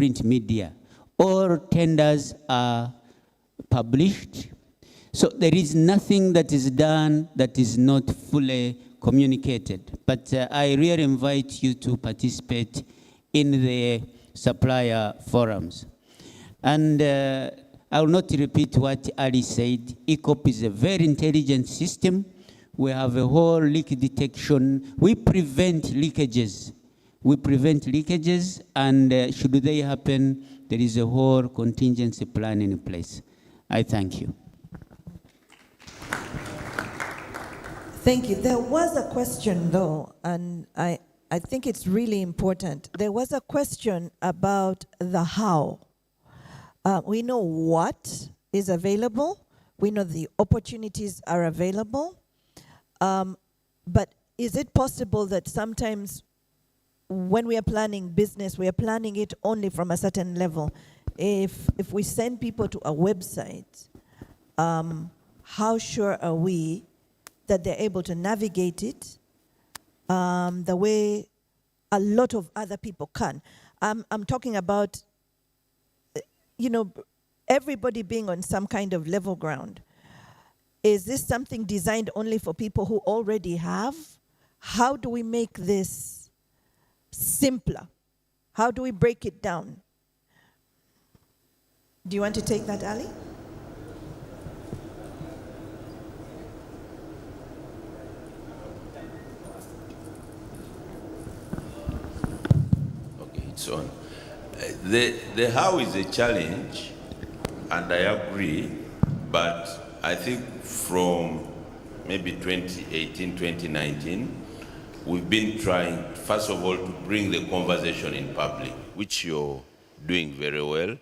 print media. All tenders are published. So there is nothing that is done that is not fully communicated. But I really invite you to participate in the supplier forums. And I will not repeat what Ali said. ECOP is a very intelligent system. We have a whole leak detection. We prevent leakages. And should they happen, there is a whole contingency plan in place. I thank you. Thank you. There was a question, though, and I think it's really important. There was a question about the how. We know what is available. We know the opportunities are available. But is it possible that sometimes when we are planning business, we are planning it only from a certain level? If we send people to a website, how sure are we that they're able to navigate it the way a lot of other people can? I'm talking about, you know, everybody being on some kind of level ground. Is this something designed only for people who already have? How do we make this simpler? How do we break it down? Do you want to take that, Ali? Okay, it's on. The how is a challenge, and I agree, but I think from maybe 2018, 2019, we've been trying, first of all, to bring the conversation in public, which you're doing very well,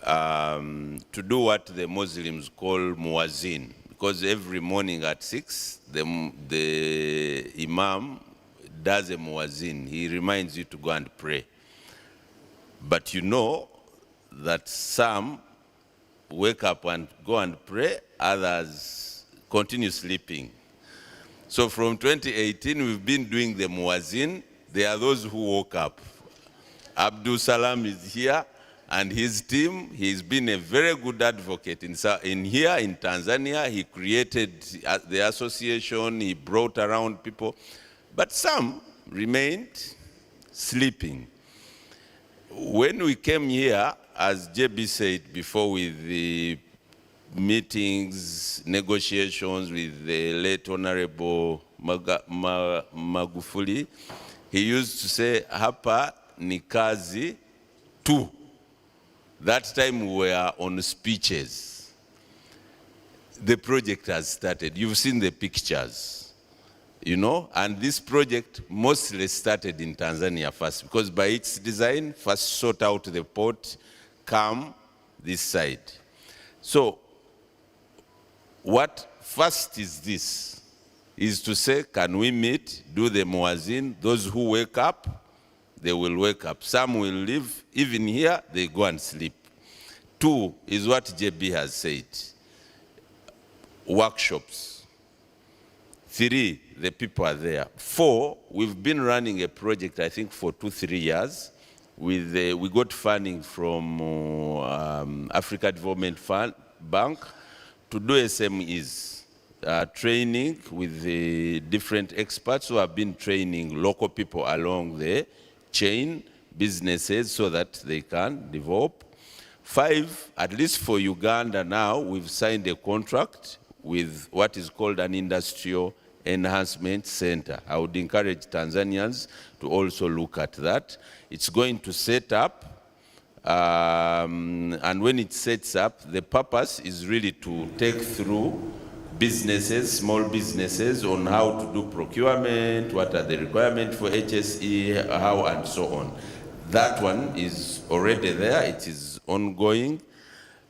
to do what the Muslims call muazzin, because every morning at 6, the imam does a muazzin. He reminds you to go and pray. But you know that some wake up and go and pray, others continue sleeping. So from 2018, we've been doing the muazzin. There are those who woke up. Abdul Salam is here, and his team, he's been a very good advocate in here in Tanzania. He created the association, he brought around people, but some remained sleeping. When we came here, as JB said before, with the meetings, negotiations with the late Honorable Magufuli, he used to say, hapa ni kazi tu. That time we were on speeches. The project has started. You've seen the pictures, you know, and this project mostly started in Tanzania first, because by its design, first sort out the port, come this side. So what first is this, is to say, can we meet, do the muazzin? Those who wake up, they will wake up. Some will leave, even here, they go and sleep. 2 is what JB has said, workshops. 3, the people are there. 4, we've been running a project, I think, for 2-3 years. We got funding from Africa Development Bank to do SMEs, training with the different experts who have been training local people along the chain, businesses, so that they can develop. 5, at least for Uganda now, we've signed a contract with what is called an industrial enhancement center. I would encourage Tanzanians to also look at that. It's going to set up, and when it sets up, the purpose is really to take through businesses, small businesses, on how to do procurement, what are the requirements for HSE, how, and so on. That one is already there, it is ongoing.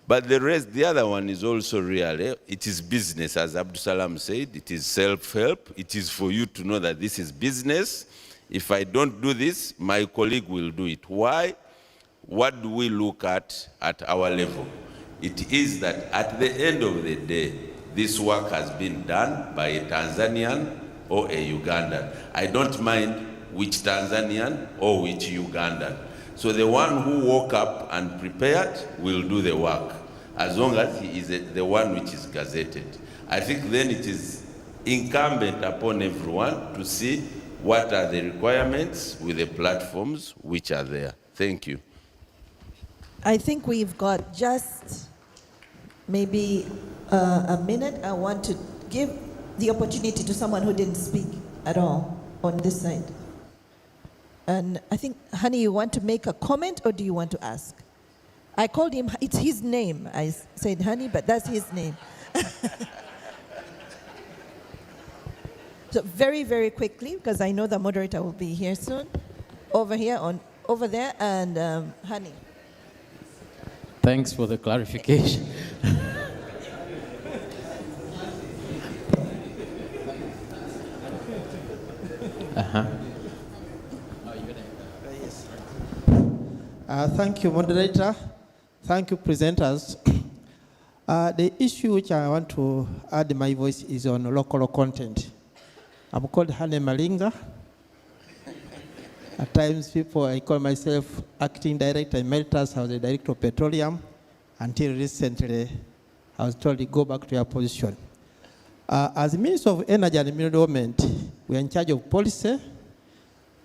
But the rest, the other one is also real. It is business, as Abdul Salam said. It is self-help. It is for you to know that this is business. If I don't do this, my colleague will do it. Why? What do we look at our level? It is that at the end of the day, this work has been done by a Tanzanian or a Ugandan. I don't mind which Tanzanian or which Ugandan. So the one who woke up and prepared will do the work, as long as he is the one which is gazetted. I think then it is incumbent upon everyone to see what are the requirements with the platforms which are there. Thank you. I think we've got just maybe a minute. I want to give the opportunity to someone who didn't speak at all on this side. And I think, Honey, you want to make a comment or do you want to ask? I called him, it's his name. I said Honey, but that's his name. So very, very quickly, because I know the moderator will be here soon. Over here, over there, and Honey. Thanks for the clarification. Thank you, moderator. Thank you, presenters. The issue which I want to add my voice is on local content. I'm called Hane Malinga. At times, I call myself acting director in Emeritus. I was the director of petroleum until recently. I was told to go back to your position. As Minister of Energy and Environment, we are in charge of policy,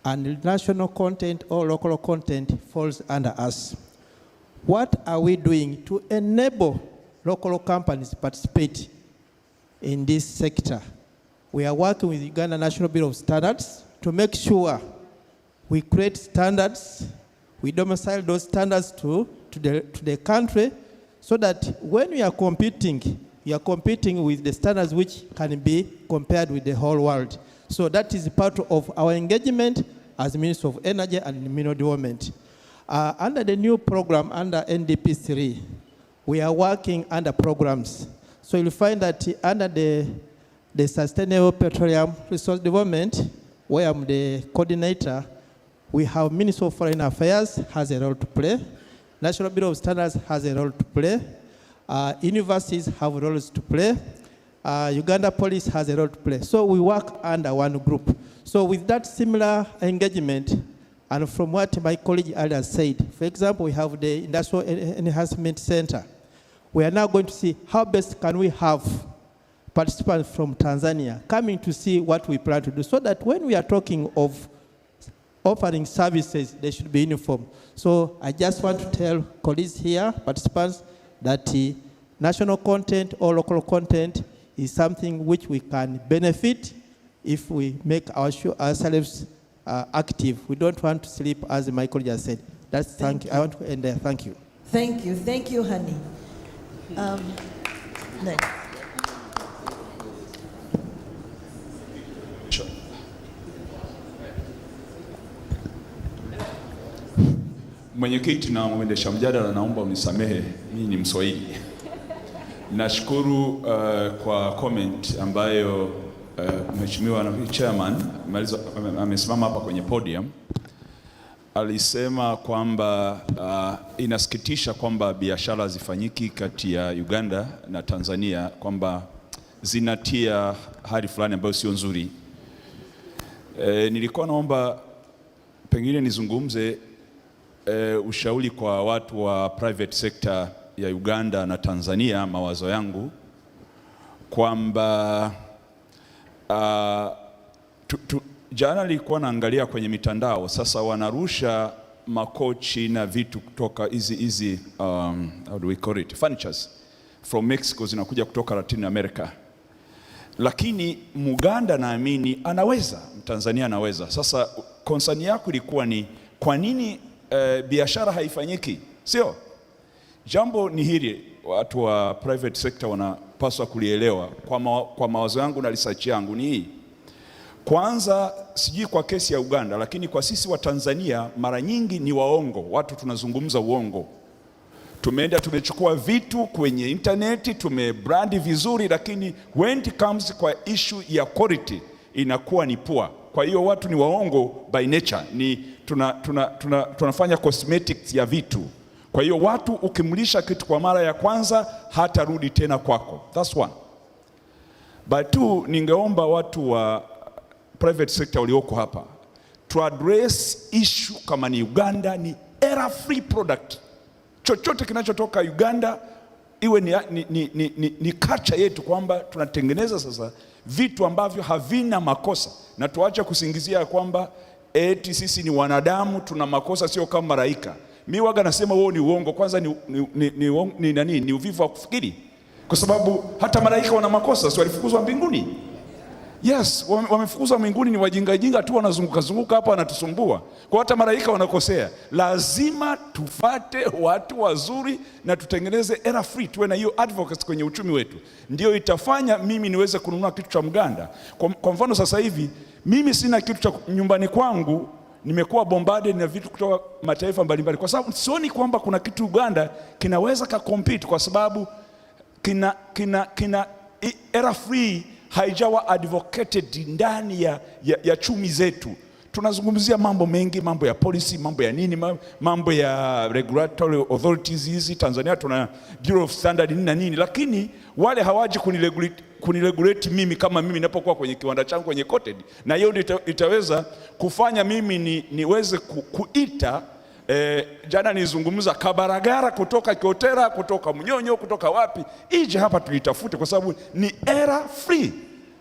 and national content or local content falls under us. What are we doing to enable local companies to participate in this sector? We are working with Uganda National Bureau of Standards to make sure we create standards, we domicile those standards to the country, so that when we are competing with the standards which can be compared with the whole world. So that is part of our engagement as Minister of Energy and Mineral Development. Under the new program, under NDP 3, we are working under programs. So you'll find that under the Sustainable Petroleum Resource Development, where I'm the coordinator, we have Minister of Foreign Affairs has a role to play. National Bureau of Standards has a role to play. Universities have roles to play. Uganda Police has a role to play. So we work under one group. So with that similar engagement, and from what my colleague earlier said, for example, we have the Industrial Enhancement Center. We are now going to see how best can we have participants from Tanzania coming to see what we plan to do, so that when we are talking of offering services, they should be uniform. So I just want to tell colleagues here, participants, that national content or local content is something which we can benefit if we make ourselves active. We don't want to sleep, as my colleague has said. That's thank you. I want to end there. Thank you. Thank you. Thank you, Honey. Next. Mwenyekiti na mwendesha mjadala, naomba unisamehe, mimi ni Mswahili. Nashukuru kwa comment ambayo Mheshimiwa Chairman amesimama hapa kwenye podium. Alisema kwamba inasikitisha kwamba biashara zifanyiki kati ya Uganda na Tanzania, kwamba zinatia hali fulani ambayo sio nzuri. Nilikuwa naomba pengine nizungumze ushauri kwa watu wa private sector ya Uganda na Tanzania, mawazo yangu kwamba jana nilikuwa naangalia kwenye mitandao, sasa wanarusha makochi na vitu kutoka hizi how do we call it, furnitures from Mexico, zinakuja kutoka Latin America. Lakini Muganda naamini anaweza, Mtanzania anaweza. Sasa concern yako ilikuwa ni kwa nini biashara haifanyiki? Sio? Jambo ni hili, watu wa private sector wanapaswa kulielewa. Kwa mawazo yangu na research yangu ni hii. Kwanza, sijui kwa kesi ya Uganda, lakini kwa sisi wa Tanzania mara nyingi ni waongo. Watu tunazungumza uongo. Tumeenda tumechukua vitu kwenye internet, tumebrandi vizuri, lakini when it comes kwa issue ya quality inakuwa ni poor. Kwa hiyo watu ni waongo by nature, ni tunafanya cosmetics ya vitu. Kwa hiyo watu ukimlisha kitu kwa mara ya kwanza hata rudi tena kwako. That's one. But two, ningeomba watu wa private sector walioko hapa to address issue kama ni Uganda, ni error free product. Chochote kinachotoka Uganda iwe ni culture yetu kwamba tunatengeneza sasa vitu ambavyo havina makosa, na tuache kusingizia kwamba eti sisi ni wanadamu tuna makosa, sio kama malaika. Mimi waga nasema wao ni uongo. Kwanza ni uvivu wa kufikiri, kwa sababu hata malaika wana makosa, sio walifukuzwa mbinguni? Yes, wamefukuzwa mbinguni, ni wajinga tu wanazunguka hapa wanatusumbua. Kwa hata malaika wanakosea. Lazima tufate watu wazuri na tutengeneze error free, tuwe na hiyo advocacy kwenye uchumi wetu. Ndio itafanya mimi niweze kununua kitu cha Mganda. Kwa mfano sasa hivi mimi sina kitu cha nyumbani kwangu, nimekuwa bombarded na vitu kutoka mataifa mbalimbali, kwa sababu sioni kwamba kuna kitu Uganda kinaweza compete, kwa sababu kina error free haijawa advocated ndani ya chumi zetu. Tunazungumzia mambo mengi, mambo ya policy, mambo ya nini, mambo ya regulatory authorities hizi. Tanzania tuna Bureau of Standard na nini, lakini wale hawaji kuniregulate mimi kama mimi ninapokuwa kwenye kiwanda changu kwenye coated. Na hiyo ndio itaweza kufanya mimi niweze kuita jana nizungumza kabaragara kutoka Kiotera, kutoka Mnyonyo, kutoka wapi, ije hapa tuitafute, kwa sababu ni error free.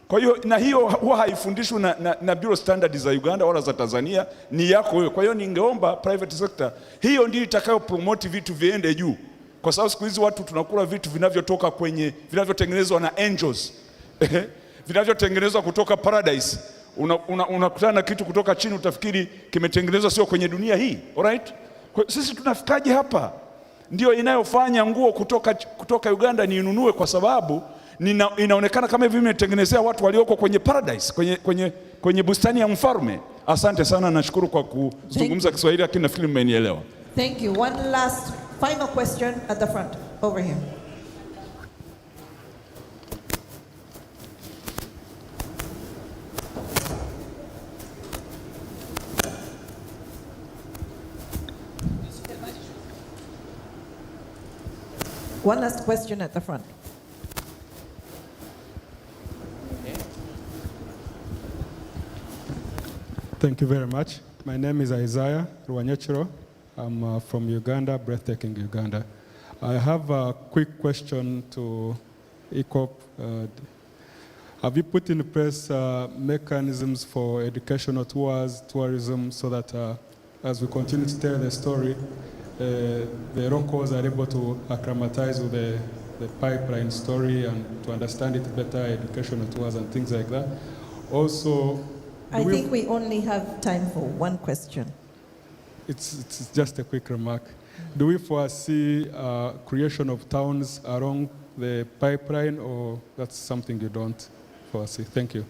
Kwa hiyo na hiyo huwa haifundishwi na Bureau Standard za Uganda wala za Tanzania, ni yako wewe. Kwa hiyo ningeomba private sector hiyo ndio itakayo promote vitu viende juu, kwa sababu siku hizi watu tunakula vitu vinavyotoka vinavyotengenezwa na angels vinavyotengenezwa kutoka paradise. Unakutana na kitu kutoka chini utafikiri kimetengenezwa sio kwenye dunia hii. Alright? Sisi tunafikaje hapa? Ndio inayofanya nguo kutoka Uganda niinunue, kwa sababu inaonekana kama hivi imetengenezea watu walioko kwenye paradise, kwenye bustani ya mfalme. Asante sana, nashukuru kwa kuzungumza Kiswahili, lakini nafikiri mmenielewa. Thank you. One last final question at the front over here. One last question at the front. Thank you very much. My name is Isaiah Ruwanyechiro. I'm from Uganda, breathtaking Uganda. I have a quick question to ECOP. Have you put in place mechanisms for educational tours, tourism, so that as we continue to tell the story, the locals are able to acclimatize with the pipeline story and to understand it better, educational tours and things like that? Also, I think we only have time for one question. It's just a quick remark. Do we foresee creation of towns along the pipeline, or that's something you don't foresee? Thank you.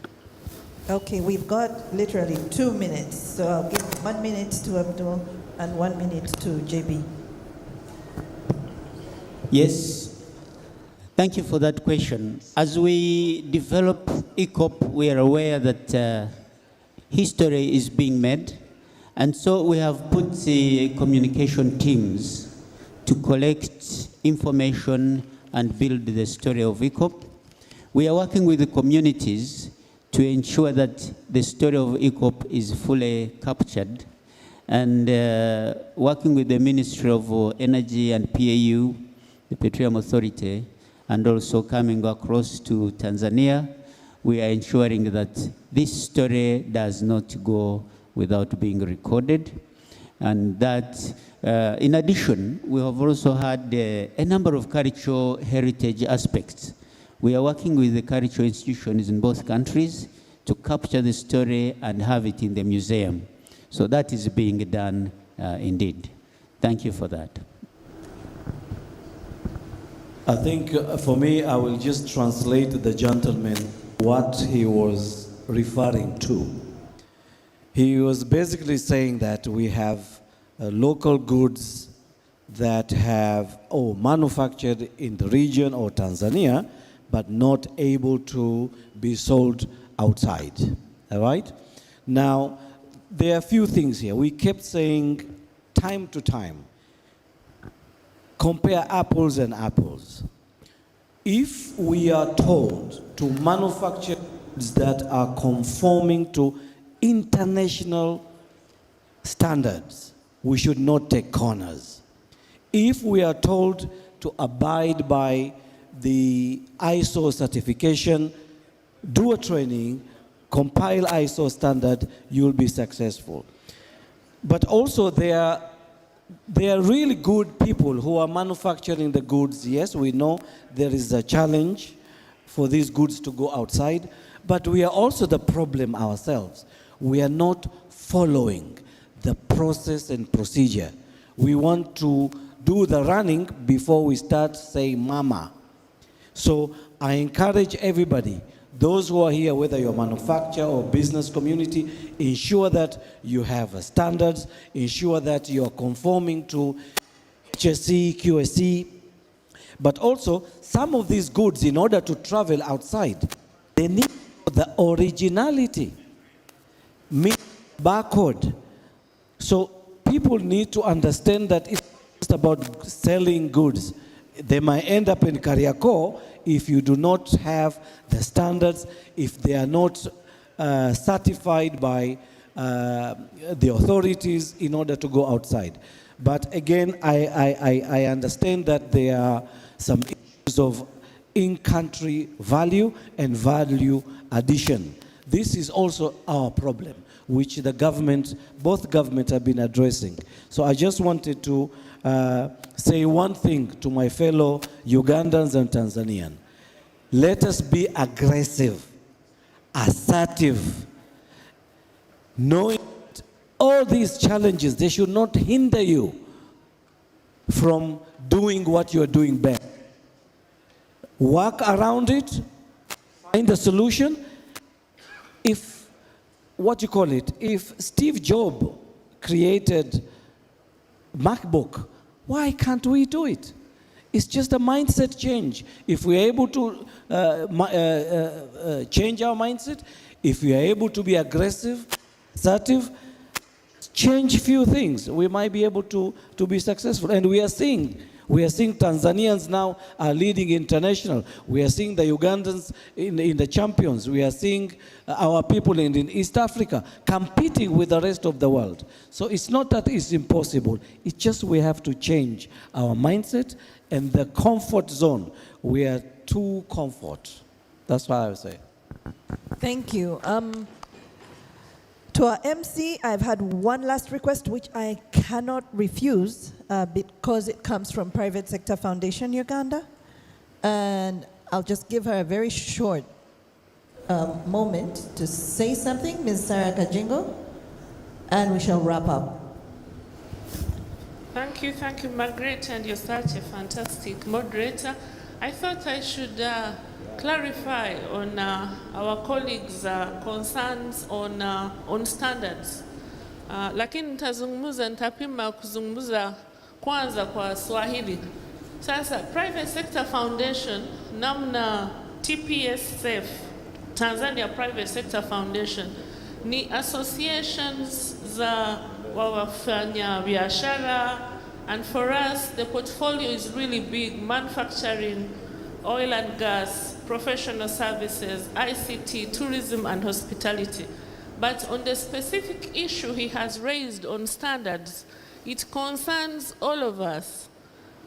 Okay, we've got literally 2 minutes, so I'll give 1 minute to Abdul and 1 minute to JB. Yes, thank you for that question. As we develop ECOP, we are aware that history is being made, and so we have put the communication teams to collect information and build the story of ECOP. We are working with the communities to ensure that the story of ECOP is fully captured, and working with the Ministry of Energy and PAU, the Petroleum Authority, and also coming across to Tanzania, we are ensuring that this story does not go without being recorded. And that, in addition, we have also had a number of cultural heritage aspects. We are working with the cultural institutions in both countries to capture the story and have it in the museum. So that is being done indeed. Thank you for that. I think for me, I will just translate the gentleman what he was referring to. He was basically saying that we have local goods that have manufactured in the region or Tanzania, but not able to be sold outside. All right? Now, there are a few things here. We kept saying time to time, compare apples and apples. If we are told to manufacture goods that are conforming to international standards, we should not take corners. If we are told to abide by the ISO certification, do a training, compile ISO standard, you'll be successful. But also there are really good people who are manufacturing the goods. Yes, we know there is a challenge for these goods to go outside, but we are also the problem ourselves. We are not following the process and procedure. We want to do the running before we start saying mama. So I encourage everybody, those who are here, whether you're a manufacturer or business community, ensure that you have standards, ensure that you're conforming to HSE, QSE, but also some of these goods, in order to travel outside, they need the originality, mean barcode. So people need to understand that it's just about selling goods. They might end up in Kariakoo if you do not have the standards, if they are not certified by the authorities in order to go outside. But again, I understand that there are some issues of in-country value and value addition. This is also our problem, which the government, both governments have been addressing. So I just wanted to say one thing to my fellow Ugandans and Tanzanians. Let us be aggressive, assertive, knowing all these challenges, they should not hinder you from doing what you're doing best. Work around it, find a solution. If, if Steve Jobs created MacBook, why can't we do it? It's just a mindset change. If we're able to change our mindset, if we are able to be aggressive, assertive, change a few things, we might be able to be successful. And we are seeing Tanzanians now are leading international. We are seeing the Ugandans in the champions. We are seeing our people in East Africa competing with the rest of the world. So it's not that it's impossible. It's just we have to change our mindset and the comfort zone. We are too comfort. That's what I would say. Thank you. To our MC, I've had one last request, which I cannot refuse because it comes from Private Sector Foundation Uganda. And I'll just give her a very short moment to say something, Ms. Sarah Kajingo, and we shall wrap up. Thank you, Margaret, and you're such a fantastic moderator. I thought I should clarify on our colleagues' concerns on standards. Lakini nitapima kuzungumza kwanza kwa Swahili. Sasa Private Sector Foundation, namna TPSF, Tanzania Private Sector Foundation, ni associations za wafanya biashara, and for us the portfolio is really big: manufacturing, oil and gas, professional services, ICT, tourism and hospitality. But on the specific issue he has raised on standards, it concerns all of us,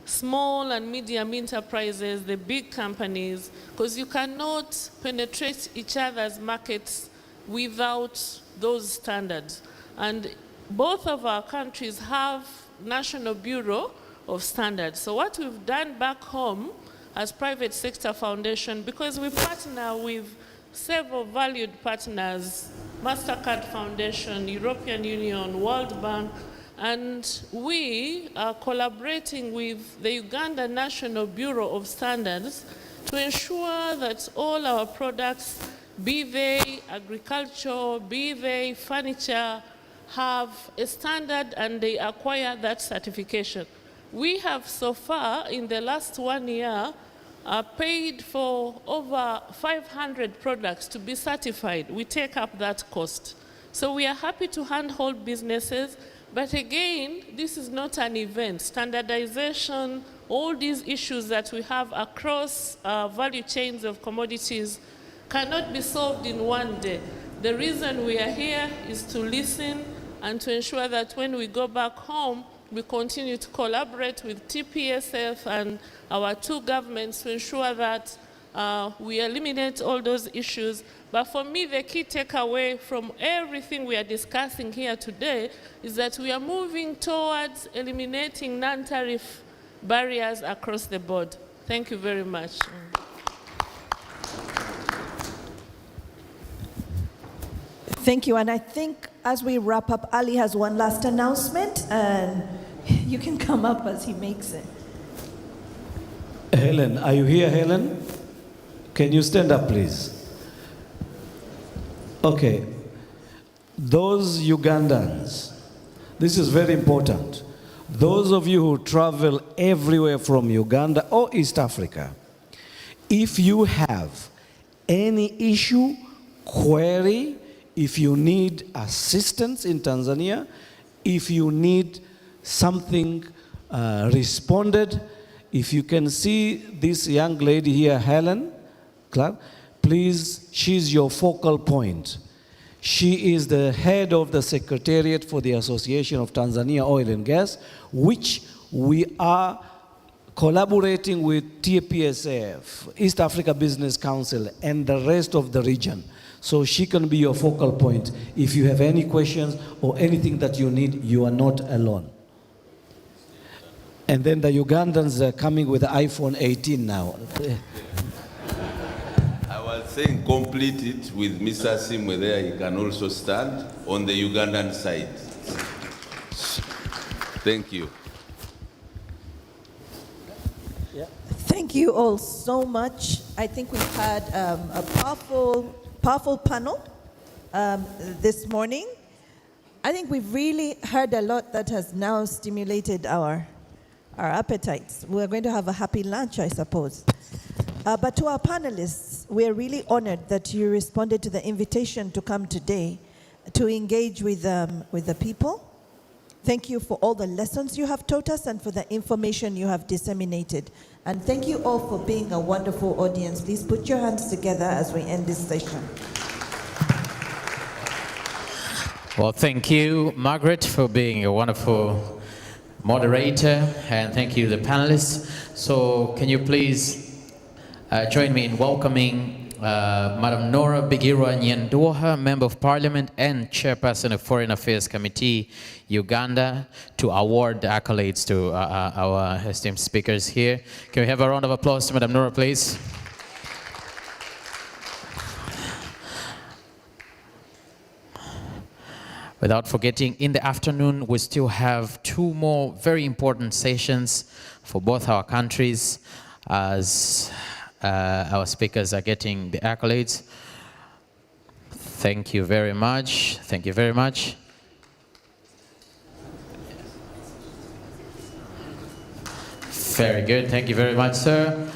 small and medium enterprises, the big companies, because you cannot penetrate each other's markets without those standards. And both of our countries have National Bureau of Standards. So what we've done back home as Private Sector Foundation, because we partner with several valued partners, MasterCard Foundation, European Union, World Bank, and we are collaborating with the Uganda National Bureau of Standards to ensure that all our products, be they agriculture, be they furniture, have a standard and they acquire that certification. We have so far, in the last 1 year, paid for over 500 products to be certified. We take up that cost. So we are happy to handhold businesses, but again, this is not an event. Standardization, all these issues that we have across value chains of commodities cannot be solved in one day. The reason we are here is to listen, and to ensure that when we go back home, we continue to collaborate with TPSF and our two governments to ensure that we eliminate all those issues. But for me, the key takeaway from everything we are discussing here today is that we are moving towards eliminating non-tariff barriers across the board. Thank you very much. Thank you. And I think as we wrap up, Ali has one last announcement, and you can come up as he makes it. Helen, are you here, Helen? Can you stand up, please? Okay. Those Ugandans, this is very important. Those of you who travel everywhere from Uganda or East Africa, if you have any issue, query, if you need assistance in Tanzania, if you need something responded, if you can see this young lady here, Helen Clark, please, she's your focal point. She is the head of the Secretariat for the Association of Tanzania Oil and Gas, which we are collaborating with TPSF, East Africa Business Council, and the rest of the region. So she can be your focal point. If you have any questions or anything that you need, you are not alone. And then the Ugandans are coming with the iPhone 18 now. I was saying complete it with Mr. Simwe there. He can also stand on the Ugandan side. Thank you. Thank you all so much. I think we've had a powerful panel this morning. I think we've really heard a lot that has now stimulated our appetites. We're going to have a happy lunch, I suppose. But to our panelists, we're really honored that you responded to the invitation to come today to engage with the people. Thank you for all the lessons you have taught us and for the information you have disseminated. And thank you all for being a wonderful audience. Please put your hands together as we end this session. Well, thank you, Margaret, for being a wonderful moderator, and thank you, the panelists. So can you please join me in welcoming Madam Nora Bigirwa Nyendoha, Member of Parliament and Chairperson of Foreign Affairs Committee, Uganda, to award the accolades to our esteemed speakers here. Can we have a round of applause to Madam Nora, please? Without forgetting, in the afternoon, we still have two more very important sessions for both our countries as our speakers are getting the accolades. Thank you very much. Thank you very much. Very good. Thank you very much, sir.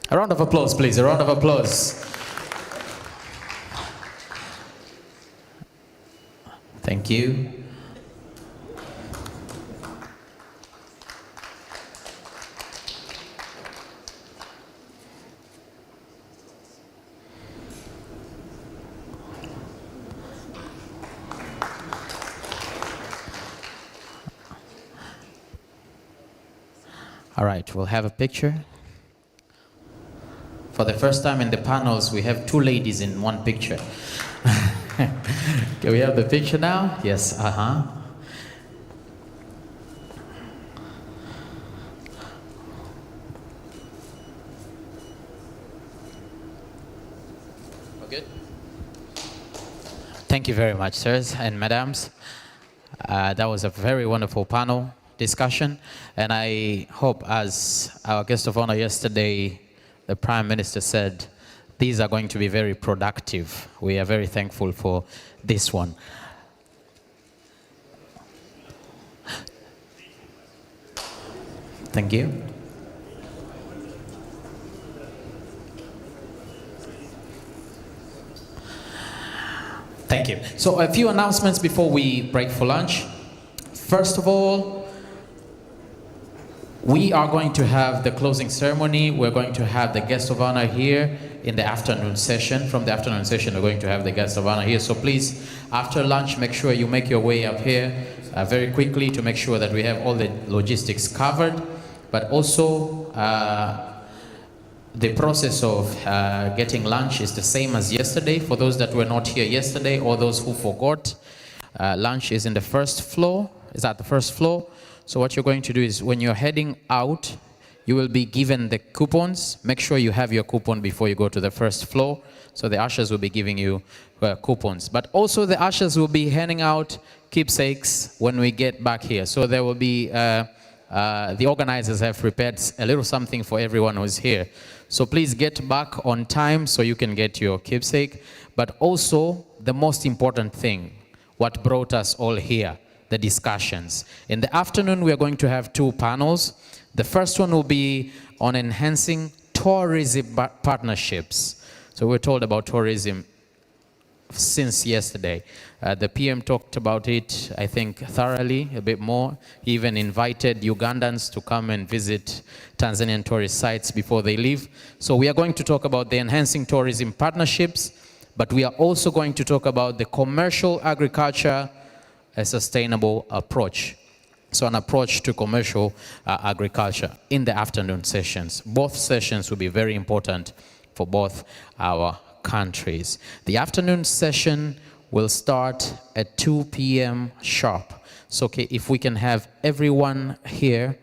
A round of applause, please. A round of applause. Thank you. All right, we'll have a picture. For the first time in the panels, we have two ladies in one picture. Can we have the picture now? Yes, Good. Thank you very much, sirs and madams. That was a very wonderful panel discussion, and I hope, as our guest of honor yesterday, the Prime Minister said, these are going to be very productive. We are very thankful for this one. Thank you. Thank you. So a few announcements before we break for lunch. First of all, We are going to have the closing ceremony. We're going to have the guest of honor here in the afternoon session. From the afternoon session, we're going to have the guest of honor here. So please, after lunch, make sure you make your way up here very quickly to make sure that we have all the logistics covered. But also, the process of getting lunch is the same as yesterday. For those that were not here yesterday or those who forgot, lunch is in the first floor. Is at the first floor. So what you're going to do is when you're heading out, you will be given the coupons. Make sure you have your coupon before you go to the first floor. So the ushers will be giving you coupons. But also the ushers will be handing out keepsakes when we get back here. So there will be, the organizers have prepared a little something for everyone who's here. So please get back on time so you can get your keepsake. But also the most important thing, what brought us all here, the discussions. In the afternoon, we are going to have 2 panels. The first one will be on enhancing tourism partnerships. So we're told about tourism since yesterday. The PM talked about it, I think, thoroughly, a bit more. He even invited Ugandans to come and visit Tanzanian tourist sites before they leave. So we are going to talk about the enhancing tourism partnerships, but we are also going to talk about the commercial agriculture, a sustainable approach. So an approach to commercial agriculture in the afternoon sessions. Both sessions will be very important for both our countries. The afternoon session will start at 2 p.m. sharp. So okay, if we can have everyone here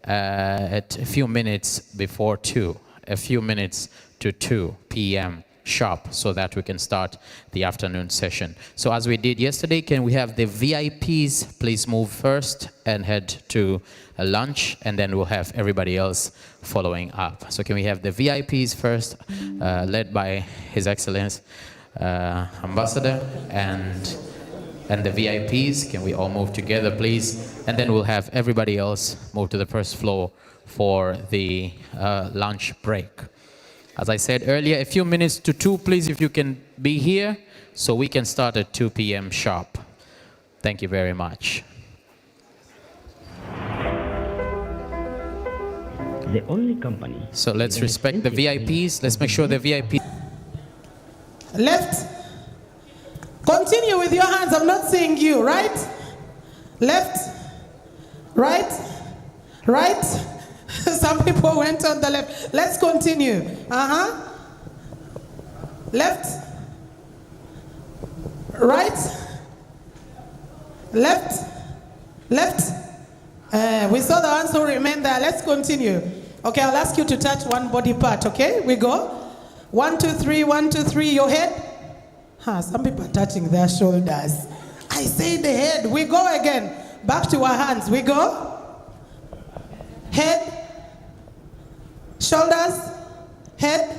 at a few minutes before 2, a few minutes to 2 p.m. sharp, so that we can start the afternoon session. So as we did yesterday, can we have the VIPs please move first and head to lunch, and then we'll have everybody else following up. So can we have the VIPs first, led by His Excellency Ambassador, and the VIPs, can we all move together please? And then we'll have everybody else move to the first floor for the lunch break. As I said earlier, a few minutes to 2, please, if you can be here, so we can start at 2 p.m. sharp. Thank you very much. The only company. So let's respect the VIPs. Let's make sure the VIPs. Left. Continue with your hands. I'm not seeing you. Right? Left. Right. Right. Some people went on the left. Let's continue. Left. Right. Left. Left. We saw the ones who remained there. Let's continue. Okay, I'll ask you to touch one body part, okay? We go. 1, 2, 3, 1, 2, 3. Your head. Some people are touching their shoulders. I say the head. We go again. Back to our hands. We go. Head. Shoulders, head,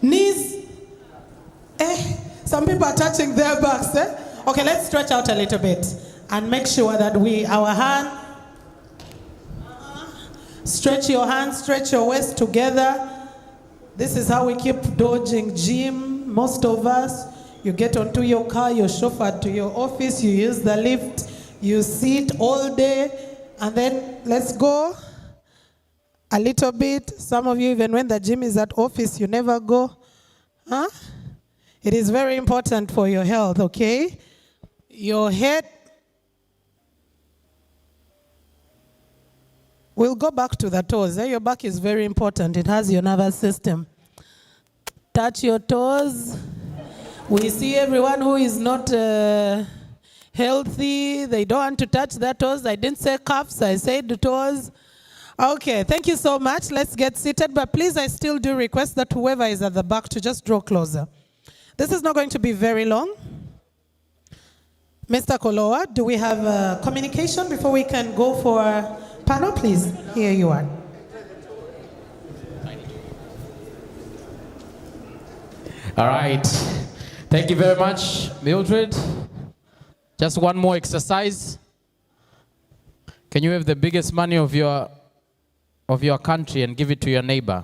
knees. Some people are touching their backs. Okay, let's stretch out a little bit and make sure that our hand, stretch your hands, stretch your waist together. This is how we keep dodging gym. Most of us, you get onto your car, you're chauffeured to your office, you use the lift, you sit all day, and then let's go. A little bit. Some of you, even when the gym is at office, you never go. It is very important for your health, okay? Your head. We'll go back to the toes. Your back is very important. It has your nervous system. Touch your toes. We see everyone who is not healthy. They don't want to touch their toes. I didn't say cuffs. I said toes. Okay, thank you so much. Let's get seated. But please, I still do request that whoever is at the back to just draw closer. This is not going to be very long. Mr. Koloa, do we have communication before we can go for a panel? Please, here you are. All right. Thank you very much, Mildred. Just one more exercise. Can you have the biggest money of your country and give it to your neighbor?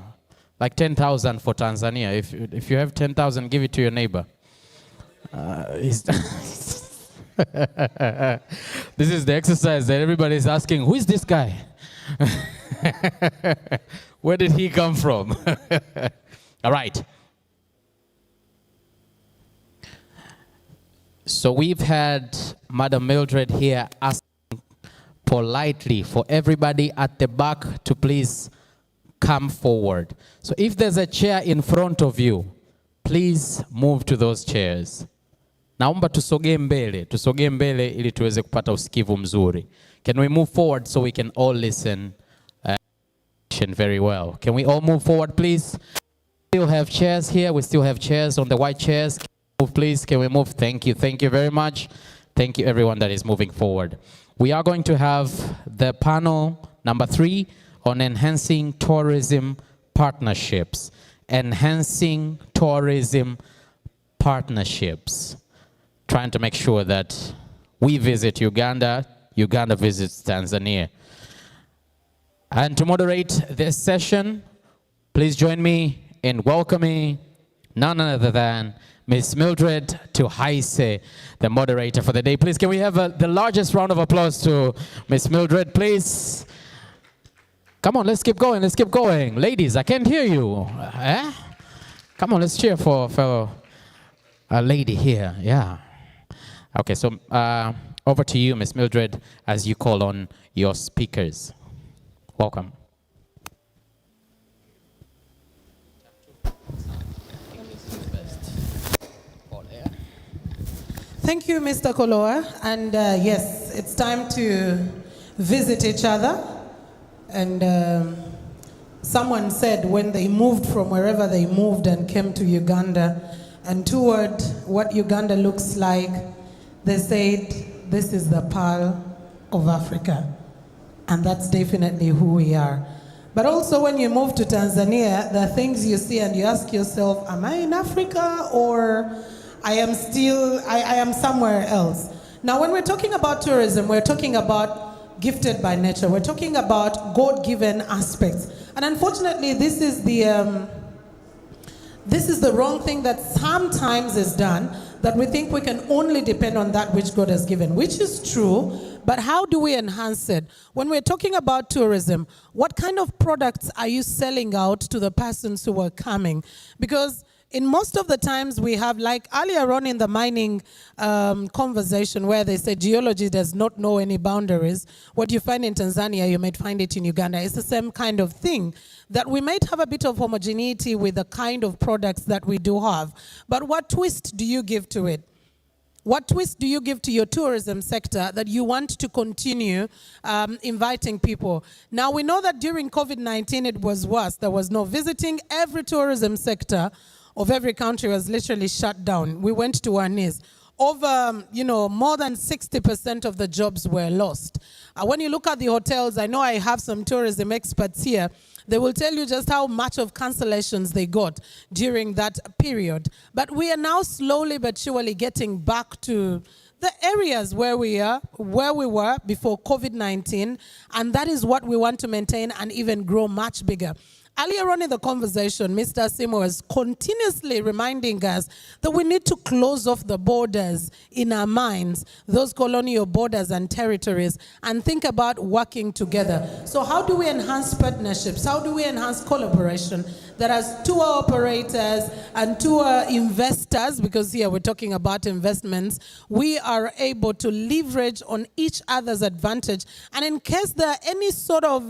Like 10,000 for Tanzania. If you have 10,000, give it to your neighbor. This is the exercise that everybody's asking, who is this guy? Where did he come from? All right. So we've had Madam Mildred here asking politely for everybody at the back to please come forward. So if there's a chair in front of you, please move to those chairs. Naomba tusogee mbele ili tuweze kupata usikivu mzuri. Can we move forward so we can all listen very well? Can we all move forward, please? We still have chairs here. We still have chairs on the white chairs. Can we move, please? Can we move? Thank you. Thank you very much. Thank you, everyone that is moving forward. We are going to have the panel number 3 on enhancing tourism partnerships. Enhancing tourism partnerships. Trying to make sure that we visit Uganda, Uganda visits Tanzania. And to moderate this session, please join me in welcoming none other than Ms. Mildred Tuhaise, the moderator for the day. Please, can we have the largest round of applause to Ms. Mildred, please? Come on, let's keep going, let's keep going. Ladies, I can't hear you. Eh? Come on, let's cheer for fellow lady here, yeah. Okay, so over to you, Ms. Mildred, as you call on your speakers. Welcome. Thank you, Mr. Koloa. And yes, it's time to visit each other. And someone said when they moved from wherever they moved and came to Uganda and toured what Uganda looks like, they said, this is the Pearl of Africa. And that's definitely who we are. But also when you move to Tanzania, there are things you see and you ask yourself, am I in Africa or I am somewhere else? Now when we're talking about tourism, we're talking about gifted by nature. We're talking about God-given aspects. And unfortunately, this is the wrong thing that sometimes is done, that we think we can only depend on that which God has given, which is true, but how do we enhance it? When we're talking about tourism, what kind of products are you selling out to the persons who are coming? Because in most of the times we have, like earlier on in the mining conversation where they say geology does not know any boundaries, what you find in Tanzania, you might find it in Uganda. It's the same kind of thing, that we might have a bit of homogeneity with the kind of products that we do have. But what twist do you give to it? What twist do you give to your tourism sector that you want to continue inviting people? Now, we know that during COVID-19, it was worse. There was no visiting. Every tourism sector of every country was literally shut down. We went to our knees. Over, more than 60% of the jobs were lost. When you look at the hotels, I know I have some tourism experts here. They will tell you just how much of cancellations they got during that period. But we are now slowly but surely getting back to the areas where we were before COVID-19, and that is what we want to maintain and even grow much bigger. Earlier on in the conversation, Mr. Simo was continuously reminding us that we need to close off the borders in our minds, those colonial borders and territories, and think about working together. So how do we enhance partnerships? How do we enhance collaboration that as tour operators and tour investors, because here we're talking about investments, we are able to leverage on each other's advantage. And in case there are any sort of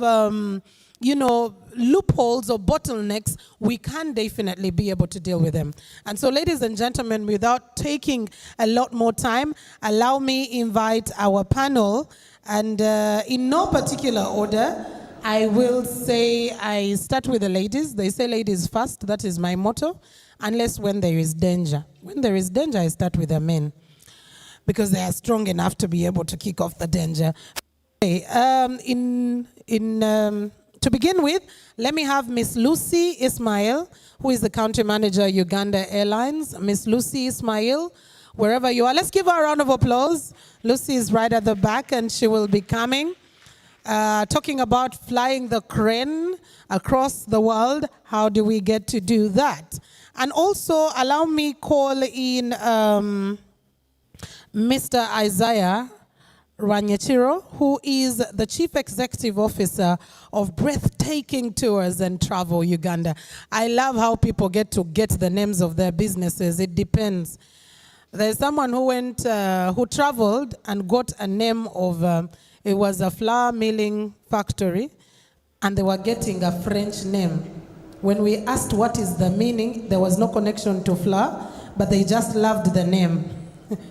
loopholes or bottlenecks, we can definitely be able to deal with them. And so, ladies and gentlemen, without taking a lot more time, allow me invite our panel. And in no particular order, I will say I start with the ladies. They say ladies first. That is my motto. Unless when there is danger. When there is danger, I start with the men, because they are strong enough to be able to kick off the danger. Okay, to begin with, let me have Miss Lucy Ismail, who is the country manager, Uganda Airlines. Miss Lucy Ismail, wherever you are, let's give her a round of applause. Lucy is right at the back, and she will be coming, talking about flying the crane across the world. How do we get to do that? And also, allow me call in Mr. Isaiah Rwanyechiro, who is the Chief Executive Officer of Breathtaking Tours and Travel Uganda. I love how people get to get the names of their businesses. It depends. There's someone who went, who traveled and got a name of, it was a flour milling factory, and they were getting a French name. When we asked what is the meaning, there was no connection to flour, but they just loved the name.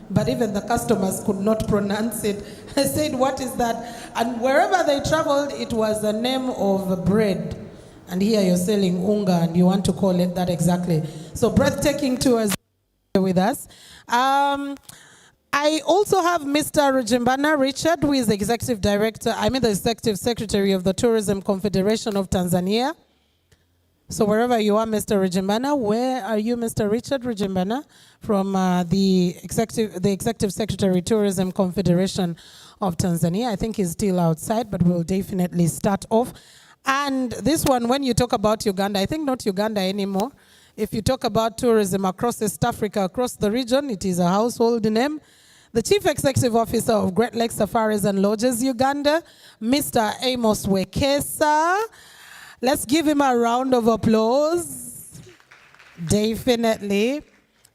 But even the customers could not pronounce it. I said, what is that? And wherever they traveled, it was the name of bread. And here you're selling unga, and you want to call it that exactly. So Breathtaking Tours with us. I also have Mr. Rujimbana Richard, who is the Executive Director, the Executive Secretary of the Tourism Confederation of Tanzania. So wherever you are, Mr. Rujimbana, where are you, Mr. Richard Rujimbana, from the Executive Secretary, Tourism Confederation of Tanzania? I think he's still outside, but we'll definitely start off. And this one, when you talk about Uganda, I think not Uganda anymore. If you talk about tourism across East Africa, across the region, it is a household name. The Chief Executive Officer of Great Lakes Safaris and Lodges Uganda, Mr. Amos Wekesa. Let's give him a round of applause. Definitely.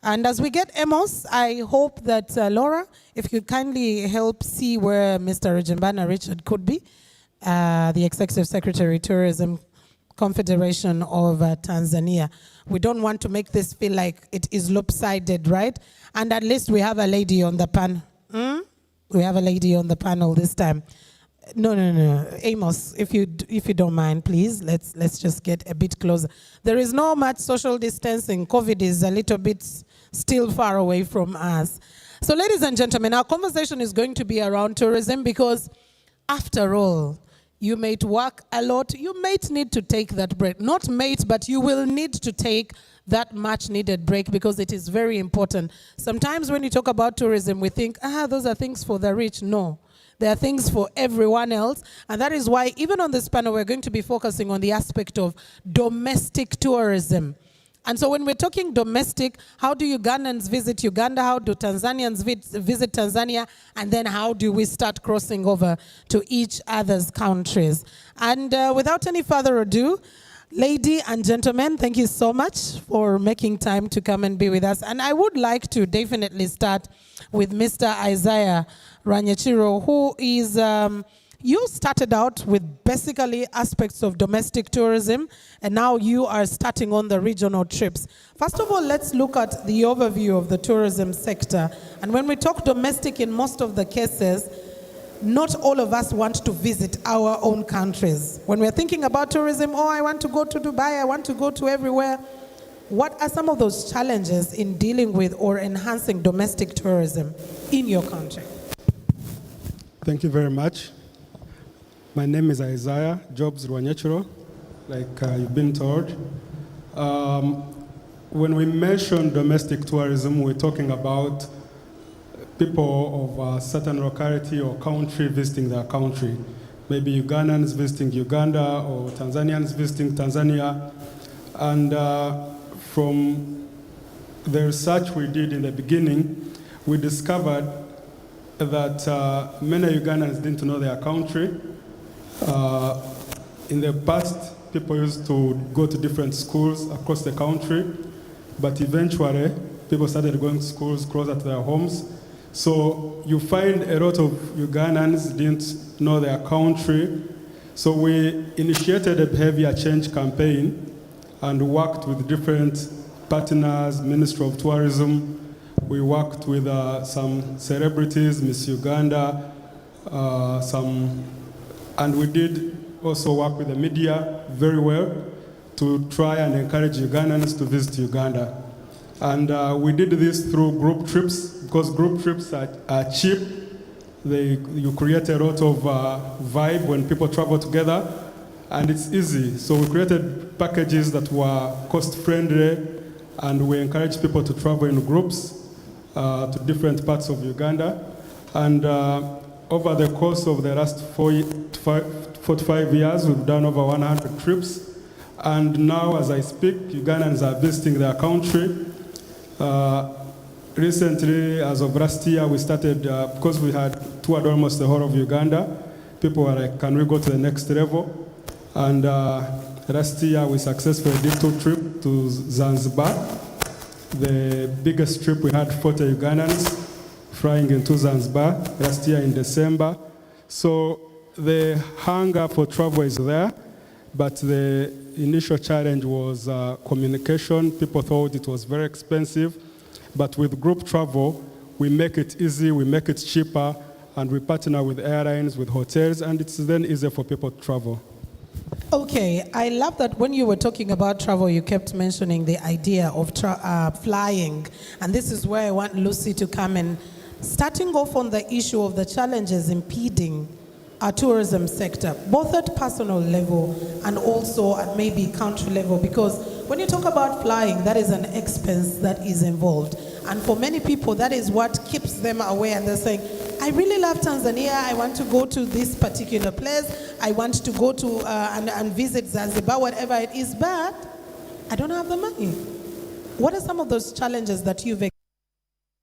And as we get Amos, I hope that Laura, if you kindly help see where Mr. Rujimbana Richard could be, the Executive Secretary, Tourism Confederation of Tanzania. We don't want to make this feel like it is lopsided, right? And at least we have a lady on the panel. We have a lady on the panel this time. No. Amos, if you don't mind, please, let's just get a bit closer. There is no much social distancing. COVID is a little bit still far away from us. So ladies and gentlemen, our conversation is going to be around tourism because after all, you might work a lot. You might need to take that break. Not might, but you will need to take that much needed break because it is very important. Sometimes when you talk about tourism, we think, those are things for the rich. No. There are things for everyone else. And that is why even on this panel, we're going to be focusing on the aspect of domestic tourism. And so when we're talking domestic, how do Ugandans visit Uganda? How do Tanzanians visit Tanzania? And then how do we start crossing over to each other's countries? And without any further ado, ladies and gentlemen, thank you so much for making time to come and be with us. And I would like to definitely start with Mr. Isaiah Rwanyechiro, who is, you started out with basically aspects of domestic tourism, and now you are starting on the regional trips. First of all, let's look at the overview of the tourism sector. And when we talk domestic, in most of the cases, not all of us want to visit our own countries. When we're thinking about tourism, I want to go to Dubai, I want to go to everywhere. What are some of those challenges in dealing with or enhancing domestic tourism in your country? Thank you very much. My name is Isaiah Jobs Rwanyechiro, like you've been told. When we mention domestic tourism, we're talking about people of a certain locality or country visiting their country. Maybe Ugandans visiting Uganda or Tanzanians visiting Tanzania. And from the research we did in the beginning, we discovered that many Ugandans didn't know their country. In the past, people used to go to different schools across the country, but eventually, people started going to schools closer to their homes. So you find a lot of Ugandans didn't know their country. So we initiated a behavior change campaign and worked with different partners, Ministry of Tourism. We worked with some celebrities, Miss Uganda, and we did also work with the media very well to try and encourage Ugandans to visit Uganda. And we did this through group trips, because group trips are cheap. You create a lot of vibe when people travel together, and it's easy. So we created packages that were cost-friendly, and we encourage people to travel in groups to different parts of Uganda. And over the course of the last 45 years, we've done over 100 trips. And now, as I speak, Ugandans are visiting their country. recently, as of last year, we started, because we had toured almost the whole of Uganda, people were like, can we go to the next level? And last year, we successfully did 2 trips to Zanzibar. The biggest trip, we had 40 Ugandans flying into Zanzibar last year in December. So the hunger for travel is there, but the initial challenge was communication. People thought it was very expensive, but with group travel, we make it easy, we make it cheaper, and we partner with airlines, with hotels, and it's then easier for people to travel. Okay, I love that when you were talking about travel, you kept mentioning the idea of flying, and this is where I want Lucy to come in. Starting off on the issue of the challenges impeding our tourism sector, both at personal level and also at maybe country level, because when you talk about flying, that is an expense that is involved. And for many people, that is what keeps them away, and they're saying, I really love Tanzania, I want to go to this particular place, I want to go to and visit Zanzibar, whatever it is, but I don't have the money. What are some of those challenges that you've experienced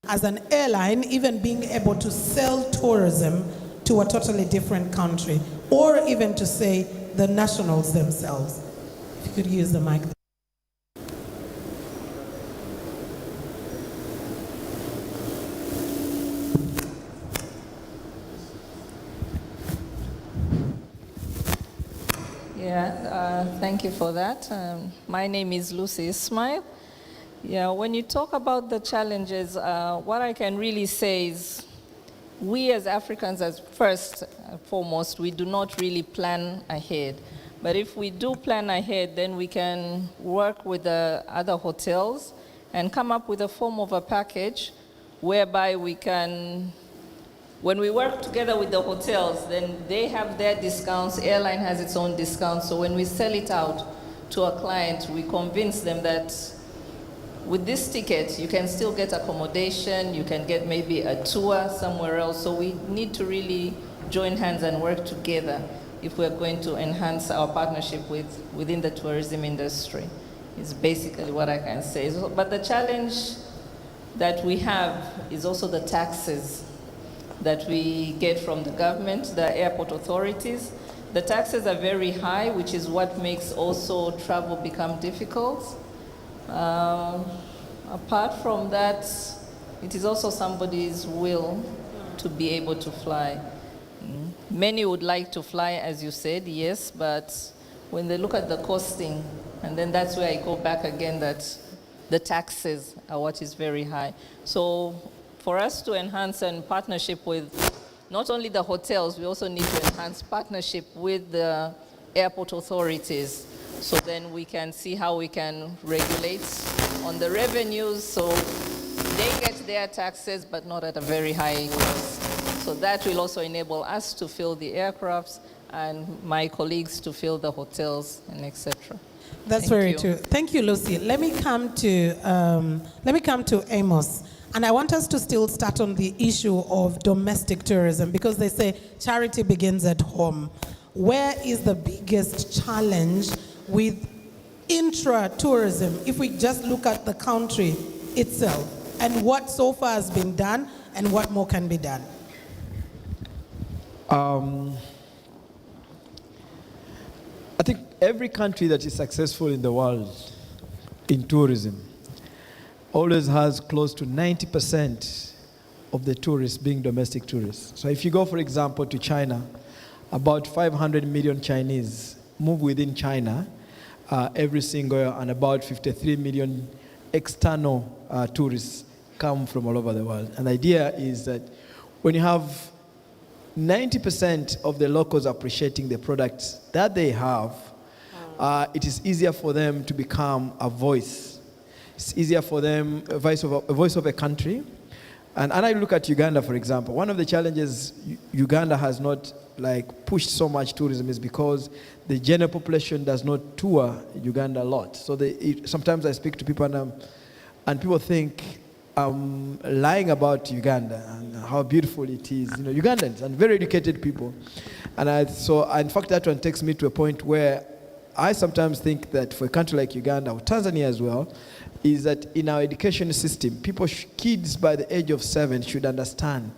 as an airline, even being able to sell tourism to a totally different country, or even to say the nationals themselves? If you could use the mic. Thank you for that. My name is Lucy Ismail. Yeah, when you talk about the challenges, what I can really say is we as Africans, as first and foremost, we do not really plan ahead. But if we do plan ahead, then we can work with the other hotels and come up with a form of a package whereby we can, when we work together with the hotels, then they have their discounts, airline has its own discounts. So when we sell it out to a client, we convince them that with this ticket, you can still get accommodation, you can get maybe a tour somewhere else. So we need to really join hands and work together if we're going to enhance our partnership within the tourism industry, is basically what I can say. But the challenge that we have is also the taxes that we get from the government, the airport authorities. The taxes are very high, which is what makes also travel become difficult. Apart from that, it is also somebody's will to be able to fly. Many would like to fly, as you said, yes, but when they look at the costing, and then that's where I go back again, that the taxes are what is very high. So for us to enhance and partnership with not only the hotels, we also need to enhance partnership with the airport authorities. So then we can see how we can regulate on the revenues so they get their taxes but not at a very high cost. So that will also enable us to fill the aircrafts and my colleagues to fill the hotels and etc. That's very true. Thank you, Lucy. Let me come to Amos. And I want us to still start on the issue of domestic tourism, because they say charity begins at home. Where is the biggest challenge with intra-tourism, if we just look at the country itself, and what so far has been done and what more can be done? I think every country that is successful in the world in tourism always has close to 90% of the tourists being domestic tourists. So if you go, for example, to China, about 500 million Chinese move within China every single year, and about 53 million external tourists come from all over the world. And the idea is that when you have 90% of the locals appreciating the products that they have, it is easier for them to become a voice. It's easier for them, a voice of a country. And I look at Uganda, for example. One of the challenges Uganda has not pushed so much tourism is because the general population does not tour Uganda a lot. So sometimes I speak to people and people think I'm lying about Uganda and how beautiful it is. You know, Ugandans and very educated people. And so in fact, that one takes me to a point where I sometimes think that for a country like Uganda or Tanzania as well, is that in our education system, kids by the age of 7 should understand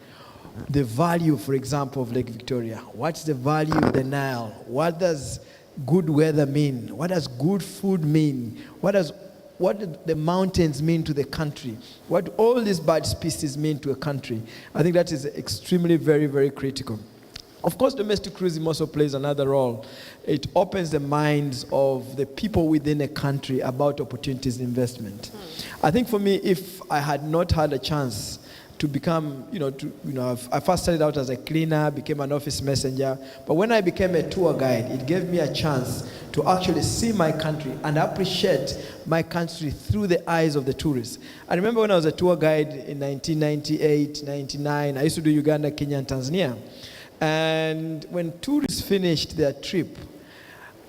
the value, for example, of Lake Victoria. What's the value of the Nile? What does good weather mean? What does good food mean? What do the mountains mean to the country? What all these bird species mean to a country? I think that is extremely very, very critical. Of course, domestic tourism also plays another role. It opens the minds of the people within a country about opportunities in investment. I think for me, if I had not had a chance to become, I first started out as a cleaner, became an office messenger, but when I became a tour guide, it gave me a chance to actually see my country and appreciate my country through the eyes of the tourists. I remember when I was a tour guide in 1998, 99, I used to do Uganda, Kenya, and Tanzania. And when tourists finished their trip,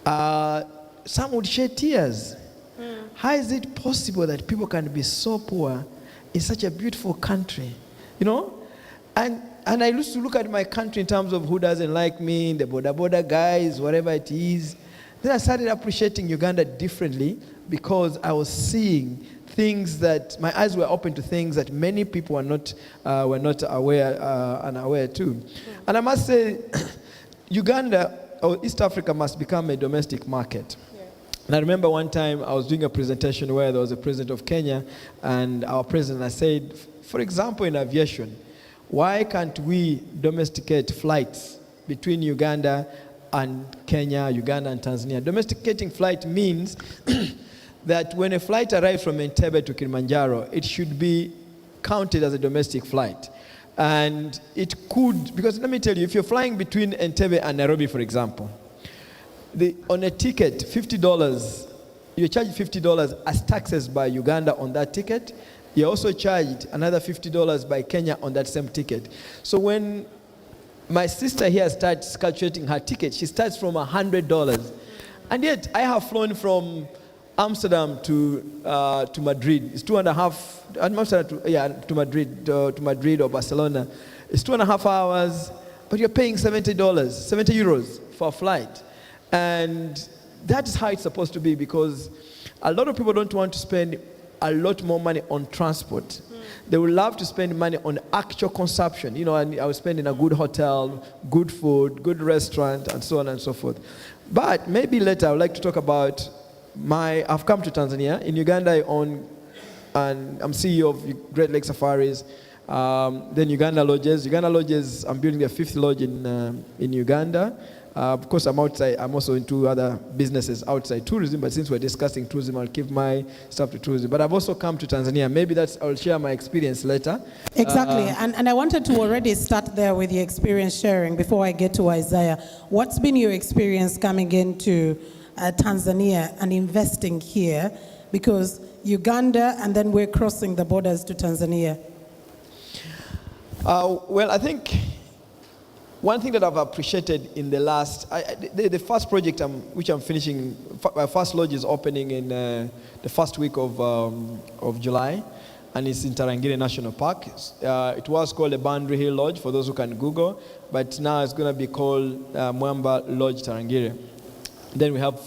some would shed tears. How is it possible that people can be so poor in such a beautiful country? And I used to look at my country in terms of who doesn't like me, the border guys, whatever it is. Then I started appreciating Uganda differently because I was seeing things that my eyes were open to things that many people were not unaware too. And I must say, Uganda or East Africa must become a domestic market. And I remember one time I was doing a presentation where there was a president of Kenya and our president, I said, for example, in aviation, why can't we domesticate flights between Uganda and Kenya, Uganda and Tanzania? Domesticating flight means that when a flight arrives from Entebbe to Kilimanjaro, it should be counted as a domestic flight. And it could, because let me tell you, if you're flying between Entebbe and Nairobi, for example, on a ticket, $50, you're charged $50 as taxes by Uganda on that ticket. You're also charged another $50 by Kenya on that same ticket. So when my sister here starts calculating her ticket, she starts from $100. And yet I have flown from Amsterdam to Madrid. It's 2.5. To Madrid or Barcelona. It's 2.5 hours, but you're paying $70, €70 for a flight, and that is how it's supposed to be, because a lot of people don't want to spend a lot more money on transport. They would love to spend money on actual consumption. And I was spending a good hotel, good food, good restaurant, and so on and so forth. But maybe later I would like to talk about I've come to Tanzania. In Uganda, I own, and I'm CEO of Great Lake Safaris. Then Uganda Lodges. Uganda Lodges, I'm building the 5th lodge in Uganda. Of course, I'm outside. I'm also into other businesses outside tourism, but since we're discussing tourism, I'll give my stuff to tourism. But I've also come to Tanzania. Maybe I'll share my experience later. Exactly, and I wanted to already start there with your experience sharing before I get to Isaiah. What's been your experience coming into Tanzania and investing here? Because Uganda, and then we're crossing the borders to Tanzania. Well, I think one thing that I've appreciated in the last, the first project which I'm finishing, my first lodge is opening in the first week of July, and it's in Tarangire National Park. It was called the Boundary Hill Lodge, for those who can Google, but now it's going to be called Mwamba Lodge Tarangire. Then we have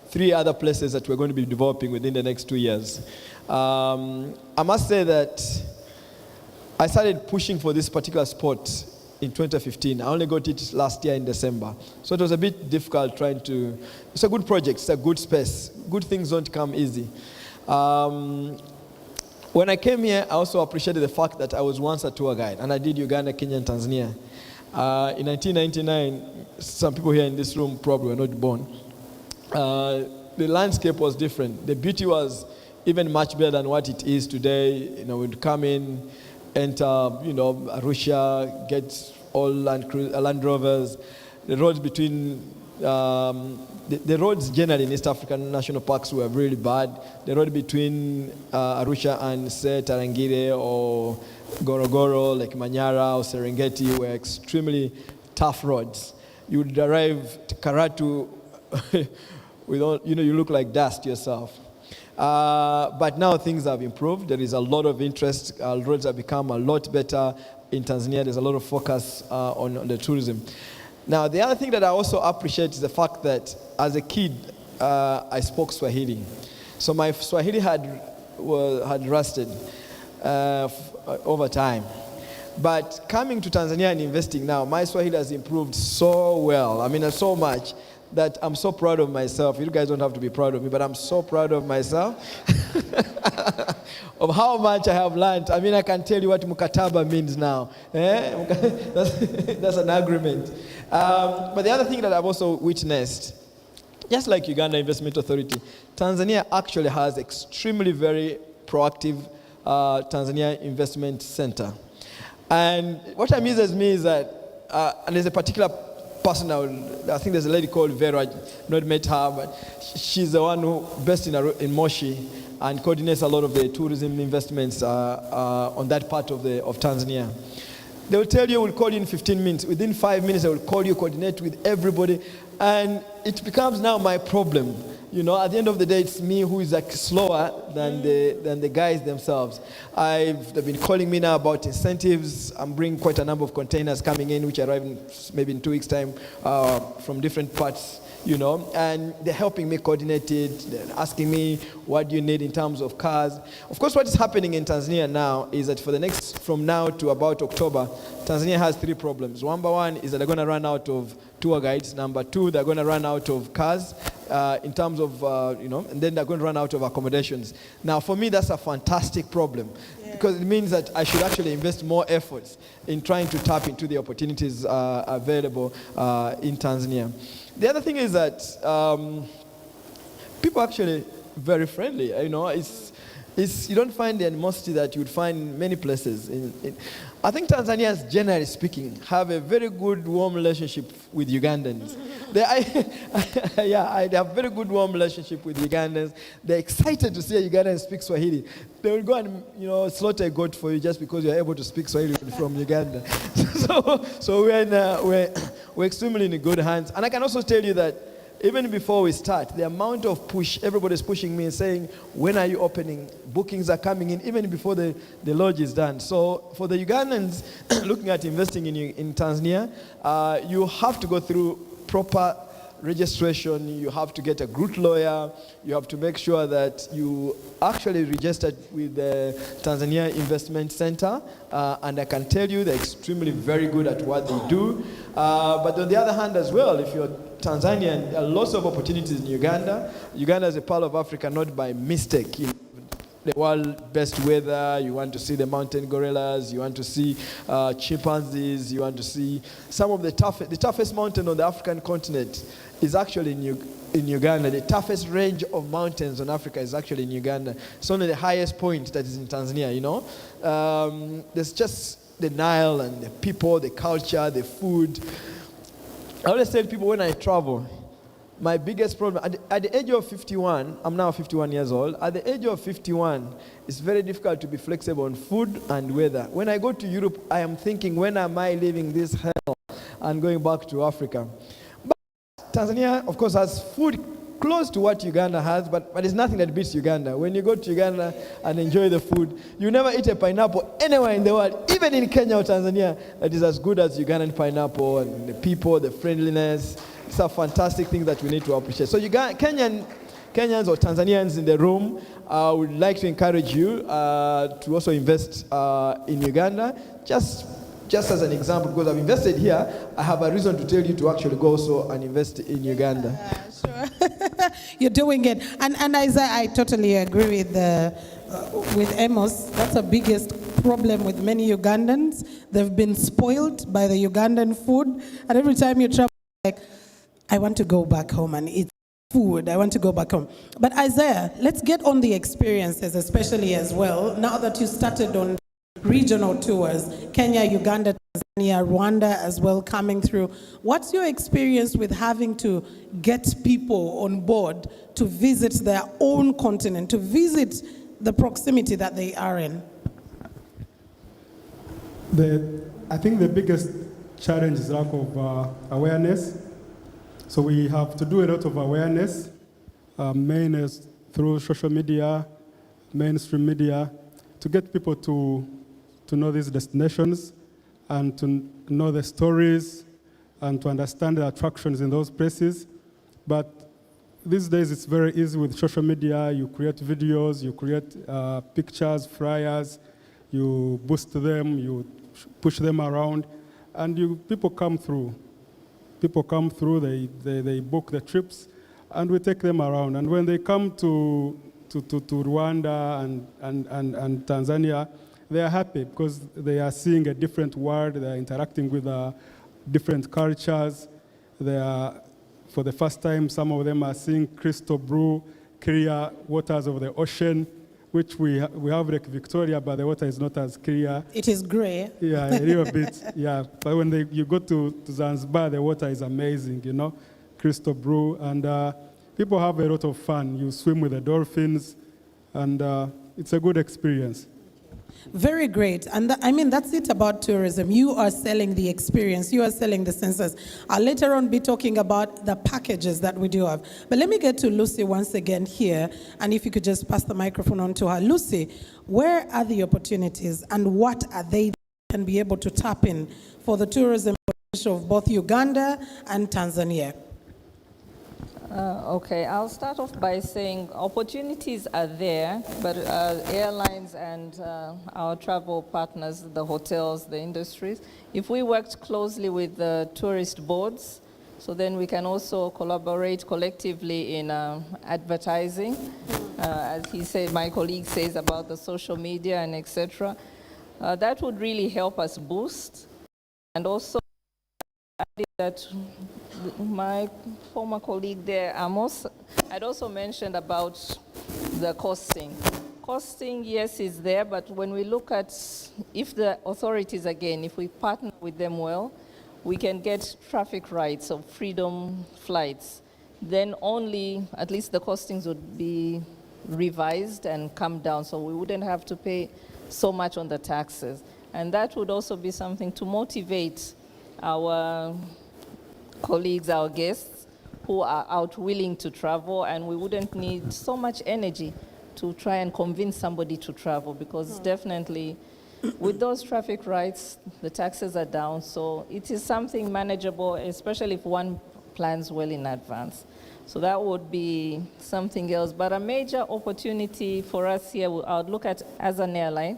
3 other places that we're going to be developing within the next 2 years. I must say that I started pushing for this particular spot in 2015. I only got it last year in December. So it was a bit difficult it's a good project, it's a good space. Good things don't come easy. When I came here, I also appreciated the fact that I was once a tour guide, and I did Uganda, Kenya, and Tanzania. In 1999, some people here in this room probably were not born. The landscape was different. The beauty was even much better than what it is today. We'd come in, enter, Arusha, get all Land Rovers. The roads between, the roads generally in East African national parks were really bad. The road between Arusha and, say, Tarangire or Gorogoro, like Manyara or Serengeti, were extremely tough roads. You would arrive to Karatu you look like dust yourself. But now things have improved. There is a lot of interest. Roads have become a lot better in Tanzania. There's a lot of focus on the tourism. Now, the other thing that I also appreciate is the fact that as a kid, I spoke Swahili. So my Swahili had rusted over time. But coming to Tanzania and investing now, my Swahili has improved so well. I mean, so much that I'm so proud of myself. You guys don't have to be proud of me, but I'm so proud of myself of how much I have learned. I mean, I can tell you what mukataba means now. That's an agreement. But the other thing that I've also witnessed, just like Uganda Investment Authority, Tanzania actually has extremely very proactive Tanzania Investment Center. And what amuses me is that, and there's a particular person, I think there's a lady called Vera, not met her, but she's the one who based in Moshi and coordinates a lot of the tourism investments on that part of Tanzania. They will tell you, we'll call you in 15 minutes. Within 5 minutes, they will call you, coordinate with everybody. And it becomes now my problem. You know, at the end of the day, it's me who is like slower than the guys themselves. They've been calling me now about incentives. I'm bringing quite a number of containers coming in, which arrive maybe in 2 weeks' time from different parts, you know. And they're helping me coordinate it. They're asking me, what do you need in terms of cars? Of course, what is happening in Tanzania now is that from now to about October, Tanzania has 3 problems. Number one is that they're going to run out of tour guides. Number 2, they're going to run out of cars. In terms of, and then they're going to run out of accommodations. Now, for me, that's a fantastic problem because it means that I should actually invest more efforts in trying to tap into the opportunities available in Tanzania. The other thing is that people are actually very friendly. You know, you don't find the animosity that you would find in many places. I think Tanzanians, generally speaking, have a very good, warm relationship with Ugandans. They have a very good, warm relationship with Ugandans. They're excited to see a Ugandan speak Swahili. They will go and slaughter a goat for you just because you're able to speak Swahili from Uganda. So we're extremely in good hands. And I can also tell you that even before we start, the amount of push, everybody's pushing me and saying, when are you opening? Bookings are coming in, even before the lodge is done. So for the Ugandans looking at investing in Tanzania, you have to go through proper registration. You have to get a group lawyer. You have to make sure that you actually registered with the Tanzania Investment Center. And I can tell you they're extremely very good at what they do. But on the other hand as well, if you're Tanzanian, there are lots of opportunities in Uganda. Uganda is a part of Africa, not by mistake. The world best weather, you want to see the mountain gorillas, you want to see chimpanzees, you want to see some of the toughest mountain on the African continent is actually in Uganda. The toughest range of mountains on Africa is actually in Uganda. It's only the highest point that is in Tanzania, you know. There's just the Nile and the people, the culture, the food. I always tell people when I travel, my biggest problem, at the age of 51, I'm now 51 years old, at the age of 51, it's very difficult to be flexible on food and weather. When I go to Europe, I am thinking, when am I leaving this hell and going back to Africa? But Tanzania, of course, has food close to what Uganda has, but there's nothing that beats Uganda. When you go to Uganda and enjoy the food, you never eat a pineapple anywhere in the world, even in Kenya or Tanzania, that is as good as Ugandan pineapple, and the people, the friendliness. It's a fantastic thing that we need to appreciate. So Kenyans or Tanzanians in the room, I would like to encourage you to also invest in Uganda. Just as an example, because I've invested here, I have a reason to tell you to actually go also and invest in Uganda. Sure. You're doing it. And Isaiah, I totally agree with Amos. That's the biggest problem with many Ugandans. They've been spoiled by the Ugandan food. And every time you travel, like, I want to go back home and eat food. I want to go back home. But Isaiah, let's get on the experiences, especially as well. Now that you started on regional tours, Kenya, Uganda, Tanzania, Rwanda as well coming through. What's your experience with having to get people on board to visit their own continent, to visit the proximity that they are in? I think the biggest challenge is lack of awareness. So we have to do a lot of awareness, mainly through social media, mainstream media, to get people to know these destinations and to know the stories and to understand the attractions in those places. But these days it's very easy with social media. You create videos, you create pictures, flyers, you boost them, you push them around, and people come through. People come through, they book the trips, and we take them around. And when they come to Rwanda and Tanzania, they are happy because they are seeing a different world, they are interacting with different cultures. They are, for the first time, some of them are seeing crystal blue, clear waters of the ocean, which we have Lake Victoria, but the water is not as clear. It is gray. Yeah, a little bit, yeah. But when you go to Zanzibar, the water is amazing, crystal blue, and people have a lot of fun. You swim with the dolphins, and it's a good experience. Very great. And that's it about tourism. You are selling the experience. You are selling the senses. I'll later on be talking about the packages that we do have. But let me get to Lucy once again here. And if you could just pass the microphone on to her. Lucy, where are the opportunities and what are they that can be able to tap in for the tourism of both Uganda and Tanzania? Okay, I'll start off by saying opportunities are there, but airlines and our travel partners, the hotels, the industries, if we worked closely with the tourist boards, so then we can also collaborate collectively in advertising, as he said, my colleague says about the social media and etc. That would really help us boost. And also, that my former colleague there, Amos, had also mentioned about the costing. Costing, yes, is there, but when we look at, if the authorities, again, if we partner with them well, we can get traffic rights of freedom flights. Then only, at least the costings would be revised and come down, so we wouldn't have to pay so much on the taxes. And that would also be something to motivate our colleagues, our guests, who are out willing to travel, and we wouldn't need so much energy to try and convince somebody to travel, because definitely with those traffic rights, the taxes are down, so it is something manageable, especially if one plans well in advance. So that would be something else. But a major opportunity for us here, I would look at as an airline,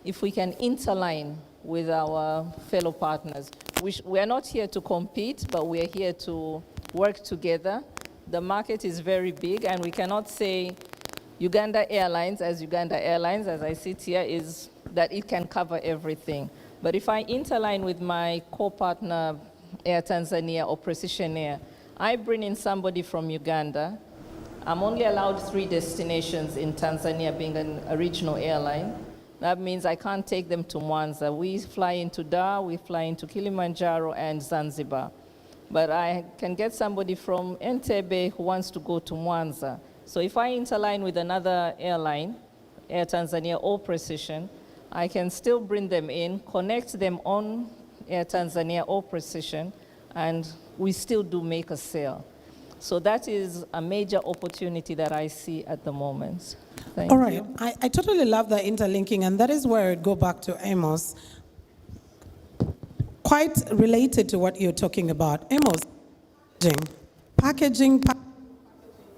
if we can interline with our fellow partners. We are not here to compete, but we are here to work together. The market is very big, and we cannot say Uganda Airlines, as I sit here, is that it can cover everything. But if I interline with my co-partner, Air Tanzania or Precision Air, I bring in somebody from Uganda. I'm only allowed 3 destinations in Tanzania, being a regional airline. That means I can't take them to Mwanza. We fly into Dar, we fly into Kilimanjaro and Zanzibar. But I can get somebody from Entebbe who wants to go to Mwanza. So if I interline with another airline, Air Tanzania or Precision, I can still bring them in, connect them on Air Tanzania or Precision, and we still do make a sale. So that is a major opportunity that I see at the moment. Thank All right, you. I totally love the interlinking, and that is where I go back to Amos. Quite related to what you're talking about. Amos, packaging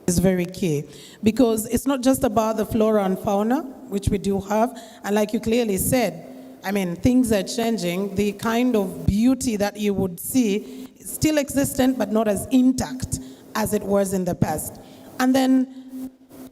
is very key, because it's not just about the flora and fauna, which we do have, and like you clearly said, things are changing. The kind of beauty that you would see is still existent, but not as intact as it was in the past. And then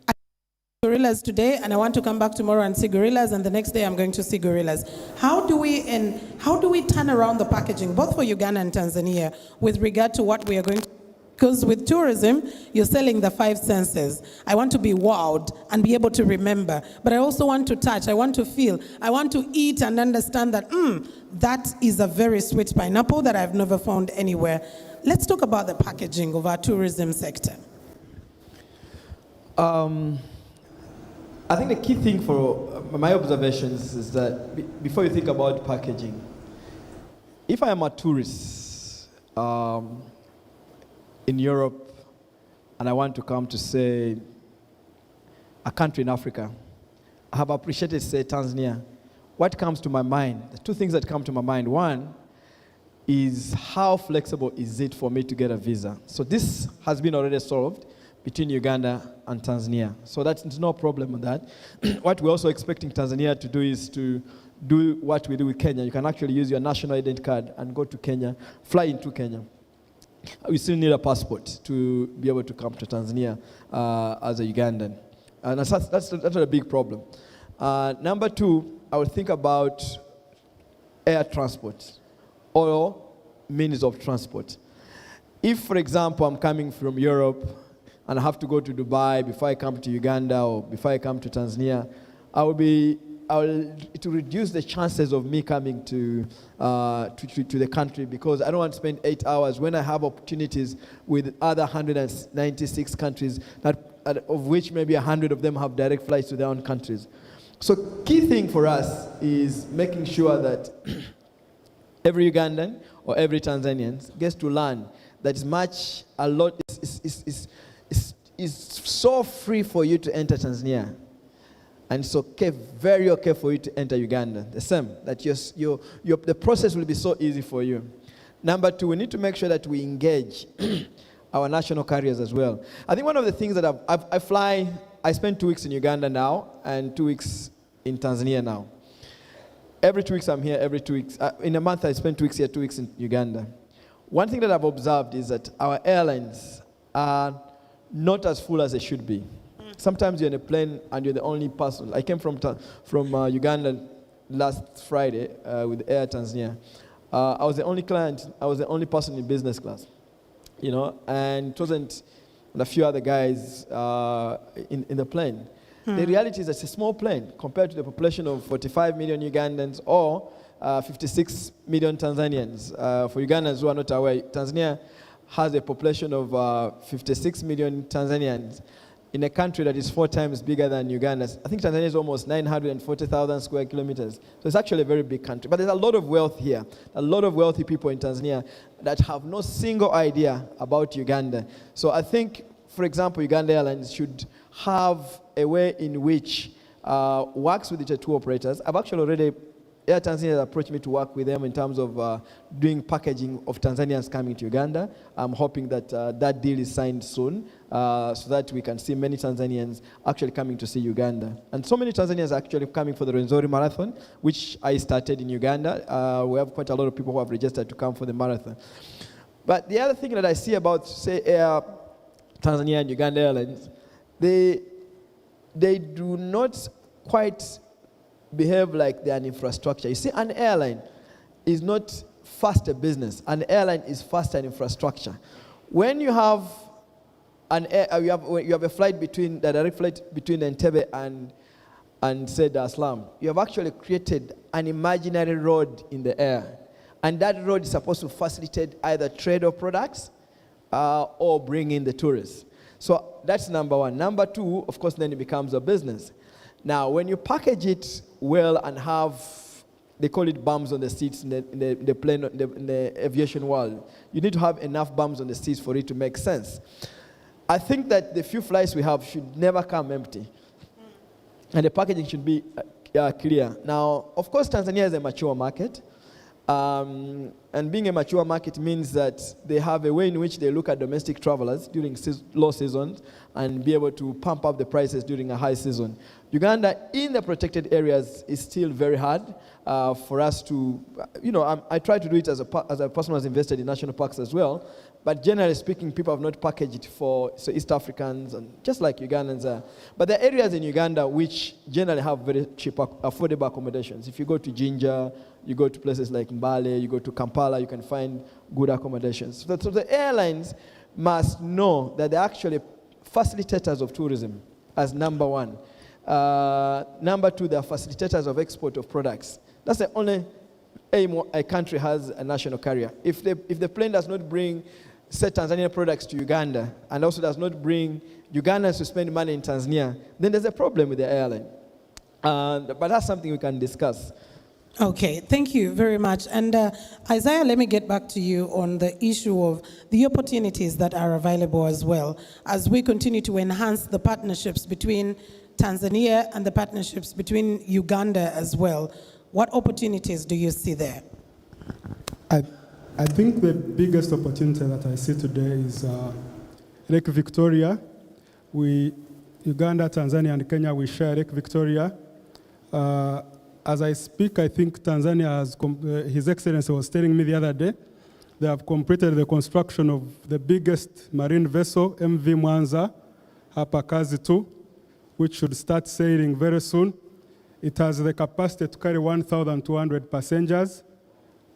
I see gorillas today, and I want to come back tomorrow and see gorillas, and the next day I'm going to see gorillas. How do we turn around the packaging, both for Uganda and Tanzania, with regard to what we are going to? Because with tourism, you're selling the 5 senses. I want to be wowed and be able to remember, but I also want to touch, I want to feel, I want to eat and understand that, that is a very sweet pineapple that I've never found anywhere. Let's talk about the packaging of our tourism sector. I think the key thing for my observations is that before you think about packaging, if I am a tourist in Europe and I want to come to, say, a country in Africa, I have appreciated, say, Tanzania. What comes to my mind? The 2 things that come to my mind. One is how flexible is it for me to get a visa? So this has been already solved between Uganda and Tanzania. So that's no problem with that. What we're also expecting Tanzania to do is to do what we do with Kenya. You can actually use your national identity card and go to Kenya, fly into Kenya. We still need a passport to be able to come to Tanzania as a Ugandan. And that's a big problem. Number two, I would think about air transport or means of transport. If, for example, I'm coming from Europe and I have to go to Dubai before I come to Uganda or before I come to Tanzania, it will reduce the chances of me coming to the country, because I don't want to spend 8 hours when I have opportunities with other 196 countries, of which maybe 100 of them have direct flights to their own countries. So key thing for us is making sure that every Ugandan or every Tanzanian gets to learn that is so free for you to enter Tanzania. And it's okay, very okay for you to enter Uganda. The same, that the process will be so easy for you. Number two, we need to make sure that we engage our national carriers as well. I think one of the things that I spend 2 weeks in Uganda now and 2 weeks in Tanzania now. Every 2 weeks I'm here, every 2 weeks. In a month I spend 2 weeks here, 2 weeks in Uganda. One thing that I've observed is that our airlines are not as full as they should be. Sometimes you're in a plane and you're the only person. I came from Uganda last Friday with Air Tanzania. I was the only client, I was the only person in business class, and it wasn't a few other guys in the plane. The reality is that it's a small plane compared to the population of 45 million Ugandans or 56 million Tanzanians. For Ugandans who are not aware, Tanzania has a population of 56 million Tanzanians in a country that is 4 times bigger than Uganda. I think Tanzania is almost 940,000 square kilometers. So it's actually a very big country. But there's a lot of wealth here, a lot of wealthy people in Tanzania that have no single idea about Uganda. So I think, for example, Uganda Airlines should have a way in which works with the tour operators. I've actually already, Air Tanzania approached me to work with them in terms of doing packaging of Tanzanians coming to Uganda. I'm hoping that that deal is signed soon so that we can see many Tanzanians actually coming to see Uganda. And so many Tanzanians are actually coming for the Rwenzori Marathon, which I started in Uganda. We have quite a lot of people who have registered to come for the marathon. But the other thing that I see about, say, Air Tanzania and Uganda Airlines, they do not quite behave like they're an infrastructure. You see, an airline is not first a business. An airline is first an infrastructure. When you have you have a flight between the direct flight between Entebbe and say Dar es Salaam, you have actually created an imaginary road in the air, and that road is supposed to facilitate either trade of products or bring in the tourists. So that's number one. Number two, of course, then it becomes a business. Now, when you package it well and have, they call it bums on the seats in the plane, in the aviation world, you need to have enough bums on the seats for it to make sense. I think that the few flights we have should never come empty, and the packaging should be clear. Now, of course, Tanzania is a mature market, and being a mature market means that they have a way in which they look at domestic travelers during low seasons and be able to pump up the prices during a high season. Uganda, in the protected areas, is still very hard for us to, I try to do it as a person who has invested in national parks as well, but generally speaking, people have not packaged it for East Africans, and just like Ugandans are. But there are areas in Uganda which generally have very cheap, affordable accommodations. If you go to Jinja, you go to places like Mbale, you go to Kampala, you can find good accommodations. So the airlines must know that they're actually facilitators of tourism as number one. Number two, they are facilitators of export of products. That's the only aim a country has a national carrier. If the plane does not bring, say, Tanzanian products to Uganda, and also does not bring Ugandans to spend money in Tanzania, then there's a problem with the airline. But that's something we can discuss. Okay, thank you very much. And Isaiah, let me get back to you on the issue of the opportunities that are available as well, as we continue to enhance the partnerships between Tanzania and the partnerships between Uganda as well. What opportunities do you see there? I think the biggest opportunity that I see today is Lake Victoria Uganda, Tanzania, and Kenya, we share Lake Victoria. As I speak, I think Tanzania has, His Excellency was telling me the other day, they have completed the construction of the biggest marine vessel, MV Mwanza, hapa Kazi 2, which should start sailing very soon. It has the capacity to carry 1,200 passengers,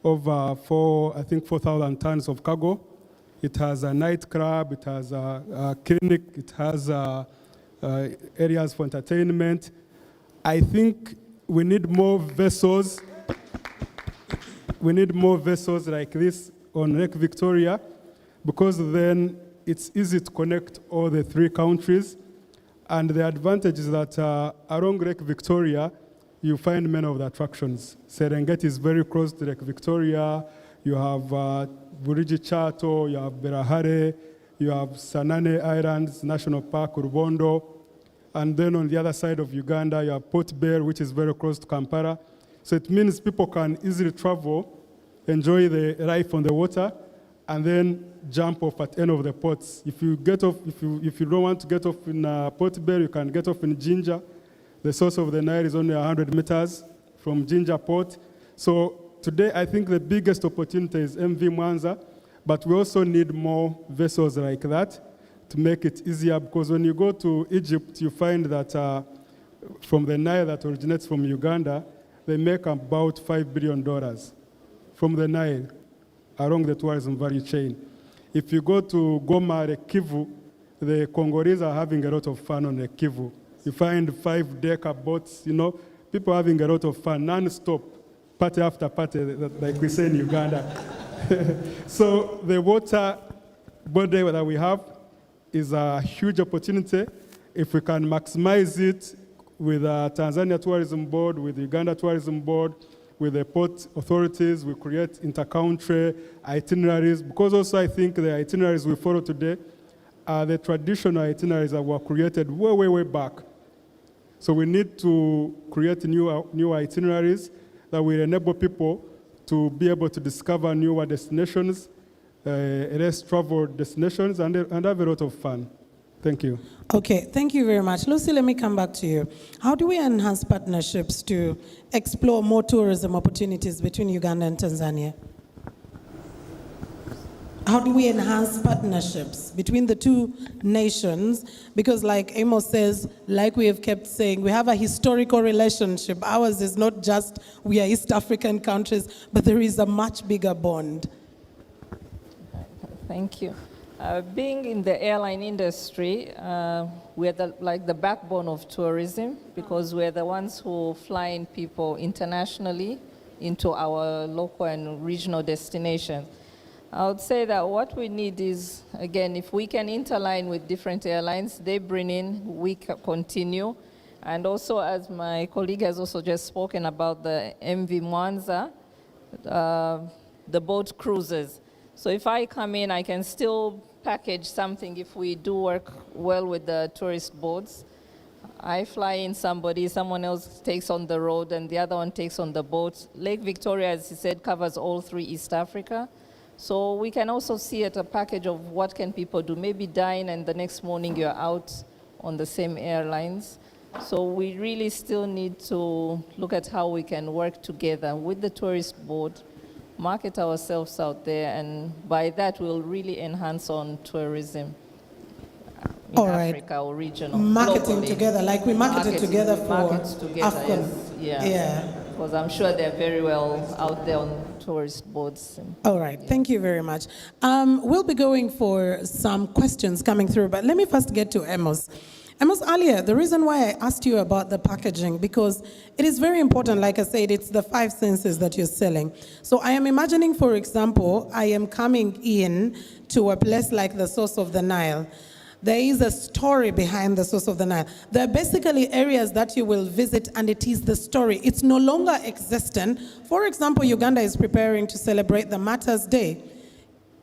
over 4,000 tons of cargo. It has a nightclub, it has a clinic, it has areas for entertainment. I think we need more vessels. We need more vessels like this on Lake Victoria, because then it's easy to connect all the 3 countries. And the advantage is that along Lake Victoria, you find many of the attractions. Serengeti is very close to Lake Victoria. You have Burigi Chato, you have Berahare, you have Sanane Islands National Park, Rubondo. And then on the other side of Uganda, you have Port Bell, which is very close to Kampala. So it means people can easily travel, enjoy the life on the water, and then jump off at any of the ports. If you get off, if you don't want to get off in Port Bell, you can get off in Jinja. The source of the Nile is only 100 meters from Jinja Port. So today, I think the biggest opportunity is MV Mwanza, but we also need more vessels like that to make it easier, because when you go to Egypt, you find that from the Nile that originates from Uganda, they make about $5 billion from the Nile along the tourism value chain. If you go to Goma, the Kivu, the Congolese are having a lot of fun on the Kivu. You find 5-decker boats, people having a lot of fun, non-stop, party after party, like we say in Uganda. So the water body that we have is a huge opportunity. If we can maximize it with Tanzania Tourism Board, with the Uganda Tourism Board, with the port authorities, we create inter-country itineraries, because also I think the itineraries we follow today are the traditional itineraries that were created way, way, way back. So we need to create new itineraries that will enable people to be able to discover newer destinations, less traveled destinations, and have a lot of fun. Thank you. Okay, thank you very much. Lucy, let me come back to you. How do we enhance partnerships to explore more tourism opportunities between Uganda and Tanzania? How do we enhance partnerships between the 2 nations? Because like Amos says, like we have kept saying, we have a historical relationship. Ours is not just we are East African countries, but there is a much bigger bond. Thank you. Being in the airline industry, we're the backbone of tourism, because we're the ones who fly in people internationally into our local and regional destinations. I would say that what we need is, again, if we can interline with different airlines, they bring in, we continue. And also, as my colleague has also just spoken about the MV Mwanza, the boat cruises. So if I come in, I can still package something if we do work well with the tourist boats. I fly in somebody, someone else takes on the road, and the other one takes on the boat. Lake Victoria, as he said, covers all 3 East Africa. So we can also see it a package of what can people do. Maybe dine and the next morning you're out on the same airlines. So we really still need to look at how we can work together with the tourist board, market ourselves out there, and by that we'll really enhance on tourism in Africa or regional. Marketing globally. Together, like we marketed together for Afghan. Yes. Yeah. Because I'm sure they're very well out there on tourist boards. All right, thank you very much. We'll be going for some questions coming through, but let me first get to Amos. Amos, earlier, the reason why I asked you about the packaging, because it is very important, like I said, it's the 5 senses that you're selling. So I am imagining, for example, I am coming in to a place like the source of the Nile. There is a story behind the source of the Nile. There are basically areas that you will visit, and it is the story. It's no longer existent. For example, Uganda is preparing to celebrate the Martyrs' Day.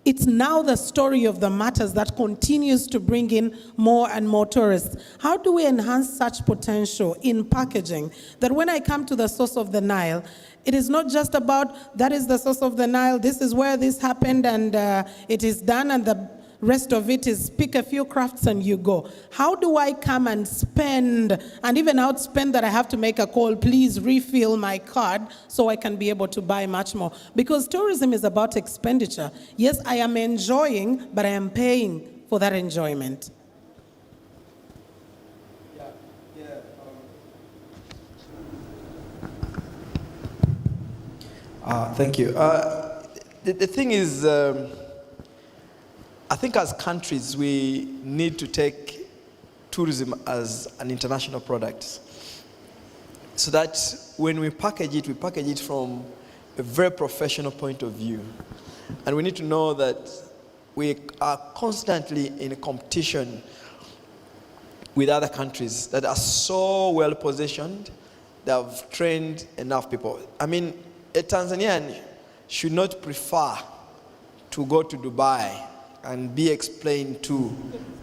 It's now the story of the martyrs that continues to bring in more and more tourists. How do we enhance such potential in packaging that when I come to the source of the Nile, it is not just about that is the source of the Nile, this is where this happened, and it is done, and the Rest of it is pick a few crafts and you go. How do I come and spend, and even outspend that I have to make a call, please refill my card so I can be able to buy much more? Because tourism is about expenditure. Yes, I am enjoying, but I am paying for that enjoyment. Thank you. The thing is, I think as countries, we need to take tourism as an international product. So that when we package it from a very professional point of view. And we need to know that we are constantly in a competition with other countries that are so well positioned, that have trained enough people. I mean, a Tanzanian should not prefer to go to Dubai and be explained to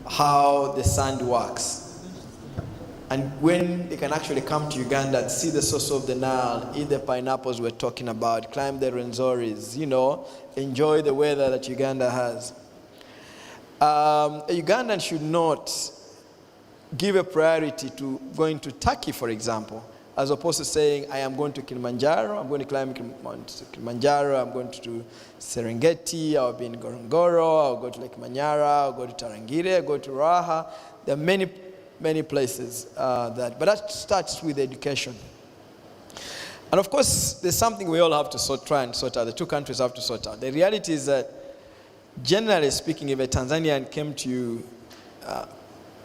how the sand works. And when they can actually come to Uganda and see the source of the Nile, eat the pineapples we're talking about, climb the Renzoris, enjoy the weather that Uganda has. A Ugandan should not give a priority to going to Turkey, for example, as opposed to saying, I am going to Kilimanjaro, I'm going to climb Kilimanjaro, I'm going to do Serengeti, I'll be in Ngorongoro, I'll go to Lake Manyara, I'll go to Tarangire, I'll go to Raha. There are many places but that starts with education. And of course, there's something we all have to try and sort out. The two countries have to sort out. The reality is that, generally speaking, if a Tanzanian came to you,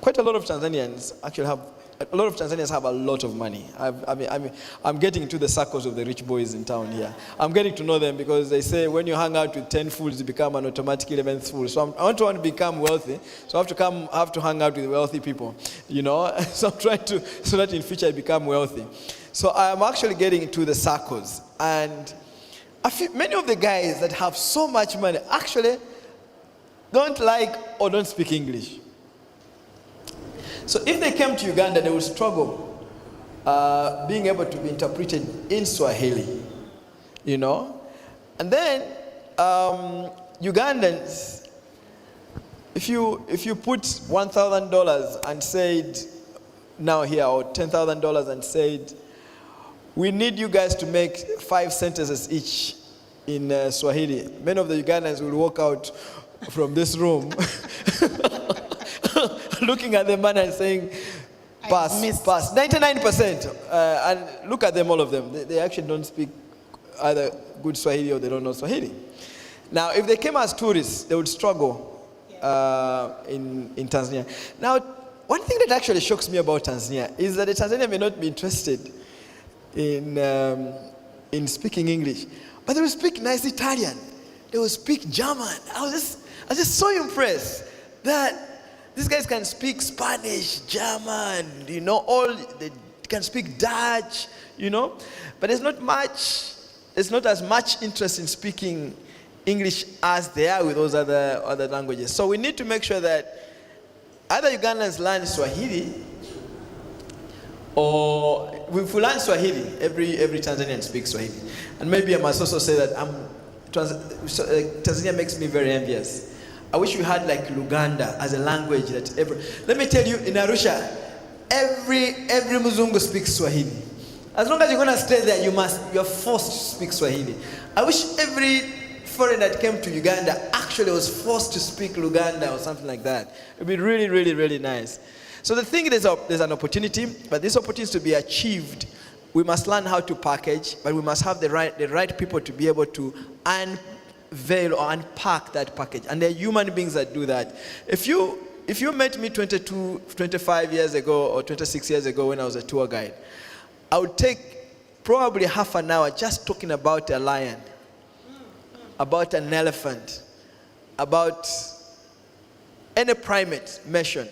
quite a lot of Tanzanians actually have a lot of money. I'm getting into the circles of the rich boys in town here. I'm getting to know them because they say when you hang out with 10 fools, you become an automatic 11th fool. So I want to become wealthy. So I have to hang out with wealthy people, So I'm trying to, so that in future I become wealthy. So I'm actually getting into the circles. And many of the guys that have so much money actually don't like or don't speak English. So if they came to Uganda, they would struggle being able to be interpreted in Swahili, And then Ugandans, if you put $1,000 and said, now here, or $10,000 and said, we need you guys to make 5 sentences each in Swahili, many of the Ugandans will walk out from this room looking at the man and saying, pass. 99%. And look at them, all of them. They actually don't speak either good Swahili or they don't know Swahili. Now, if they came as tourists, they would struggle in Tanzania. Now, one thing that actually shocks me about Tanzania is that the Tanzanian may not be interested in speaking English, but they will speak nice Italian. They will speak German. I was just so impressed that these guys can speak Spanish, German, they can speak Dutch, but there's not as much interest in speaking English as they are with those other languages. So we need to make sure that either Ugandans learn Swahili, or if we learn Swahili, every Tanzanian speaks Swahili. And maybe I must also say that Tanzania makes me very envious. I wish we had like Luganda as a language that let me tell you, in Arusha, every Muzungu speaks Swahili. As long as you're going to stay there, you're forced to speak Swahili. I wish every foreigner that came to Uganda actually was forced to speak Luganda or something like that. It would be really, really, really nice. So the thing is, there's an opportunity, but this opportunity is to be achieved. We must learn how to package, but we must have the right people to be able to unveil or unpack that package. And there are human beings that do that. If you met me 25 years ago or 26 years ago when I was a tour guide, I would take probably half an hour just talking about a lion, about an elephant, about any primate mentioned.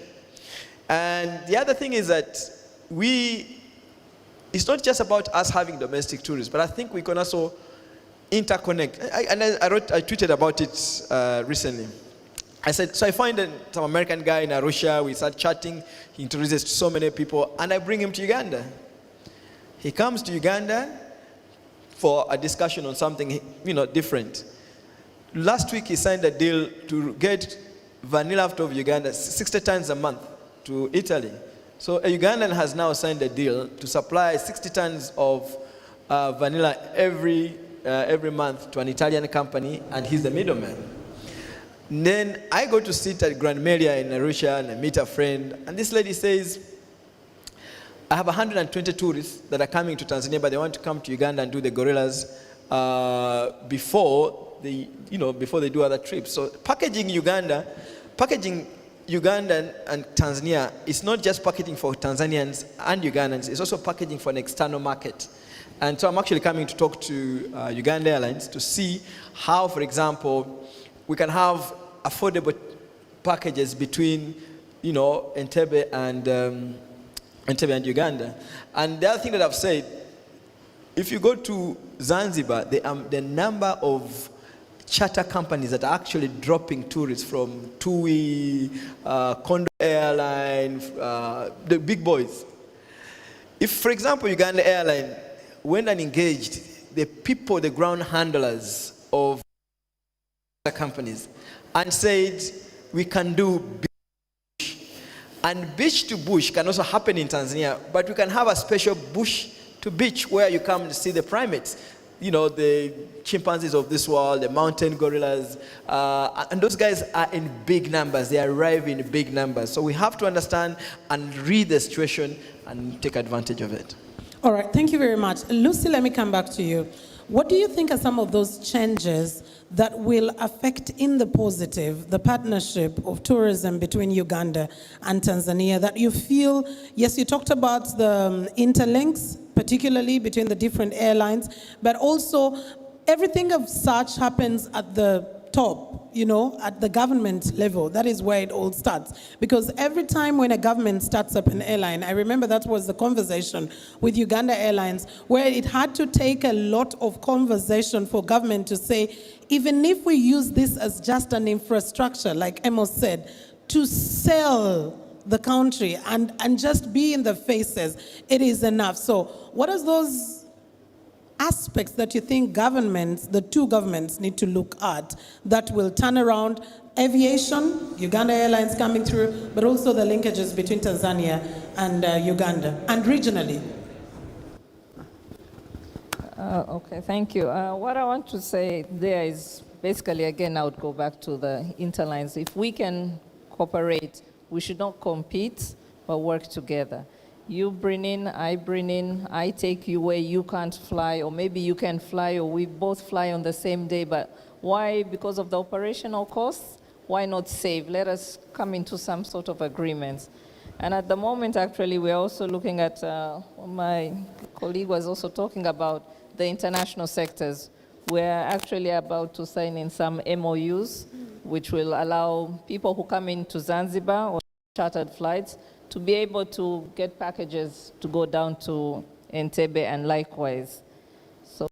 And the other thing is that it's not just about us having domestic tourists, but I think we can also interconnect. I tweeted about it recently. I said, so I find some American guy in Arusha, we start chatting, he introduces so many people, and I bring him to Uganda. He comes to Uganda for a discussion on something different. Last week he signed a deal to get vanilla out of Uganda 60 tons a month to Italy. So a Ugandan has now signed a deal to supply 60 tons of vanilla every month to an Italian company, and he's the middleman. And then I go to sit at Grand Melia in Arusha and I meet a friend, and this lady says, I have 120 tourists that are coming to Tanzania, but they want to come to Uganda and do the gorillas before they do other trips. So packaging Uganda and Tanzania is not just packaging for Tanzanians and Ugandans, it's also packaging for an external market. And so I'm actually coming to talk to Uganda Airlines to see how, for example, we can have affordable packages between, Entebbe and Uganda. And the other thing that I've said, if you go to Zanzibar, the number of charter companies that are actually dropping tourists from TUI, Condor Airline, the big boys. If, for example, Uganda Airline went and engaged the ground handlers of companies and said, we can do bush. And beach to bush can also happen in Tanzania, but we can have a special bush to beach where you come to see the primates. The chimpanzees of this world, the mountain gorillas, and those guys are in big numbers. They arrive in big numbers. So we have to understand and read the situation and take advantage of it. All right, thank you very much. Lucy, let me come back to you. What do you think are some of those changes that will affect in the positive the partnership of tourism between Uganda and Tanzania that you feel, yes, you talked about the interlinks, particularly between the different airlines, but also everything of such happens at the top, at the government level. That is where it all starts. Because every time when a government starts up an airline, I remember that was the conversation with Uganda Airlines, where it had to take a lot of conversation for government to say, even if we use this as just an infrastructure, like Amos said, to sell the country and just be in the faces, it is enough. So what are those aspects that you think the two governments need to look at that will turn around aviation, Uganda Airlines coming through, but also the linkages between Tanzania and Uganda, and regionally? Okay, thank you. What I want to say there is basically, again, I would go back to the interlines. If we can cooperate, we should not compete, but work together. You bring in, I take you where you can't fly, or maybe you can fly, or we both fly on the same day, but why? Because of the operational costs? Why not save? Let us come into some sort of agreements. And at the moment, actually, we're also looking at, my colleague was also talking about the international sectors. We're actually about to sign in some MOUs, which will allow people who come into Zanzibar or chartered flights to be able to get packages to go down to Entebbe and likewise. So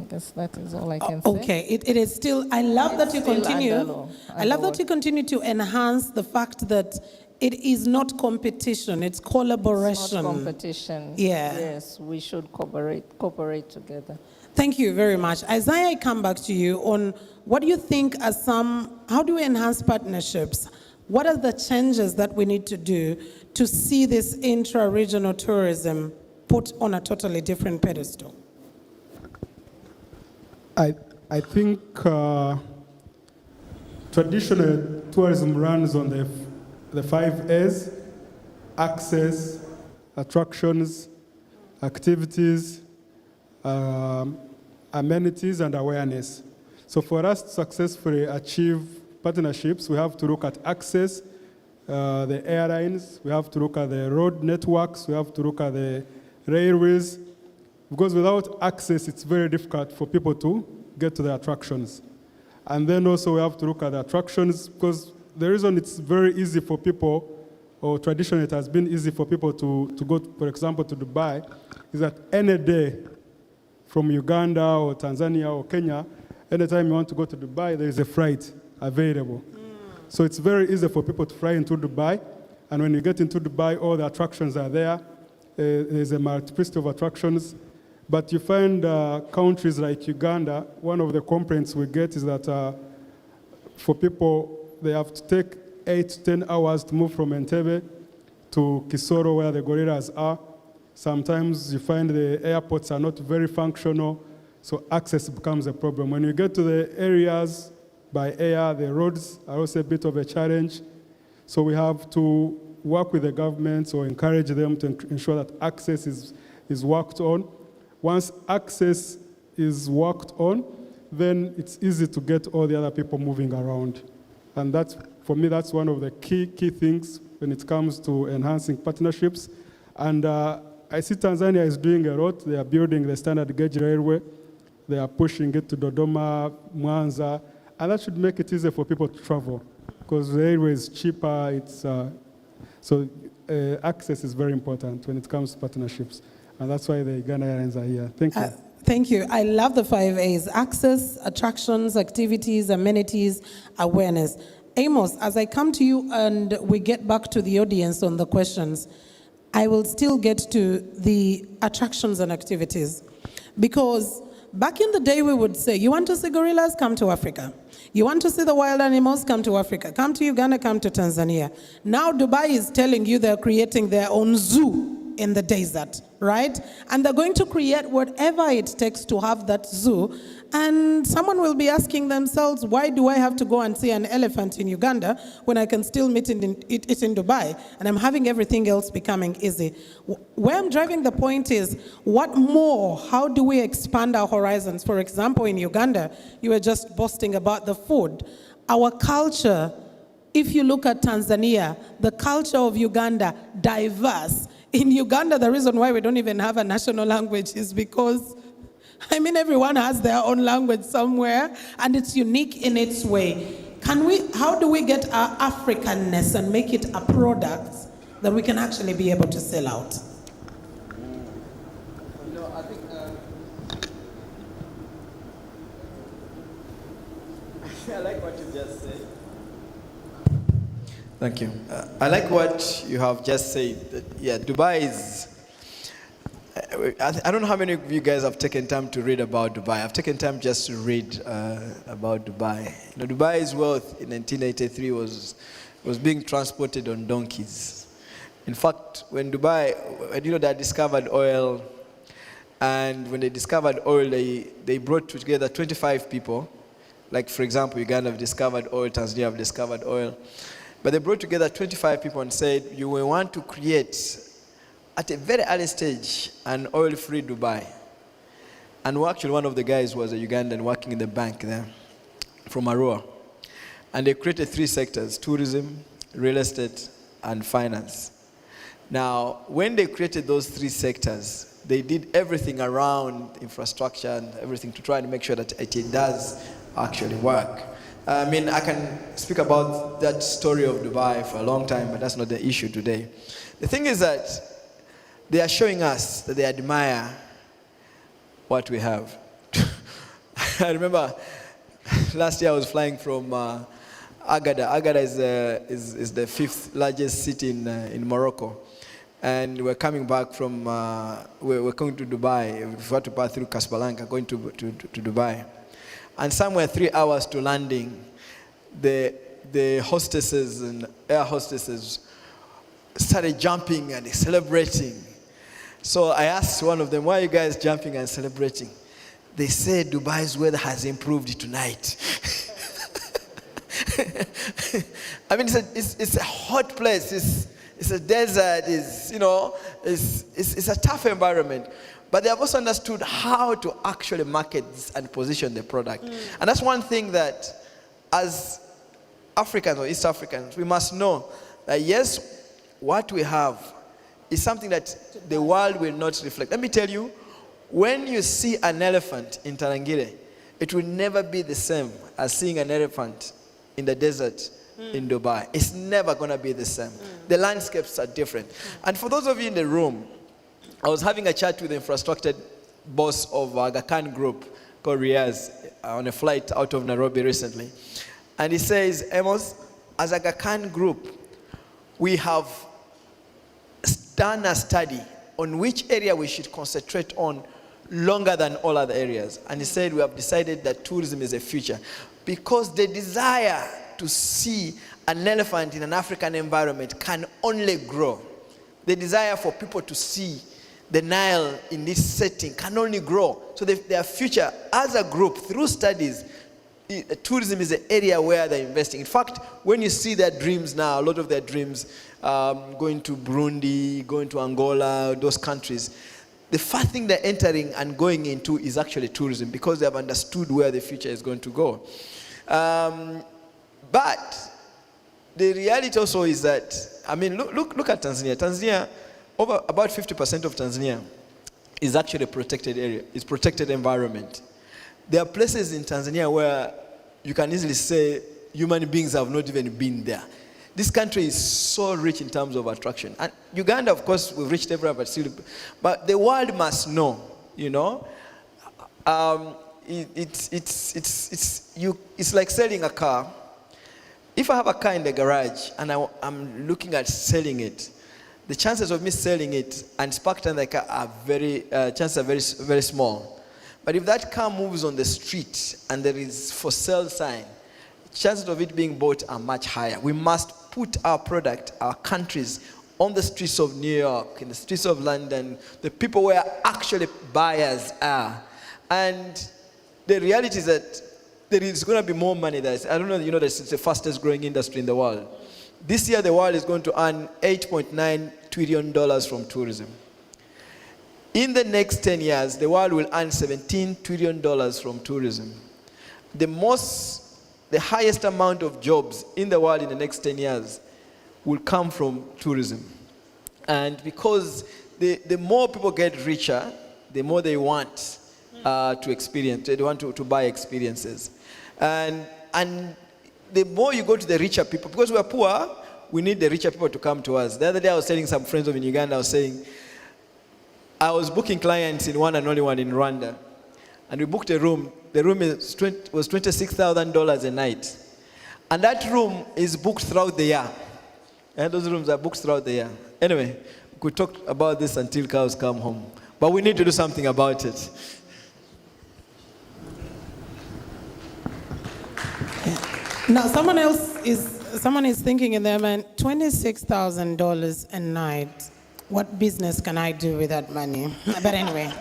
I guess that is all I can say. Okay, it is still, I love that you continue. I love that you continue to enhance the fact that it is not competition, it's collaboration. It's not competition. Yeah. Yes, we should cooperate together. Thank you very much. Isaiah, I come back to you on what do you think are how do we enhance partnerships? What are the changes that we need to do to see this intra-regional tourism put on a totally different pedestal? I think traditional tourism runs on the 5 A's: access, attractions, activities, amenities, and awareness. So for us to successfully achieve partnerships, we have to look at access, the airlines, we have to look at the road networks, we have to look at the railways, because without access, it's very difficult for people to get to the attractions. And then also we have to look at the attractions, because the reason it's very easy for people, or traditionally it has been easy for people to go, for example, to Dubai, is that any day from Uganda or Tanzania or Kenya, anytime you want to go to Dubai, there is a flight available. So it's very easy for people to fly into Dubai, and when you get into Dubai, all the attractions are there. There's a multiplicity of attractions, but you find countries like Uganda, one of the complaints we get is that for people, they have to take 8 to 10 hours to move from Entebbe to Kisoro, where the gorillas are. Sometimes you find the airports are not very functional, so access becomes a problem. When you get to the areas by air, the roads are also a bit of a challenge. So we have to work with the governments or encourage them to ensure that access is worked on. Once access is worked on, then it's easy to get all the other people moving around. And that's, for me, that's one of the key things when it comes to enhancing partnerships. And I see Tanzania is doing a lot. They are building the standard gauge railway. They are pushing it to Dodoma, Mwanza, and that should make it easier for people to travel because the railway is cheaper. So access is very important when it comes to partnerships. And that's why the Uganda Airlines are here. Thank you. Thank you. I love the 5 A's: access, attractions, activities, amenities, awareness. Amos, as I come to you and we get back to the audience on the questions, I will still get to the attractions and activities. Because back in the day we would say, you want to see gorillas? Come to Africa. You want to see the wild animals? Come to Africa. Come to Uganda, come to Tanzania. Now Dubai is telling you they're creating their own zoo in the desert, right? And they're going to create whatever it takes to have that zoo. And someone will be asking themselves, why do I have to go and see an elephant in Uganda when I can still meet it in Dubai, and I'm having everything else becoming easy? Where I'm driving the point is, what more? How do we expand our horizons? For example, in Uganda, you were just boasting about the food. Our culture, if you look at Tanzania, the culture of Uganda, diverse. In Uganda, the reason why we don't even have a national language is because, everyone has their own language somewhere, and it's unique in its way. How do we get our Africanness and make it a product that we can actually be able to sell out? I think, I like what you just said. Thank you. I like what you have just said. Yeah, Dubai is... I don't know how many of you guys have taken time to read about Dubai. I've taken time just to read about Dubai. Dubai's wealth in 1983 was being transported on donkeys. In fact, when they discovered oil, and when they discovered oil, they brought together 25 people. Like, for example, Uganda have discovered oil, Tanzania have discovered oil. But they brought together 25 people and said, you will want to create, at a very early stage, an oil-free Dubai. And actually one of the guys was a Ugandan working in the bank there from Arua. And they created 3 sectors: tourism, real estate, and finance. Now, when they created those 3 sectors, they did everything around infrastructure and everything to try and make sure that it does actually work. I can speak about that story of Dubai for a long time, but that's not the issue today. The thing is that they are showing us that they admire what we have. I remember last year I was flying from Agada. Agada is the 5th largest city in Morocco. And we're coming back from, we're going to Dubai. We had to pass through Casablanca, going to Dubai. And somewhere 3 hours to landing, the hostesses and air hostesses started jumping and celebrating. So I asked one of them, why are you guys jumping and celebrating? They said Dubai's weather has improved tonight. It's a hot place. It's a desert. It's a tough environment. But they have also understood how to actually market and position the product. And that's one thing that, as Africans or East Africans, we must know that yes, what we have is something that the world will not reflect. Let me tell you, when you see an elephant in Tarangire, it will never be the same as seeing an elephant in the desert in Dubai. It's never going to be the same. The landscapes are different. And for those of you in the room, I was having a chat with the infrastructure boss of Aga Khan Group called Riaz on a flight out of Nairobi recently. And he says, Amos, as Aga Khan Group, we have done a study on which area we should concentrate on longer than all other areas. And he said, we have decided that tourism is a future because the desire to see an elephant in an African environment can only grow. The desire for people to see the Nile in this setting can only grow. So their future as a group, through studies, tourism is the area where they're investing. In fact, when you see their dreams now, a lot of their dreams, going to Burundi, going to Angola, those countries, the first thing they're entering and going into is actually tourism, because they have understood where the future is going to go. But the reality also is that, I mean, look at Tanzania. Tanzania, over about 50% of Tanzania is actually a protected area. It's protected environment. There are places in Tanzania where you can easily say human beings have not even been there. This country is so rich in terms of attraction. And Uganda, of course, we've reached everywhere, but still, but the world must know, you know. It's like selling a car. If I have a car in the garage and I'm looking at selling it, the chances of me selling it and spark in the car are chances are very, very small. But if that car moves on the street and there is for sale sign, chances of it being bought are much higher. We must put our product, our countries, on the streets of New York, in the streets of London, the people where actually buyers are. And the reality is that there is going to be more money there. I don't know, you know, that it's the fastest growing industry in the world. This year, the world is going to earn $8.9 trillion from tourism. In the next 10 years, the world will earn $17 trillion from tourism. The highest amount of jobs in the world in the next 10 years will come from tourism. And because the more people get richer, the more they want to experience, they want to buy experiences. And the more you go to the richer people, because we're poor, we need the richer people to come to us. The other day I was telling some friends of in Uganda, I was saying, I was booking clients in one and only one in Rwanda. And we booked a room. The room was $26,000 a night. And that room is booked throughout the year. And those rooms are booked throughout the year. Anyway, we could talk about this until cows come home. But we need to do something about it. Now, someone is thinking in their mind, $26,000 a night. What business can I do with that money? But anyway,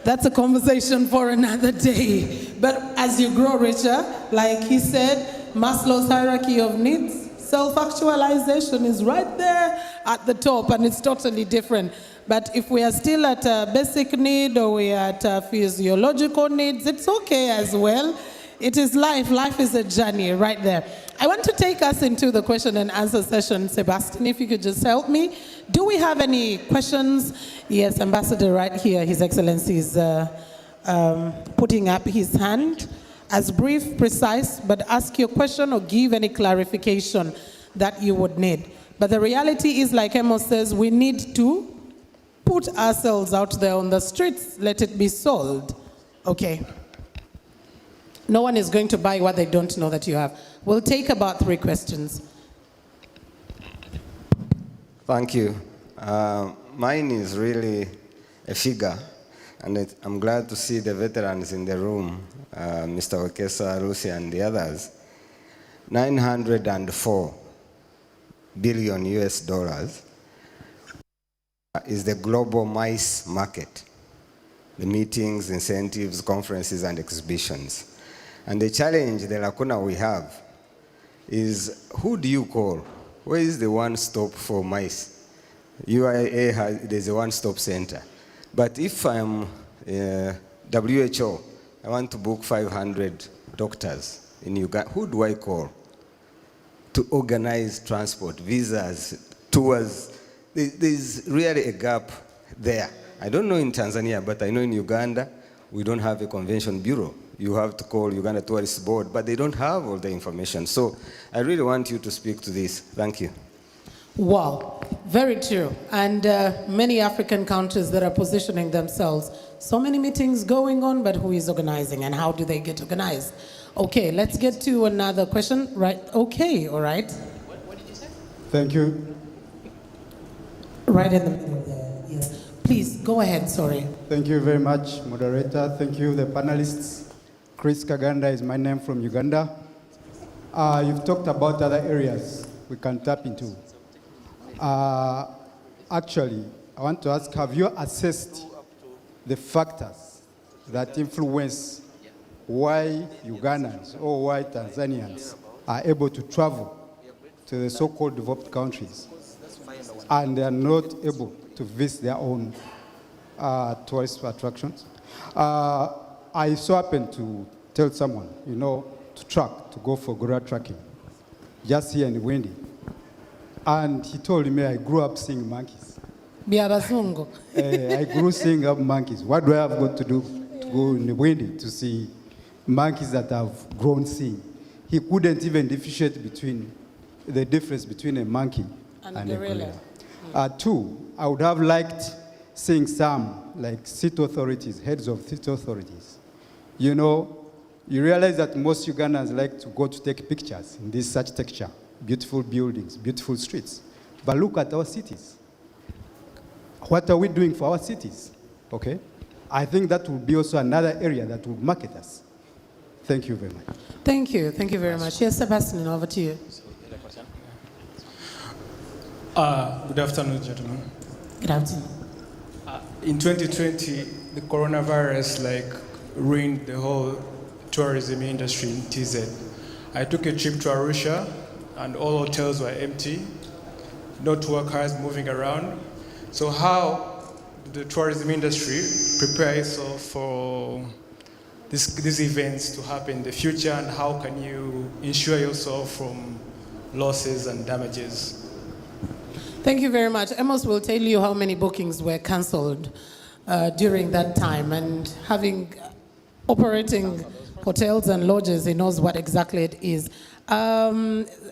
that's a conversation for another day. But as you grow richer, like he said, Maslow's hierarchy of needs, self-actualization is right there at the top, and it's totally different. But if we are still at a basic need or we are at physiological needs, it's okay as well. It is life. Life is a journey right there. I want to take us into the question and answer session. Sebastian, if you could just help me. Do we have any questions? Yes, Ambassador right here, His Excellency is putting up his hand. As brief, precise, but ask your question or give any clarification that you would need. But the reality is, like Amos says, we need to put ourselves out there on the streets, let it be sold. Okay. No one is going to buy what they don't know that you have. We'll take about 3 questions. Thank you. Mine is really a figure, and I'm glad to see the veterans in the room, Mr. Wekesa, Lucy, and the others. 904 billion US dollars is the global MICE market, the meetings, incentives, conferences, and exhibitions. And the challenge, the lacuna we have, is who do you call? Where is the one-stop for MICE? UIA, there's a one-stop center. But if I'm WHO, I want to book 500 doctors in Uganda, who do I call to organize transport, visas, tours? There's really a gap there. I don't know in Tanzania, but I know in Uganda, we don't have a convention bureau. You have to call Uganda Tourist Board, but they don't have all the information. So I really want you to speak to this. Thank you. Wow, very true. And many African countries that are positioning themselves. So many meetings going on, but who is organizing and how do they get organized? Okay, let's get to another question. Right, okay, all right. What did you say? Thank you. Right in the middle there, yes. Please, go ahead, sorry. Thank you very much, moderator. Thank you, the panelists. Chris Kaganda is my name from Uganda. You've talked about other areas we can tap into. Actually, I want to ask, have you assessed the factors that influence why Ugandans or why Tanzanians are able to travel to the so-called developed countries and they are not able to visit their own tourist attractions? I so happened to tell someone, to go for gorilla tracking, just here in Windy. And he told me I grew up seeing monkeys. I grew seeing up monkeys. What do I have got to do to go in Windy to see monkeys that I've grown seeing? He couldn't even differentiate between the difference between a monkey and a gorilla. Two, I would have liked seeing some, like city authorities, heads of city authorities. You realize that most Ugandans like to go to take pictures in this such texture, beautiful buildings, beautiful streets. But look at our cities. What are we doing for our cities? Okay? I think that will be also another area that will market us. Thank you very much. Thank you. Thank you very much. Yes, Sebastian, over to you. Good afternoon, gentlemen. Good afternoon. In 2020, the coronavirus ruined the whole tourism industry in TZ. I took a trip to Arusha and all hotels were empty, no tour cars moving around. So how did the tourism industry prepare itself for these events to happen in the future, and how can you insure yourself from losses and damages? Thank you very much. Amos will tell you how many bookings were cancelled during that time, and operating hotels and lodges, he knows what exactly it is.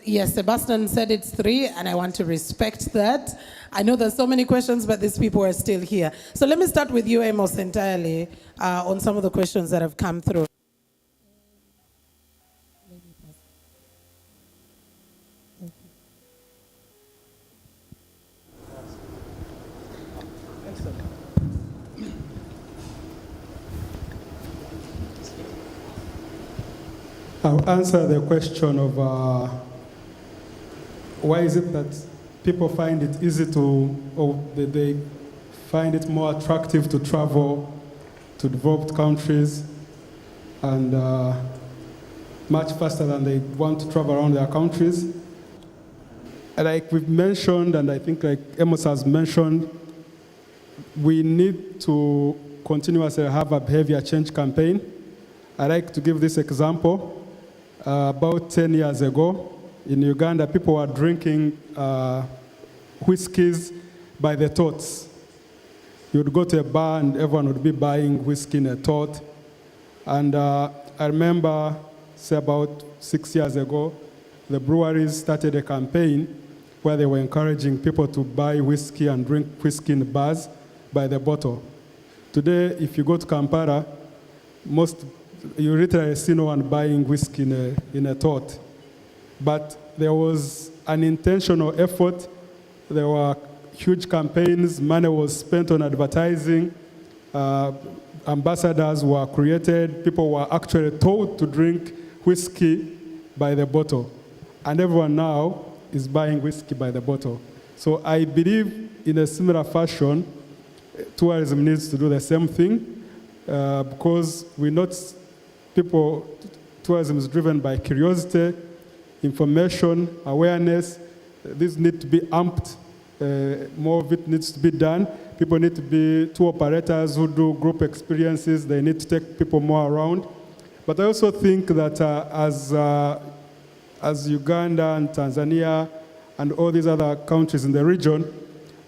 Yes, Sebastian said it's 3, and I want to respect that. I know there's so many questions, but these people are still here. So let me start with you, Amos, entirely on some of the questions that have come through. I'll answer the question of why is it that people find it easy or they find it more attractive to travel to developed countries and much faster than they want to travel around their countries. Like we've mentioned, and I think like Amos has mentioned, we need to continuously have a behavior change campaign. I like to give this example. About 10 years ago, in Uganda, people were drinking whiskeys by the totes. You would go to a bar and everyone would be buying whiskey in a tot. And I remember, say about 6 years ago, the breweries started a campaign where they were encouraging people to buy whiskey and drink whiskey in bars by the bottle. Today, if you go to Kampala, you literally see no one buying whiskey in a tot. But there was an intentional effort. There were huge campaigns. Money was spent on advertising. Ambassadors were created. People were actually told to drink whiskey by the bottle. And everyone now is buying whiskey by the bottle. So I believe in a similar fashion, tourism needs to do the same thing because tourism is driven by curiosity, information, awareness. These need to be amped. More of it needs to be done. People need to be tour operators who do group experiences. They need to take people more around. But I also think that as Uganda and Tanzania and all these other countries in the region,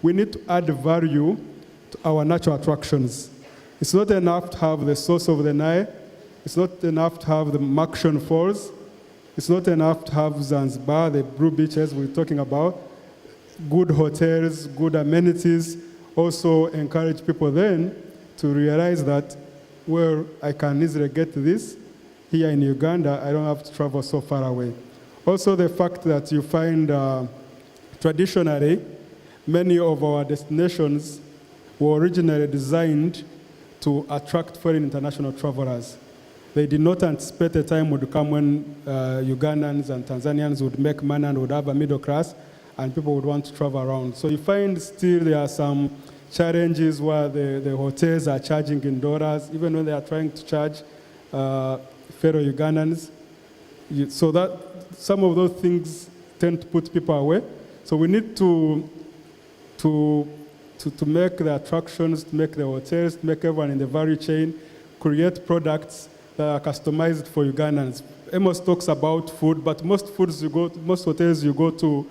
we need to add value to our natural attractions. It's not enough to have the source of the Nile. It's not enough to have the Makshon Falls. It's not enough to have Zanzibar, the blue beaches we're talking about. Good hotels, good amenities. Also encourage people then to realize that, well, I can easily get this here in Uganda. I don't have to travel so far away. Also the fact that you find traditionally many of our destinations were originally designed to attract foreign international travelers. they did not anticipate a time would come when Ugandans and Tanzanians would make money and would have a middle class, and people would want to travel around. So you find still there are some challenges where the hotels are charging in dollars, even when they are trying to charge fellow Ugandans. So that some of those things tend to put people away. So we need to make the attractions, to make the hotels, to make everyone in the value chain, create products that are customized for Ugandans. Amos talks about food, but most hotels you go to,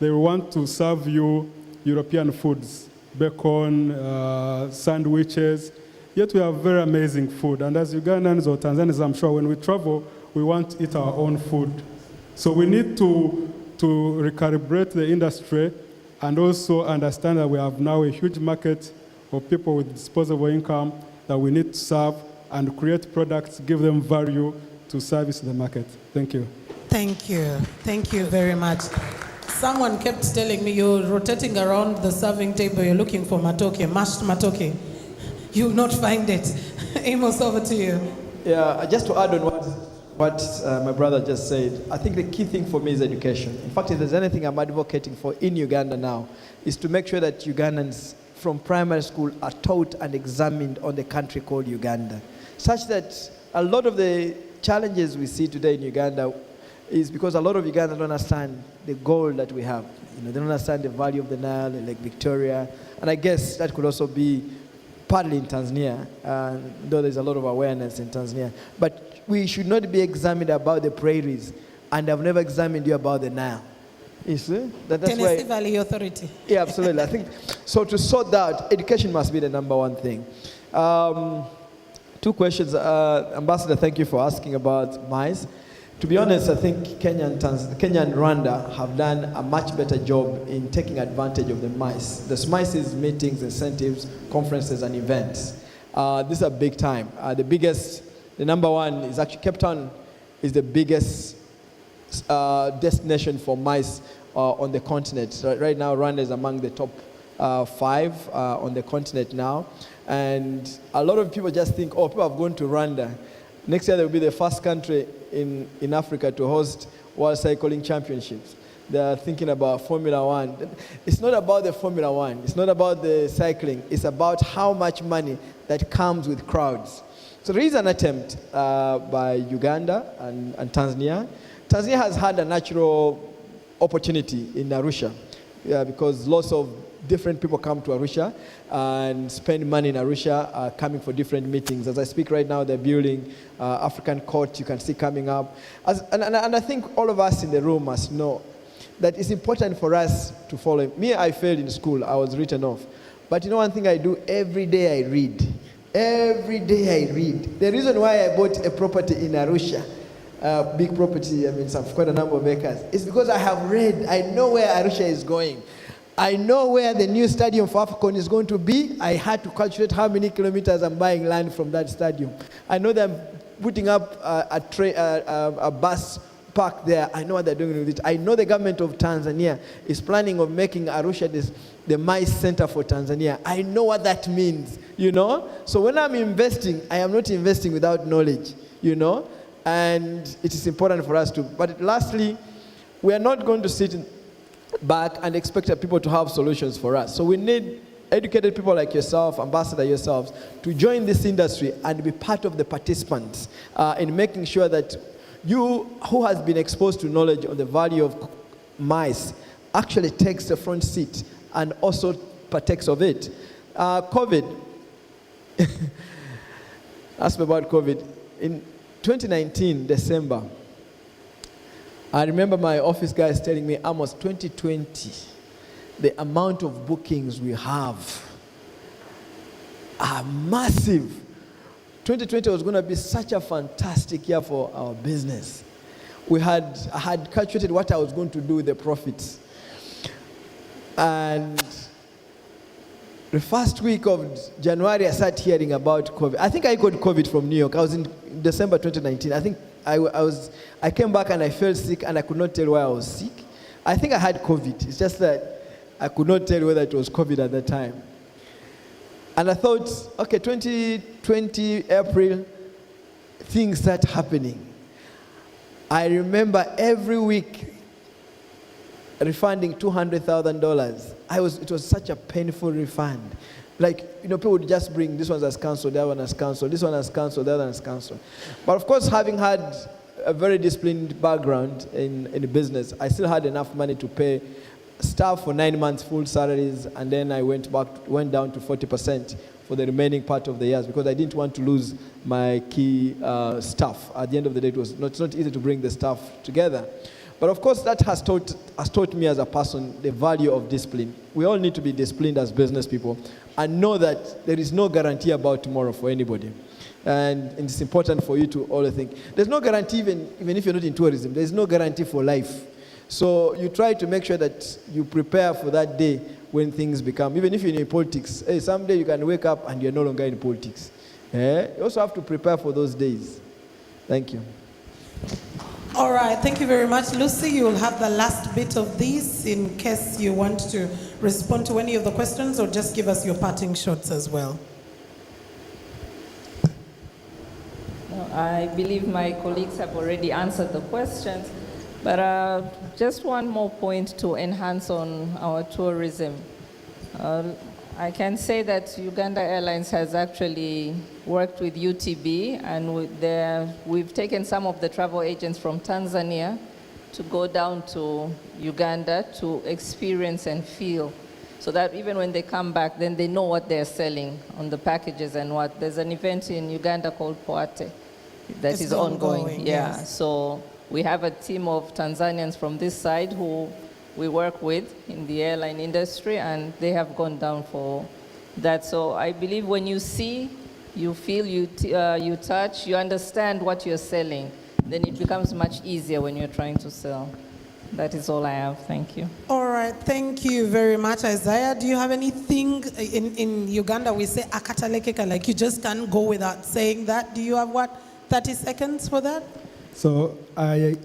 they want to serve you European foods, bacon, sandwiches. Yet we have very amazing food. And as Ugandans or Tanzanians, I'm sure when we travel, we want to eat our own food. So we need to recalibrate the industry and also understand that we have now a huge market of people with disposable income that we need to serve and create products, give them value to service the market. Thank you. Thank you. Thank you very much. Someone kept telling me you're rotating around the serving table, you're looking for matoke, mashed matoke. You will not find it. Amos, over to you. Yeah, just to add on what my brother just said, I think the key thing for me is education. In fact, if there's anything I'm advocating for in Uganda now, is to make sure that Ugandans from primary school are taught and examined on the country called Uganda, such that a lot of the challenges we see today in Uganda is because a lot of Ugandans don't understand the gold that we have. They don't understand the value of the Nile, like Victoria, and I guess that could also be partly in Tanzania, though there's a lot of awareness in Tanzania. But we should not be examined about the prairies, and I've never examined you about the Nile. You see? That's Tennessee Valley Authority. Yeah, absolutely. I think so. To sort that, education must be the number one thing. Two questions, Ambassador. Thank you for asking about mice. To be honest, I think Kenya and Rwanda have done a much better job in taking advantage of the mice. The mice's meetings, incentives, conferences, and events. These are big time. The number one is actually Cape Town is the biggest destination for mice on the continent. So right now, Rwanda is among the top 5 on the continent now. And a lot of people just think, oh, people have gone to Rwanda. Next year, they will be the first country in Africa to host World Cycling Championships. They are thinking about Formula One. It's not about the Formula One. It's not about the cycling. It's about how much money that comes with crowds. So there is an attempt by Uganda and Tanzania. Tanzania has had a natural opportunity in Arusha because lots of different people come to Arusha and spend money in Arusha, coming for different meetings. As I speak right now, they're building African court, you can see coming up. And I think all of us in the room must know that it's important for us to follow. Me, I failed in school. I was written off. But you know one thing I do? Every day I read. Every day I read. The reason why I bought a property in Arusha, big property, I mean, some quite a number of acres, is because I have read. I know where Arusha is going. I know where the new stadium for AFCON is going to be. I had to calculate how many kilometers I'm buying land from that stadium. I know that I'm putting up a bus park there. I know what they're doing with it. I know the government of Tanzania is planning on making Arusha the mice center for Tanzania. I know what that means, you know? So when I'm investing, I am not investing without knowledge, you know? And it is important for us to. But lastly, we are not going to sit back and expect people to have solutions for us. So we need educated people like yourself, Ambassador yourselves, to join this industry and be part of the participants in making sure that you, who has been exposed to knowledge on the value of mice, actually takes the front seat and also partakes of it. COVID. Ask me about COVID. In 2019, December, I remember my office guys telling me, Amos, 2020, the amount of bookings we have are massive. 2020 was going to be such a fantastic year for our business. I had calculated what I was going to do with the profits. And the first week of January, I started hearing about COVID. I think I got COVID from New York. I was in December 2019. I think I came back and I felt sick and I could not tell why I was sick. I think I had COVID. It's just that I could not tell whether it was COVID at that time. And I thought, okay, 2020, April, things start happening. I remember every week refunding $200,000. It was such a painful refund. Like, people would just bring, this one has cancelled, that one has cancelled, this one has cancelled, that one has cancelled. But of course, having had a very disciplined background in the business, I still had enough money to pay staff for 9 months full salaries, and then I went down to 40% for the remaining part of the years because I didn't want to lose my key staff. At the end of the day, it's not easy to bring the staff together. But of course, that has taught me as a person the value of discipline. We all need to be disciplined as business people and know that there is no guarantee about tomorrow for anybody. And it's important for you to always think. There's no guarantee, even if you're not in tourism, there's no guarantee for life. So you try to make sure that you prepare for that day when things become, even if you're in politics, someday you can wake up and you're no longer in politics. You also have to prepare for those days. Thank you. All right, thank you very much. Lucy, you will have the last bit of this in case you want to respond to any of the questions or just give us your parting shots as well. I believe my colleagues have already answered the questions, but just one more point to enhance on our tourism. I can say that Uganda Airlines has actually worked with UTB, and we've taken some of the travel agents from Tanzania to go down to Uganda to experience and feel, so that even when they come back, then they know what they're selling on the packages and what. There's an event in Uganda called Poate that is ongoing. Yeah, yes. So we have a team of Tanzanians from this side who we work with in the airline industry, and they have gone down for that. So I believe when you see, you feel, you touch, you understand what you're selling, then it becomes much easier when you're trying to sell. That is all I have. Thank you. All right, thank you very much, Isaiah. Do you have anything in Uganda? We say akatalekeka, like you just can't go without saying that. Do you have 30 seconds for that? So I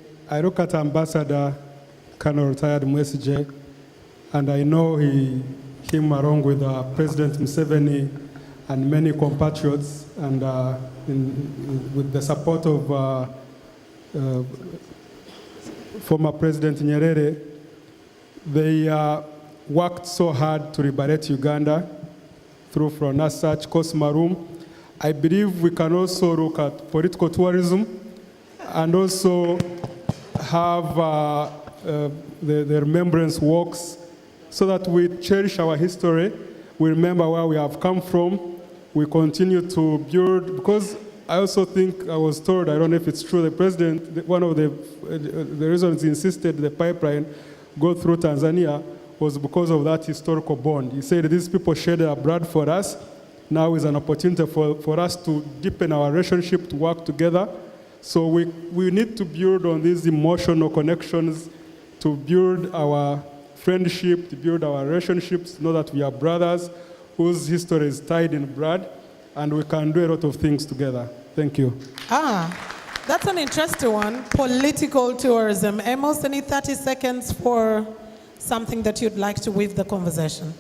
look at Ambassador Colonel retired Mwesije, and I know him along with President Museveni and many compatriots, and with the support of former President Nyerere, they worked so hard to liberate Uganda through Fronasach, Kosmarum. I believe we can also look at political tourism and also have the remembrance walks so that we cherish our history, we remember where we have come from, we continue to build, because I also think I was told, I don't know if it's true, the president, one of the reasons he insisted the pipeline go through Tanzania was because of that historical bond. He said these people shed their blood for us. Now is an opportunity for us to deepen our relationship, to work together. So we need to build on these emotional connections, to build our friendship, to build our relationships, know that we are brothers whose history is tied in blood, and we can do a lot of things together. Thank you. That's an interesting one. Political tourism. Amos, any 30 seconds for something that you'd like to weave the conversation?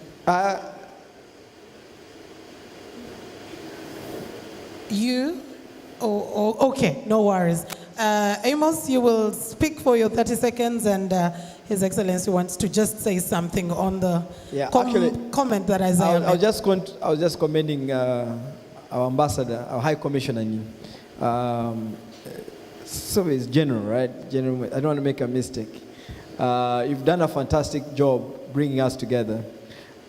You? Okay, no worries. Amos, you will speak for your 30 seconds, and His Excellency wants to just say something on the comment that Isaiah made. I was just commending our ambassador, our High Commissioner. So it's general, right? General. I don't want to make a mistake. You've done a fantastic job bringing us together,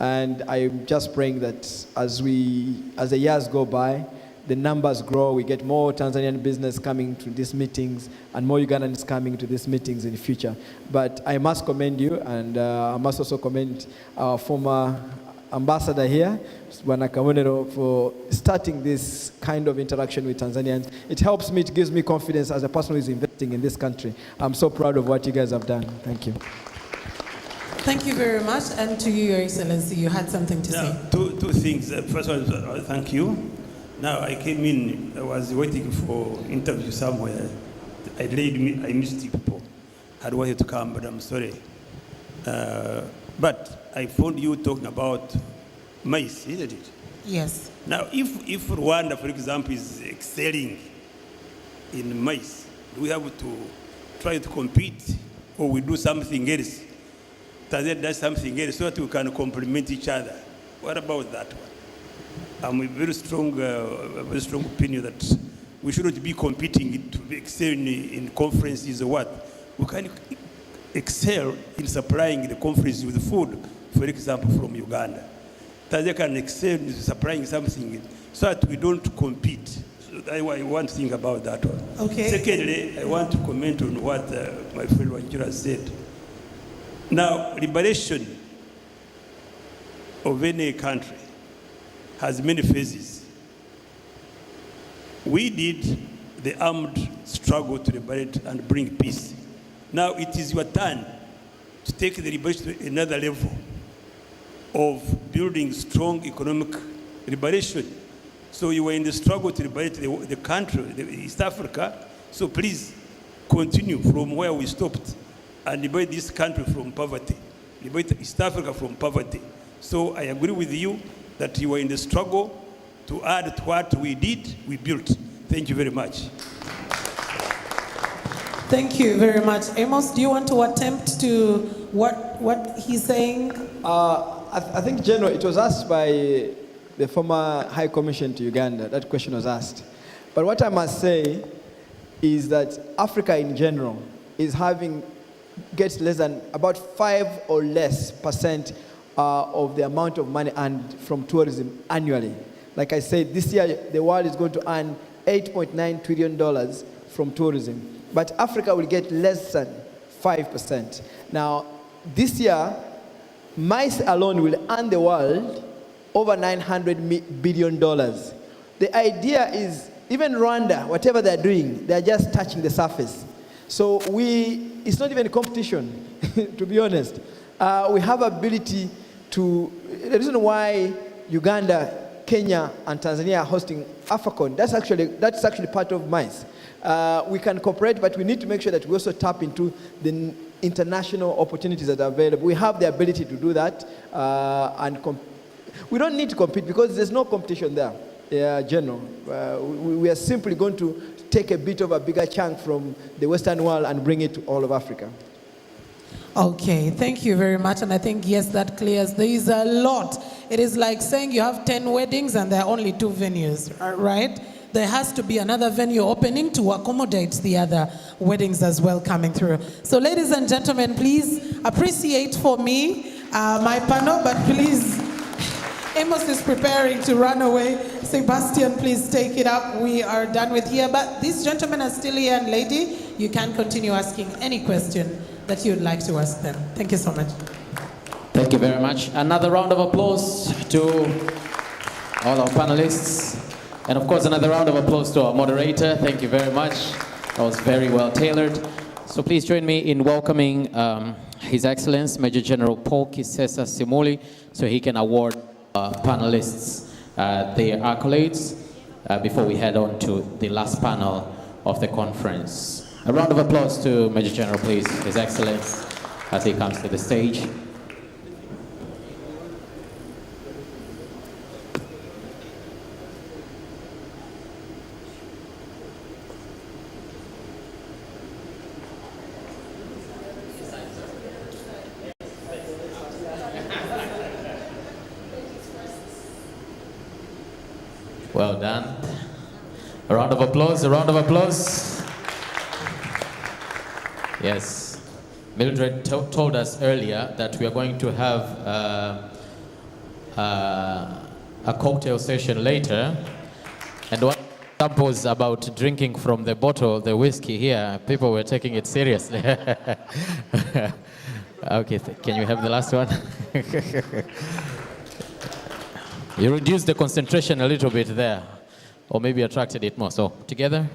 and I'm just praying that as the years go by, the numbers grow, we get more Tanzanian business coming to these meetings and more Ugandans coming to these meetings in the future. But I must commend you, and I must also commend our former ambassador here, Bwana Kabonero, for starting this kind of interaction with Tanzanians. It helps me, it gives me confidence as a person who is investing in this country. I'm so proud of what you guys have done. Thank you. Thank you very much. And to you, Your Excellency, you had something to say. Two things. First of all, thank you. Now, I came in, I was waiting for interview somewhere. I missed people. I wanted to come, but I'm sorry. But I found you talking about maize, isn't it? Yes. Now, if Rwanda, for example, is excelling in maize? Do we have to try to compete, or we do something else? Tanzania does something else so that we can complement each other. What about that one? I'm a very strong opinion that we shouldn't be competing to excel in conferences or what. We can excel in supplying the conferences with food, for example, from Uganda. Tanzania can excel in supplying something so that we don't compete. So that's why I want to think about that one. Okay. Secondly, I want to comment on what my friend Wanjira said. Now, liberation of any country has many phases. We did the armed struggle to liberate and bring peace. Now it is your turn to take the liberation to another level of building strong economic liberation. So you were in the struggle to liberate the country, East Africa. So please continue from where we stopped and liberate this country from poverty, liberate East Africa from poverty. So I agree with you that you were in the struggle to add to what we did, we built. Thank you very much. Thank you very much. Amos, do you want to attempt to what he's saying? I think, General, it was asked by the former High Commission to Uganda. That question was asked. But what I must say is that Africa in general gets less than about 5 or less % of the amount of money earned from tourism annually. Like I said, this year the world is going to earn $8.9 trillion from tourism. But Africa will get less than 5%. Now, this year, mice alone will earn the world over $900 billion. The idea is, even Rwanda, whatever they're doing, they're just touching the surface. So it's not even a competition, to be honest. We have ability to, the reason why Uganda, Kenya, and Tanzania are hosting AFACON, that's actually part of MICE. We can cooperate, but we need to make sure that we also tap into the international opportunities that are available. We have the ability to do that, we don't need to compete because there's no competition there, General. We are simply going to take a bit of a bigger chunk from the Western world and bring it to all of Africa. Okay, thank you very much. And I think, yes, that clears. There is a lot. It is like saying you have 10 weddings and there are only 2 venues, right? There has to be another venue opening to accommodate the other weddings as well coming through. So ladies and gentlemen, please appreciate for me my panel, but please, Amos is preparing to run away. Sebastian, please take it up. We are done with here, but these gentlemen are still here, and lady, you can continue asking any question that you'd like to ask them. Thank you so much. Thank you very much. Another round of applause to all our panelists. And of course, another round of applause to our moderator. Thank you very much. That was very well tailored. So please join me in welcoming His Excellency Major General Paul Kisesa Simuli so he can award panelists their accolades before we head on to the last panel of the conference. A round of applause to Major General, please, His Excellency, as he comes to the stage. Well done. A round of applause, a round of applause. Yes. Mildred told us earlier that we are going to have a cocktail session later. And what samples about drinking from the bottle, the whiskey here, people were taking it seriously. Okay, can you have the last one? You reduced the concentration a little bit there, or maybe attracted it more. So, together?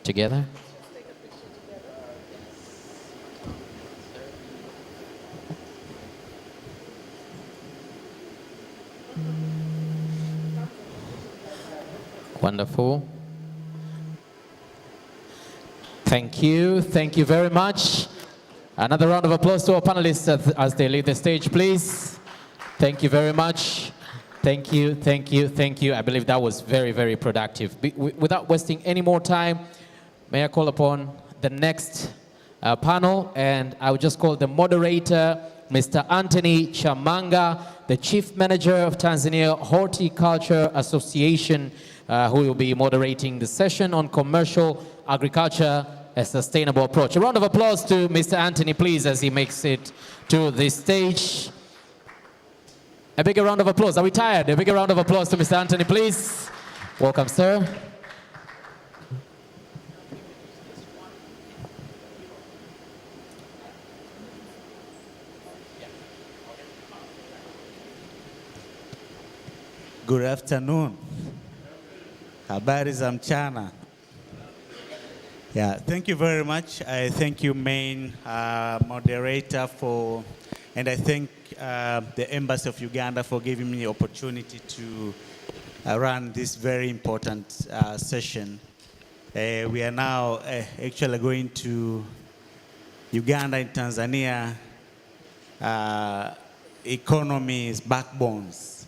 Together? Wonderful. Thank you. Thank you very much. Another round of applause to our panelists as they leave the stage, please. Thank you very much. Thank you, thank you, thank you. I believe that was very, very productive. Without wasting any more time, may I call upon the next panel, and I will just call the moderator, Mr. Anthony Chamanga, the Chief Manager of Tanzania Horticulture Association, who will be moderating the session on commercial agriculture, a sustainable approach. A round of applause to Mr. Anthony, please, as he makes it to the stage. A bigger round of applause. Are we tired? A bigger round of applause to Mr. Anthony, please. Welcome, sir. Good afternoon. Habari za mchana. Yeah, thank you very much. I thank you, main moderator, and I thank the Embassy of Uganda for giving me the opportunity to run this very important session. We are now actually going to Uganda and Tanzania economies, backbones.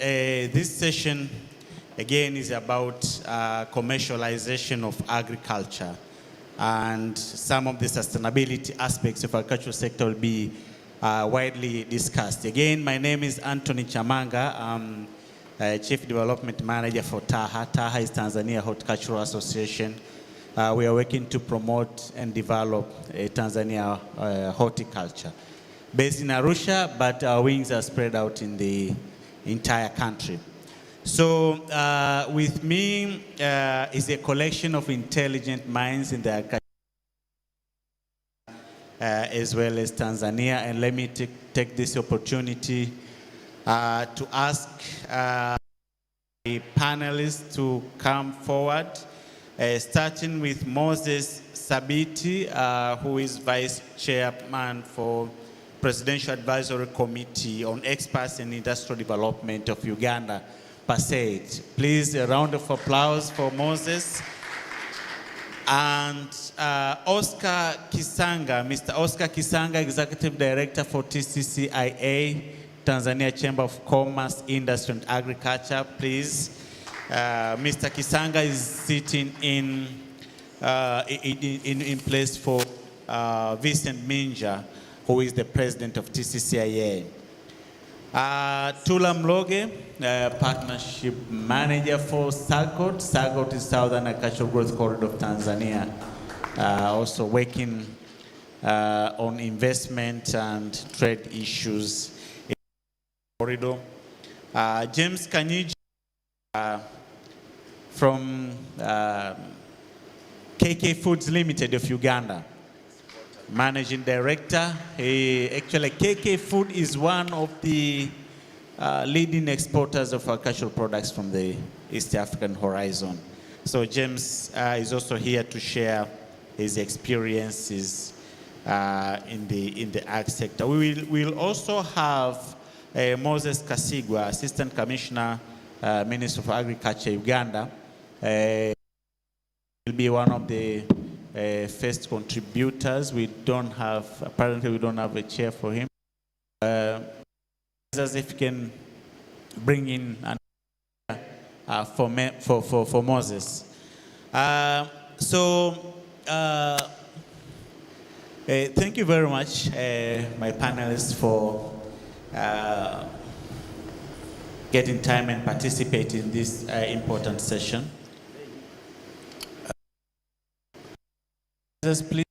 This session, again, is about commercialization of agriculture, and some of the sustainability aspects of agricultural sector will be widely discussed. Again, my name is Anthony Chamanga. I'm Chief Development Manager for TAHA. TAHA is Tanzania Horticultural Association. We are working to promote and develop Tanzania horticulture. Based in Arusha, but our wings are spread out in the entire country. So with me is a collection of intelligent minds in the agriculture as well as Tanzania. And let me take this opportunity to ask the panelists to come forward, starting with Moses Sabiti, who is Vice Chairman for Presidential Advisory Committee on Experts in Industrial Development of Uganda, PASAID. Please, a round of applause for Moses. And Oscar Kisanga, Mr. Oscar Kisanga, Executive Director for TCCIA, Tanzania Chamber of Commerce, Industry and Agriculture. Please, Mr. Kisanga is sitting in place for Vincent Minja, who is the president of TCCIA. Tula Mloge, partnership manager for SAGOT. SAGOT is Southern Agricultural Growth Corridor of Tanzania, also working on investment and trade issues in the corridor. James Kanyiji from KK Foods Limited of Uganda, Managing Director. Actually, KK Food is one of the leading exporters of agricultural products from the East African horizon. So James is also here to share his experiences in the ag sector. We will also have Moses Kasigwa, Assistant Commissioner, Minister of Agriculture, Uganda. Will be one of the first contributors. Apparently we don't have a chair for him. As if you can bring in for Moses. Thank you very much, my panelists, for getting time and participating in this important session. Please,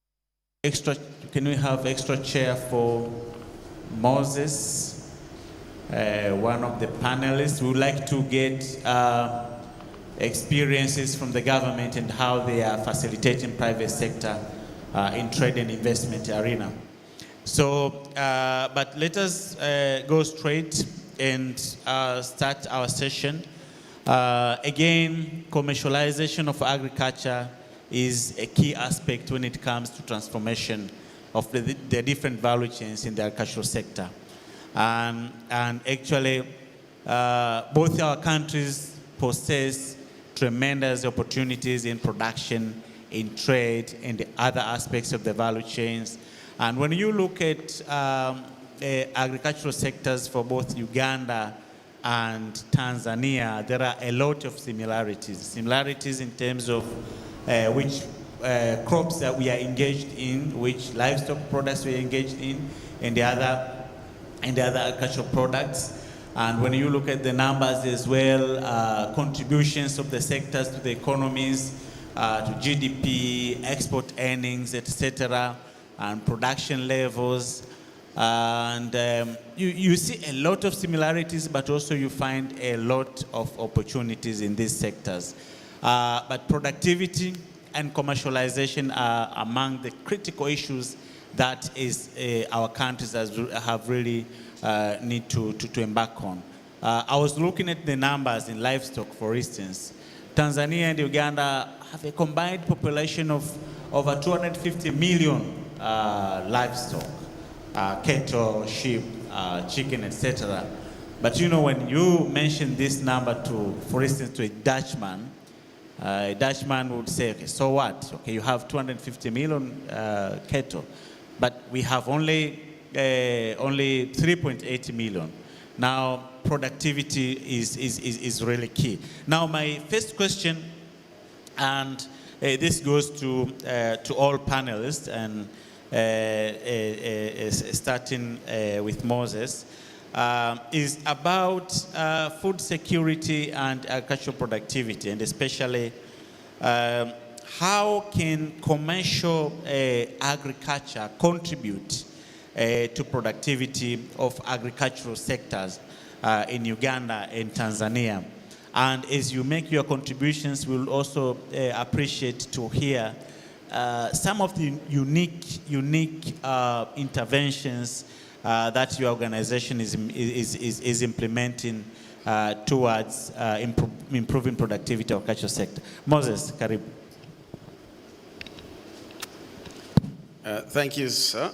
can we have extra chair for Moses, one of the panelists? We would like to get experiences from the government and how they are facilitating private sector in trade and investment arena. So, but let us go straight and start our session. Again, commercialization of agriculture is a key aspect when it comes to transformation of the different value chains in the agricultural sector. And actually, both our countries possess tremendous opportunities in production, in trade, and the other aspects of the value chains. And when you look at agricultural sectors for both Uganda and Tanzania, there are a lot of similarities. Similarities in terms of which crops that we are engaged in, which livestock products we are engaged in, and the other agricultural products. And when you look at the numbers as well, contributions of the sectors to the economies, to GDP, export earnings, etc., and production levels. And you see a lot of similarities, but also you find a lot of opportunities in these sectors. But productivity and commercialization are among the critical issues that our countries have really need to embark on. I was looking at the numbers in livestock, for instance. Tanzania and Uganda have a combined population of over 250 million livestock, cattle, sheep, chicken, etc. But you know, when you mention this number to, for instance, to a Dutchman would say, okay, so what? Okay, you have 250 million cattle, but we have only 3.8 million. Now, productivity is really key. Now, my first question, and this goes to all panelists, and starting with Moses, is about food security and agricultural productivity, and especially how can commercial agriculture contribute to productivity of agricultural sectors in Uganda and Tanzania. And as you make your contributions, we'll also appreciate to hear some of the unique interventions that your organization is implementing towards improving productivity of agricultural sector. Moses, karibu. Thank you, sir,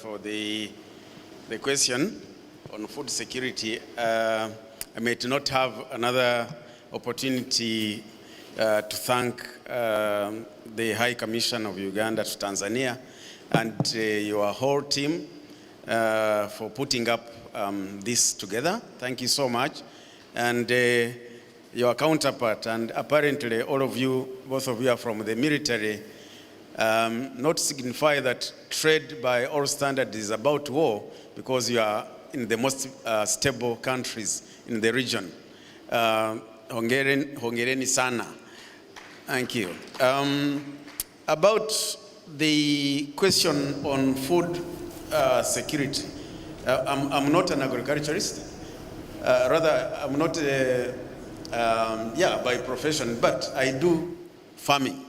for the question on food security. I may not have another opportunity to thank the High Commission of Uganda to Tanzania and your whole team for putting up this together. Thank you so much. And your counterpart, and apparently all of you, both of you are from the military, not signify that trade by all standards is about war, because you are in the most stable countries in the region. Hongereni sana. Thank you. About the question on food security, I'm not an agriculturist. Rather, I'm not, by profession, but I do farming.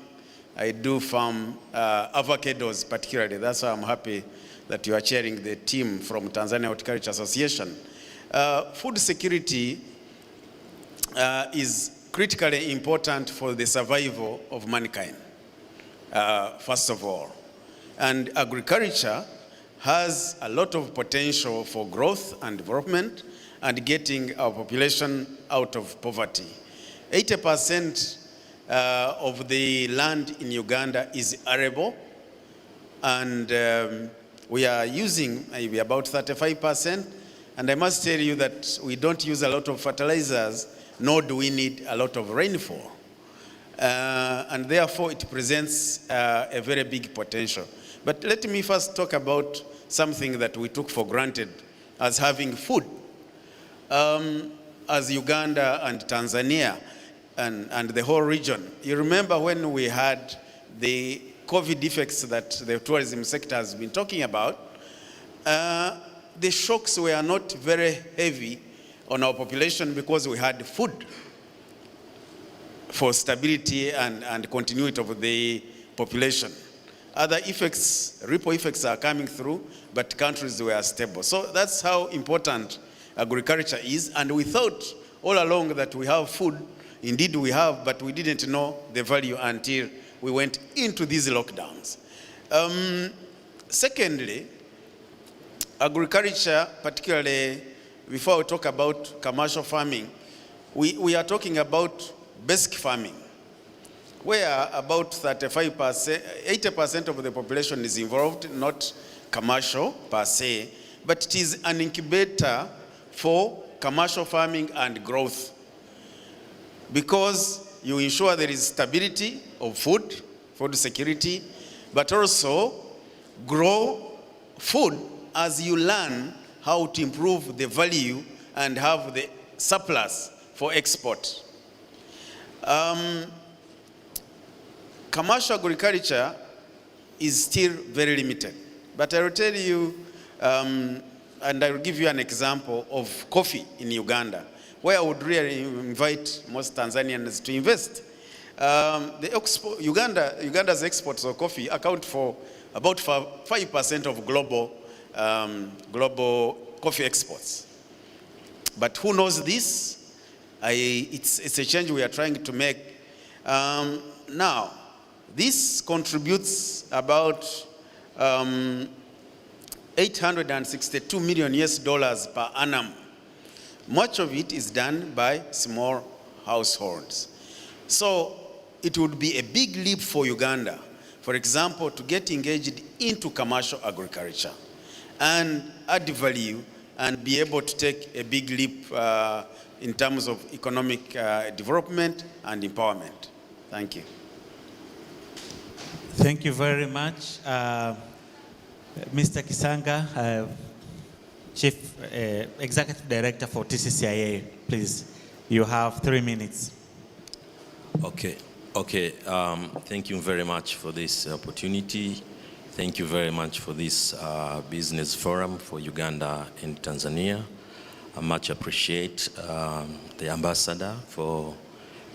I do farm avocados particularly. That's why I'm happy that you are chairing the team from Tanzania Horticulture Association. Food security is critically important for the survival of mankind, first of all. And agriculture has a lot of potential for growth and development and getting our population out of poverty. 80% of the land in Uganda is arable, and we are using maybe about 35%. And I must tell you that we don't use a lot of fertilizers, nor do we need a lot of rainfall. And therefore, it presents a very big potential. But let me first talk about something that we took for granted as having food. As Uganda and Tanzania and the whole region. You remember when we had the COVID effects that the tourism sector has been talking about, the shocks were not very heavy on our population because we had food for stability and continuity of the population. Other effects, ripple effects are coming through, but countries were stable. So that's how important agriculture is. And we thought all along that we have food. Indeed we have, but we didn't know the value until we went into these lockdowns. Secondly, agriculture, particularly before we talk about commercial farming, we are talking about basic farming, where about 35%, 80% of the population is involved, not commercial per se, but it is an incubator for commercial farming and growth, because you ensure there is stability of food security, but also grow food as you learn how to improve the value and have the surplus for export. Commercial agriculture is still very limited, but I will tell you, and I will give you an example of coffee in Uganda, where I would really invite most Tanzanians to invest. Uganda's exports of coffee account for about 5% of global coffee exports. But who knows this? It's a change we are trying to make. Now, this contributes about $862 million per annum. Much of it is done by small households. So it would be a big leap for Uganda, for example, to get engaged into commercial agriculture and add value and be able to take a big leap in terms of economic development and empowerment. Thank you. Thank you very much. Mr. Kisanga, Chief Executive Director for TCCIA, please. You have 3 minutes. Okay. Thank you very much for this opportunity. Thank you very much for this business forum for Uganda and Tanzania. I much appreciate the ambassador for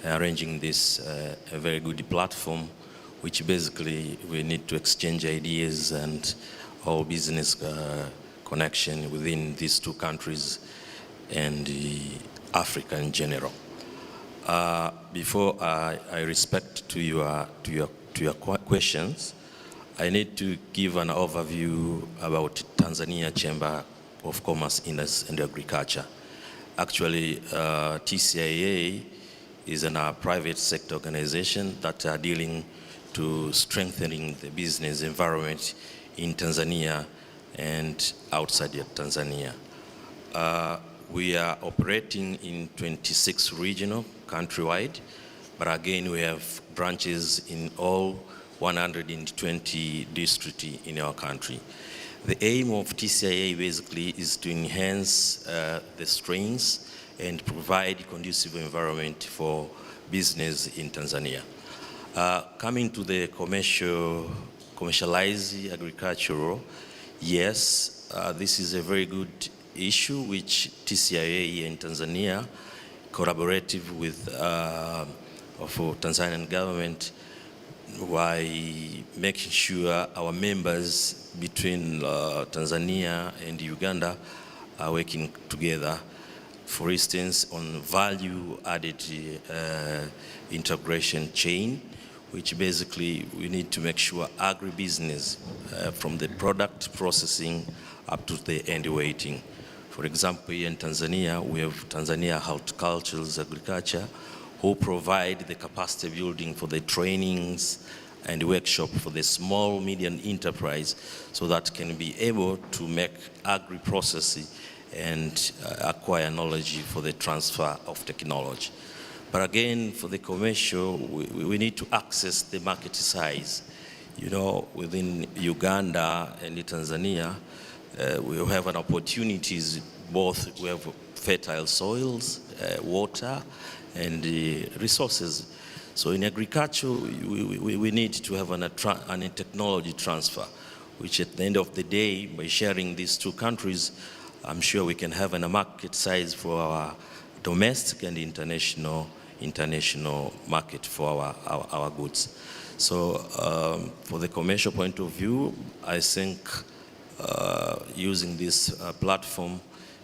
arranging this a very good platform, which basically we need to exchange ideas and all business connection within these two countries and Africa in general. Before I respect to your questions, I need to give an overview about Tanzania Chamber of Commerce, Industry and Agriculture. Actually, TCIA is a private sector organization that are dealing to strengthening the business environment in Tanzania and outside of Tanzania. We are operating in 26 regional, countrywide, but again we have branches in all 120 districts in our country. The aim of TCIA basically is to enhance the strengths and provide a conducive environment for business in Tanzania. Coming to the commercialized agricultural, yes, this is a very good issue which TCIA in Tanzania collaborative with for Tanzanian government by making sure our members between Tanzania and Uganda are working together. For instance, on value-added integration chain, which basically we need to make sure agribusiness from the product processing up to the end waiting. For example, here in Tanzania, we have Tanzania Horticultural Agriculture, who provide the capacity building for the trainings and workshop for the small, medium enterprise so that can be able to make agri-processing and acquire knowledge for the transfer of technology. But again, for the commercial, we need to access the market size. You know, within Uganda and Tanzania, we have an opportunities, both we have fertile soils, water, and resources. So in agriculture, we need to have a technology transfer, which at the end of the day, by sharing these two countries, I'm sure we can have a market size for our domestic and international market for our goods. So for the commercial point of view, I think using this platform,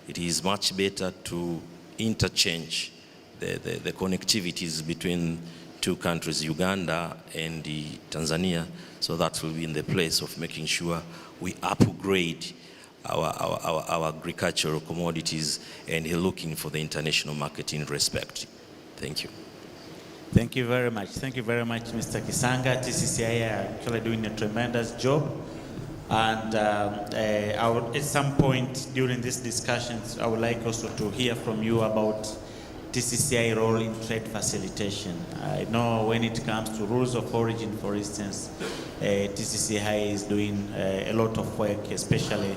it is much better to interchange the connectivities between two countries, Uganda and Tanzania, so that will be in the place of making sure we upgrade our agricultural commodities and looking for the international market in respect. Thank you. Thank you very much. Thank you very much, Mr. Kisanga. TCCIA are actually doing a tremendous job. And I would, at some point during these discussions, I would like also to hear from you about TCCI role in trade facilitation. I know when it comes to rules of origin, for instance, TCCI is doing a lot of work, especially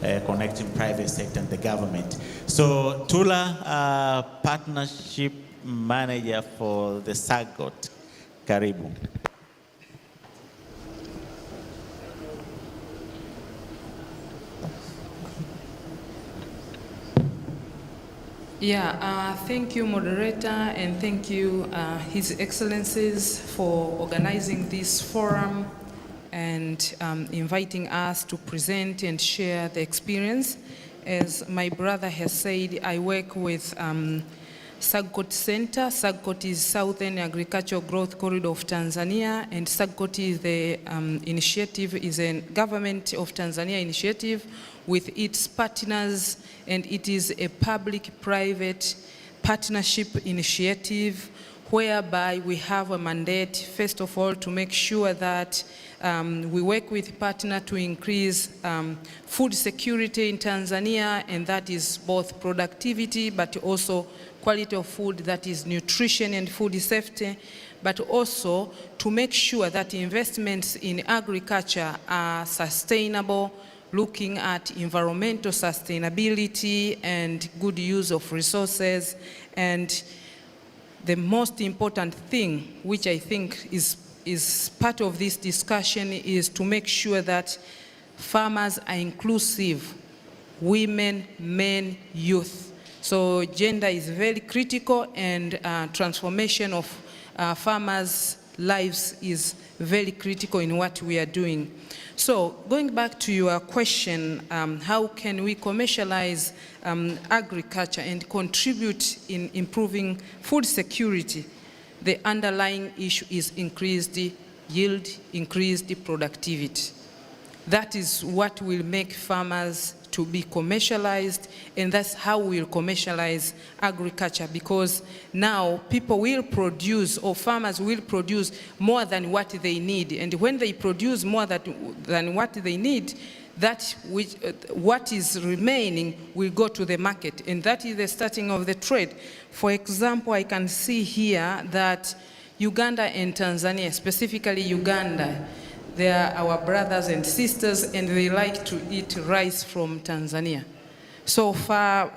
connecting private sector and the government. So Tula, Partnership Manager for the SAGOT, karibu. Yeah, thank you, moderator, and thank you, His Excellencies, for organizing this forum and inviting us to present and share the experience. As my brother has said, I work with SAGOT Center. SAGOT is Southern Agricultural Growth Corridor of Tanzania, and SAGOT is the initiative, is a government of Tanzania initiative with its partners, and it is a public-private partnership initiative whereby we have a mandate, first of all, to make sure that we work with partners to increase food security in Tanzania, and that is both productivity but also quality of food, that is nutrition and food safety, but also to make sure that investments in agriculture are sustainable, looking at environmental sustainability and good use of resources. And the most important thing, which I think is part of this discussion, is to make sure that farmers are inclusive, women, men, youth. So gender is very critical, and transformation of farmers' lives is very critical in what we are doing. So going back to your question, how can we commercialize agriculture and contribute in improving food security? The underlying issue is increased yield, increased productivity. That is what will make farmers to be commercialized, and that's how we'll commercialize agriculture, because now people will produce, or farmers will produce more than what they need, and when they produce more than what they need, that what is remaining will go to the market, and that is the starting of the trade. For example, I can see here that Uganda and Tanzania, specifically Uganda, they are our brothers and sisters, and they like to eat rice from Tanzania. So far,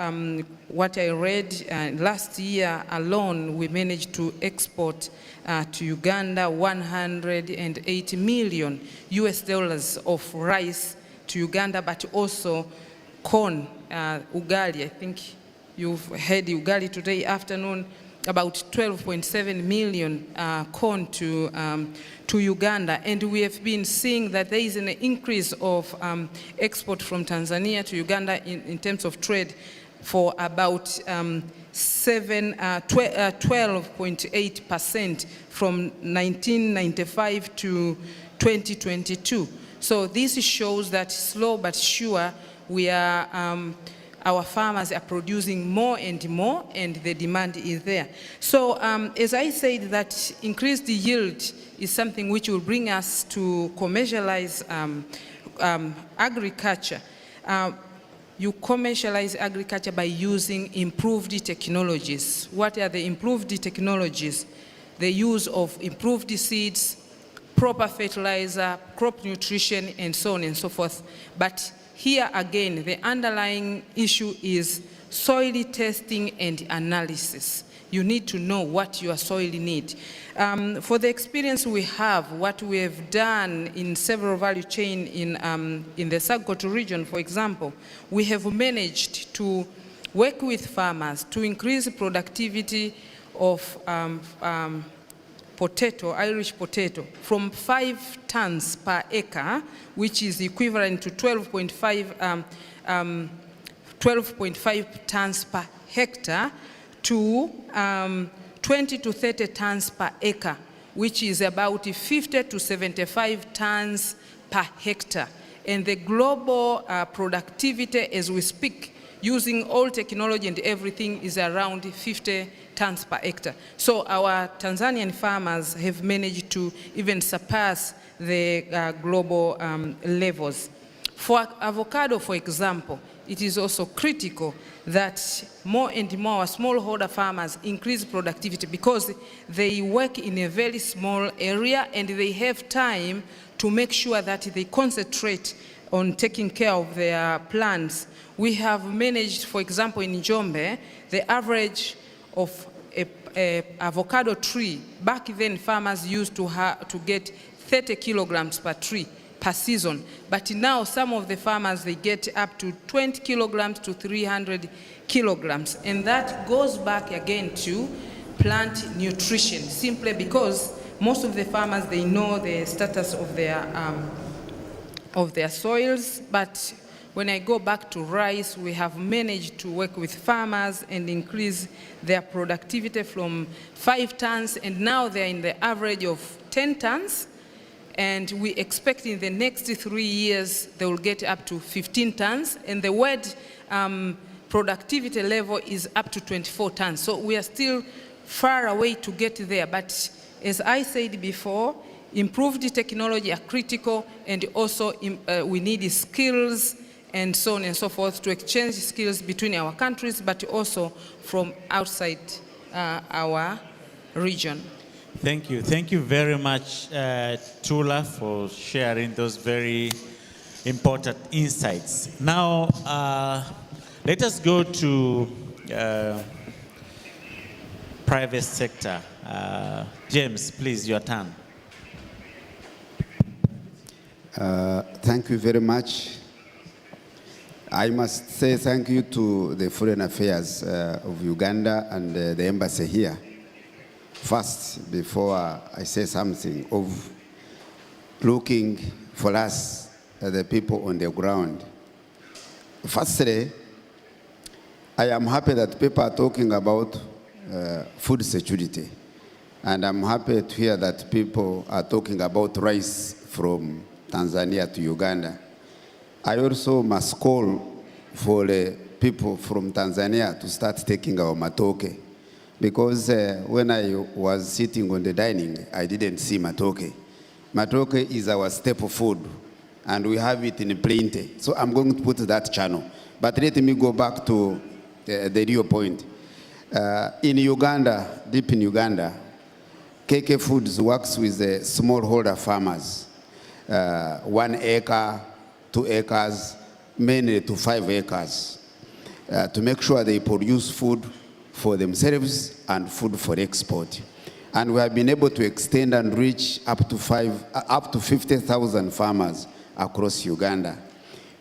what I read, last year alone, we managed to export to Uganda $180 million of rice to Uganda, but also corn, ugali. I think you've had ugali today afternoon, about 12.7 million corn to Uganda. And we have been seeing that there is an increase of export from Tanzania to Uganda in terms of trade for about 12.8% from 1995 to 2022. So this shows that slow but sure we are our farmers are producing more and more, and the demand is there. So as I said, that increased yield is something which will bring us to commercialize agriculture. You commercialize agriculture by using improved technologies. What are the improved technologies? The use of improved seeds, proper fertilizer, crop nutrition, and so on and so forth. But here again, the underlying issue is soil testing and analysis. You need to know what your soil needs. For the experience we have, what we have done in several value chain in the SAGOT region, for example, we have managed to work with farmers to increase productivity of potato, Irish potato, from 5 tons per acre, which is equivalent to 12.5 tons per hectare, to 20 to 30 tons per acre, which is about 50 to 75 tons per hectare. And the global productivity as we speak, using all technology and everything, is around 50 tons per hectare. So our Tanzanian farmers have managed to even surpass the global levels. For avocado, for example, it is also critical that more and more smallholder farmers increase productivity because they work in a very small area and they have time to make sure that they concentrate on taking care of their plants. We have managed, for example, in Njombe, the average of a avocado tree. Back then, farmers used to get 30 kilograms per tree per season. But now, some of the farmers, they get up to 20 kilograms to 300 kilograms. And that goes back again to plant nutrition, simply because most of the farmers, they know the status of their soils. But when I go back to rice, we have managed to work with farmers and increase their productivity from 5 tons, and now they're in the average of 10 tons. And we expect in the next 3 years, they will get up to 15 tons, and the wheat productivity level is up to 24 tons. So we are still far away to get there, but as I said before, improved technology are critical, and also we need skills and so on and so forth to exchange skills between our countries, but also from outside our region. Thank you. Thank you very much, Tula, for sharing those very important insights. Now, let us go to private sector. James, please, your turn. Thank you very much. I must say thank you to the Foreign Affairs of Uganda and the embassy here. First, before I say something, of looking for us, the people on the ground. Firstly, I am happy that people are talking about food security. And I'm happy to hear that people are talking about rice from Tanzania to Uganda. I also must call for the people from Tanzania to start taking our matoke. Because when I was sitting on the dining, I didn't see matoke. Matoke is our staple food, and we have it in plenty. So I'm going to put that channel. But let me go back to the real point. In Uganda, deep in Uganda, KK Foods works with the smallholder farmers. 1 acre, 2 acres, mainly to 5 acres, to make sure they produce food for themselves and food for export. And we have been able to extend and reach up to 50,000 farmers across Uganda.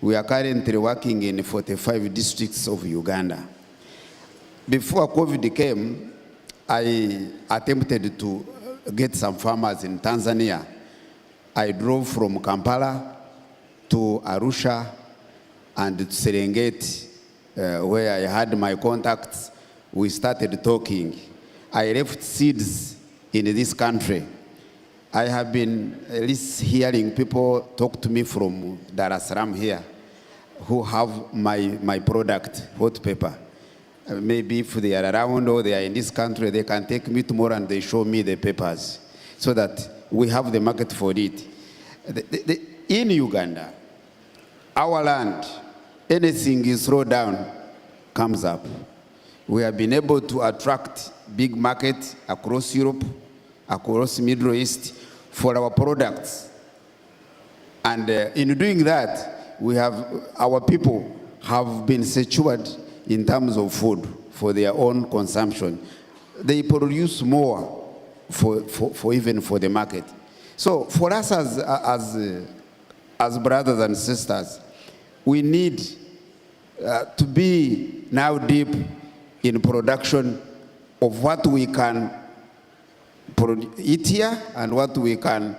We are currently working in 45 districts of Uganda. Before COVID came, I attempted to get some farmers in Tanzania. I drove from Kampala to Arusha and to Serengeti, where I had my contacts. We started talking. I left seeds in this country. I have been at least hearing people talk to me from Dar es Salaam here who have my product, hot pepper. Maybe if they are around or they are in this country, they can take me tomorrow and they show me the papers so that we have the market for it. In Uganda, our land, anything is slowed down, comes up. We have been able to attract big market across Europe, across Middle East for our products. And in doing that, our people have been secured in terms of food for their own consumption. They produce more even for the market. So for us as brothers and sisters, we need to be now deep in production of what we can eat here and what we can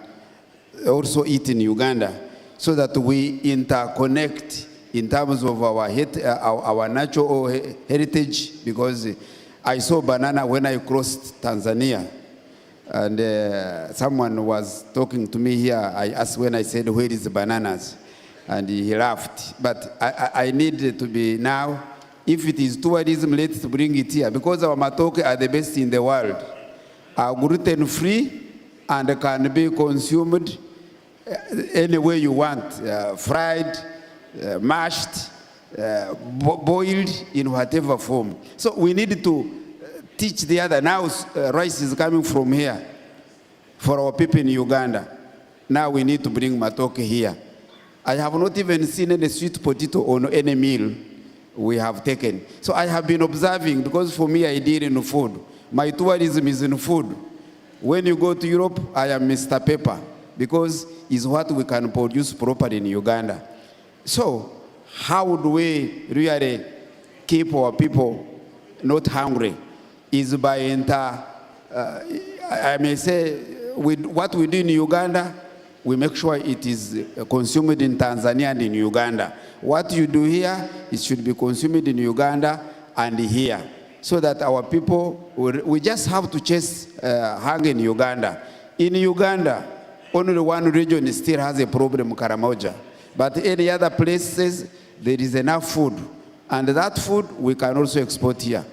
also eat in Uganda, so that we interconnect in terms of our natural heritage. Because I saw banana when I crossed Tanzania, and someone was talking to me here. I asked when I said, "Where is the bananas?" And he laughed. But I need to be now If it is tourism, let's bring it here, because our matoke are the best in the world. Are gluten-free and can be consumed any way you want, fried, mashed, boiled, in whatever form. So we need to teach the other. Now rice is coming from here for our people in Uganda. Now we need to bring matoke here. I have not even seen any sweet potato on any meal we have taken. So I have been observing, because for me I deal in food. My tourism is in food. When you go to Europe, I am Mr. Pepper, because it's what we can produce properly in Uganda. So how do we really keep our people not hungry? Is by I may say, with what we do in Uganda, we make sure it is consumed in Tanzania and in Uganda. What you do here, it should be consumed in Uganda and here, so that our people, we just have to chase hunger in Uganda. In Uganda, only one region still has a problem, Karamoja. But any other places, there is enough food. And that food, we can also export here.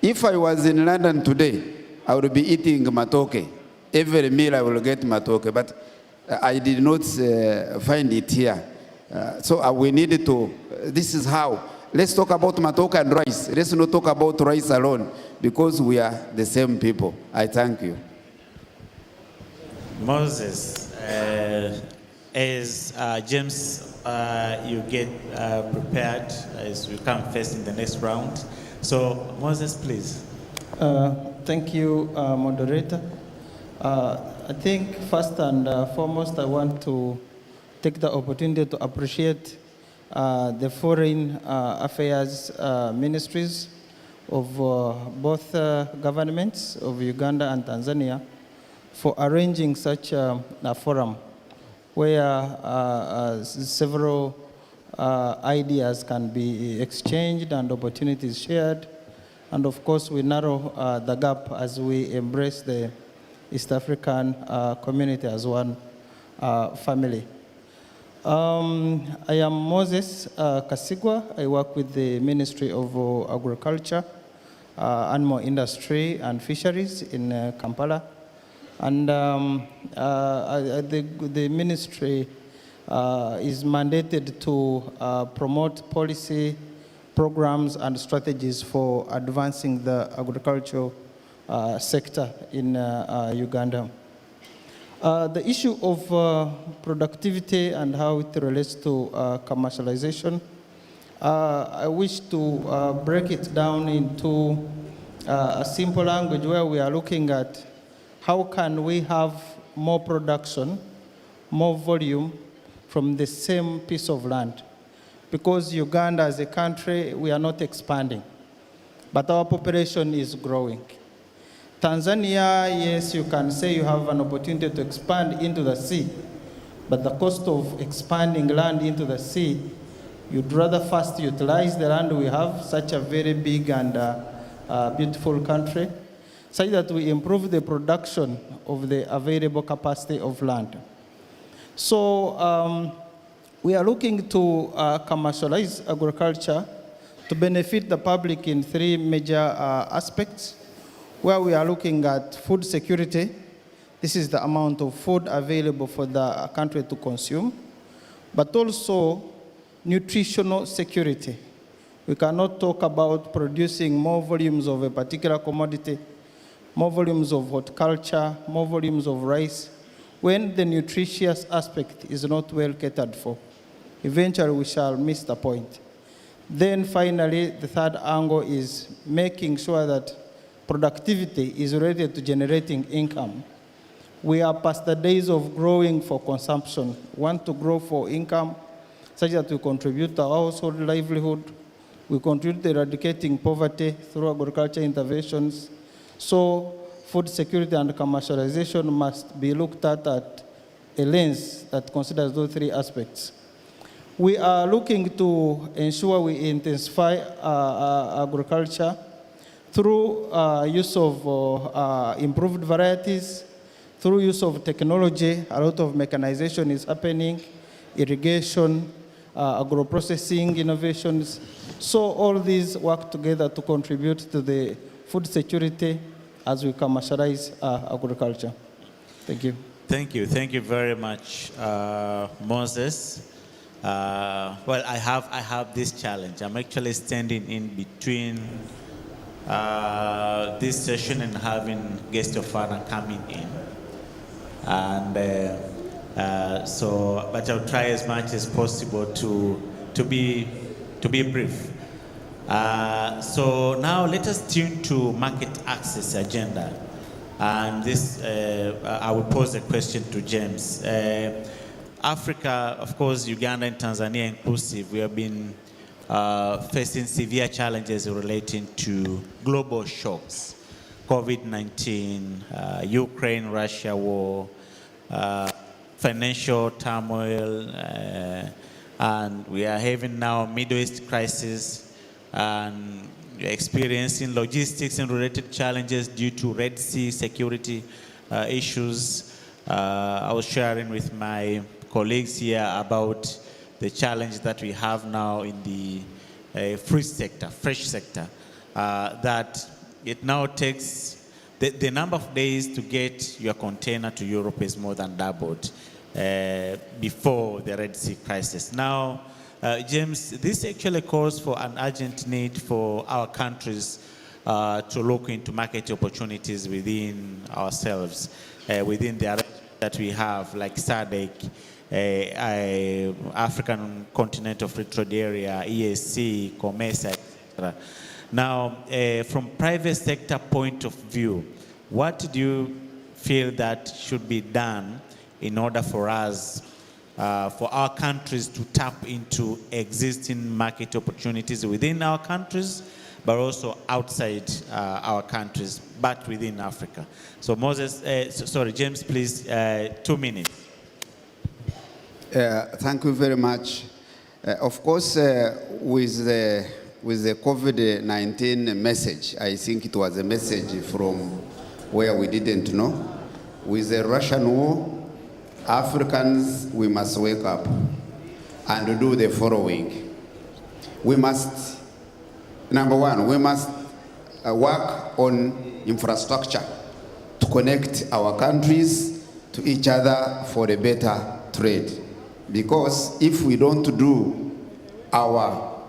If I was in London today, I would be eating matoke. Every meal I will get matoke, but I did not find it here. So we needed to, this is how. Let's talk about matoke and rice. Let's not talk about rice alone, because we are the same people. I thank you. Moses, as James, you get prepared as we come first in the next round. So Moses, please. Thank you, moderator. I think first and foremost, I want to take the opportunity to appreciate the foreign affairs ministries of both governments of Uganda and Tanzania for arranging such a forum where several ideas can be exchanged and opportunities shared. And of course, we narrow the gap as we embrace the East African community as one family. I am Moses Kasigwa. I work with the Ministry of Agriculture, Animal Industry and Fisheries in Kampala. And the ministry is mandated to promote policy, programs and strategies for advancing the agricultural sector in Uganda. The issue of productivity and how it relates to commercialization, I wish to break it down into a simple language where we are looking at how can we have more production, more volume from the same piece of land. Because Uganda as a country, we are not expanding, but our population is growing. Tanzania, yes, you can say you have an opportunity to expand into the sea, but the cost of expanding land into the sea, you'd rather first utilize the land we have, such a very big and beautiful country, such that we improve the production of the available capacity of land. So we are looking to commercialize agriculture to benefit the public in three major aspects, where we are looking at food security. This is the amount of food available for the country to consume, but also nutritional security. We cannot talk about producing more volumes of a particular commodity, more volumes of horticulture, more volumes of rice, when the nutritious aspect is not well catered for. Eventually, we shall miss the point. Then finally, the third angle is making sure that productivity is related to generating income. We are past the days of growing for consumption. We want to grow for income, such that we contribute to our household livelihood. We contribute to eradicating poverty through agriculture interventions. So food security and commercialization must be looked at a lens that considers those three aspects. We are looking to ensure we intensify agriculture through use of improved varieties, through use of technology. A lot of mechanization is happening, irrigation, agro-processing innovations. So all these work together to contribute to the food security as we commercialize agriculture. Thank you. Thank you. Thank you very much, Moses. Well, I have this challenge. I'm actually standing in between this session and having guest of honor coming in. And but I'll try as much as possible to be brief. So now let us tune to market access agenda. And this, I will pose a question to James. Africa, of course, Uganda and Tanzania inclusive, we have been facing severe challenges relating to global shocks. COVID-19, Ukraine-Russia war, financial turmoil, and we are having now Middle East crisis, and we are experiencing logistics and related challenges due to Red Sea security issues. I was sharing with my colleagues here about the challenge that we have now in the fruit sector, fresh sector, that it now takes, the number of days to get your container to Europe is more than doubled before the Red Sea crisis. Now, James, this actually calls for an urgent need for our countries to look into market opportunities within ourselves, within the arrangement that we have, like SADC, African Continental Free Trade Area, EAC, COMESA, etc. Now, from private sector point of view, what do you feel that should be done in order for us, for our countries to tap into existing market opportunities within our countries, but also outside our countries, but within Africa? So Moses, sorry, James, please, 2 minutes. Thank you very much. Of course, with the COVID-19 message, I think it was a message from where we didn't know. With the Russian war, Africans, we must wake up and do the following. We must, number one, we must work on infrastructure to connect our countries to each other for a better trade. Because if we don't do our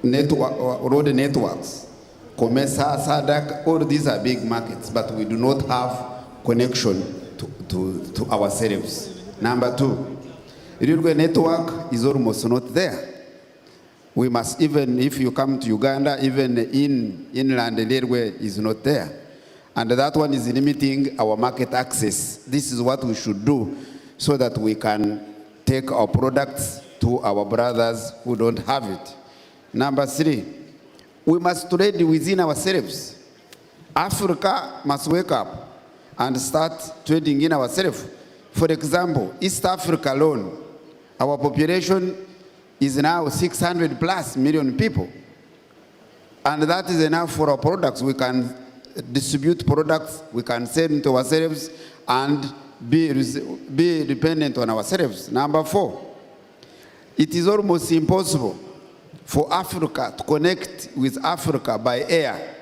network, road networks, COMESA, SADC, all these are big markets, but we do not have connection to ourselves. Number two, railway network is almost not there. We must, even if you come to Uganda, even inland railway is not there. And that one is limiting our market access. This is what we should do so that we can take our products to our brothers who don't have it. Number three, we must trade within ourselves. Africa must wake up and start trading in ourselves. For example, East Africa alone, our population is now 600 plus million people. And that is enough for our products. We can distribute products, we can sell into ourselves, and be dependent on ourselves. Number four, it is almost impossible for Africa to connect with Africa by air.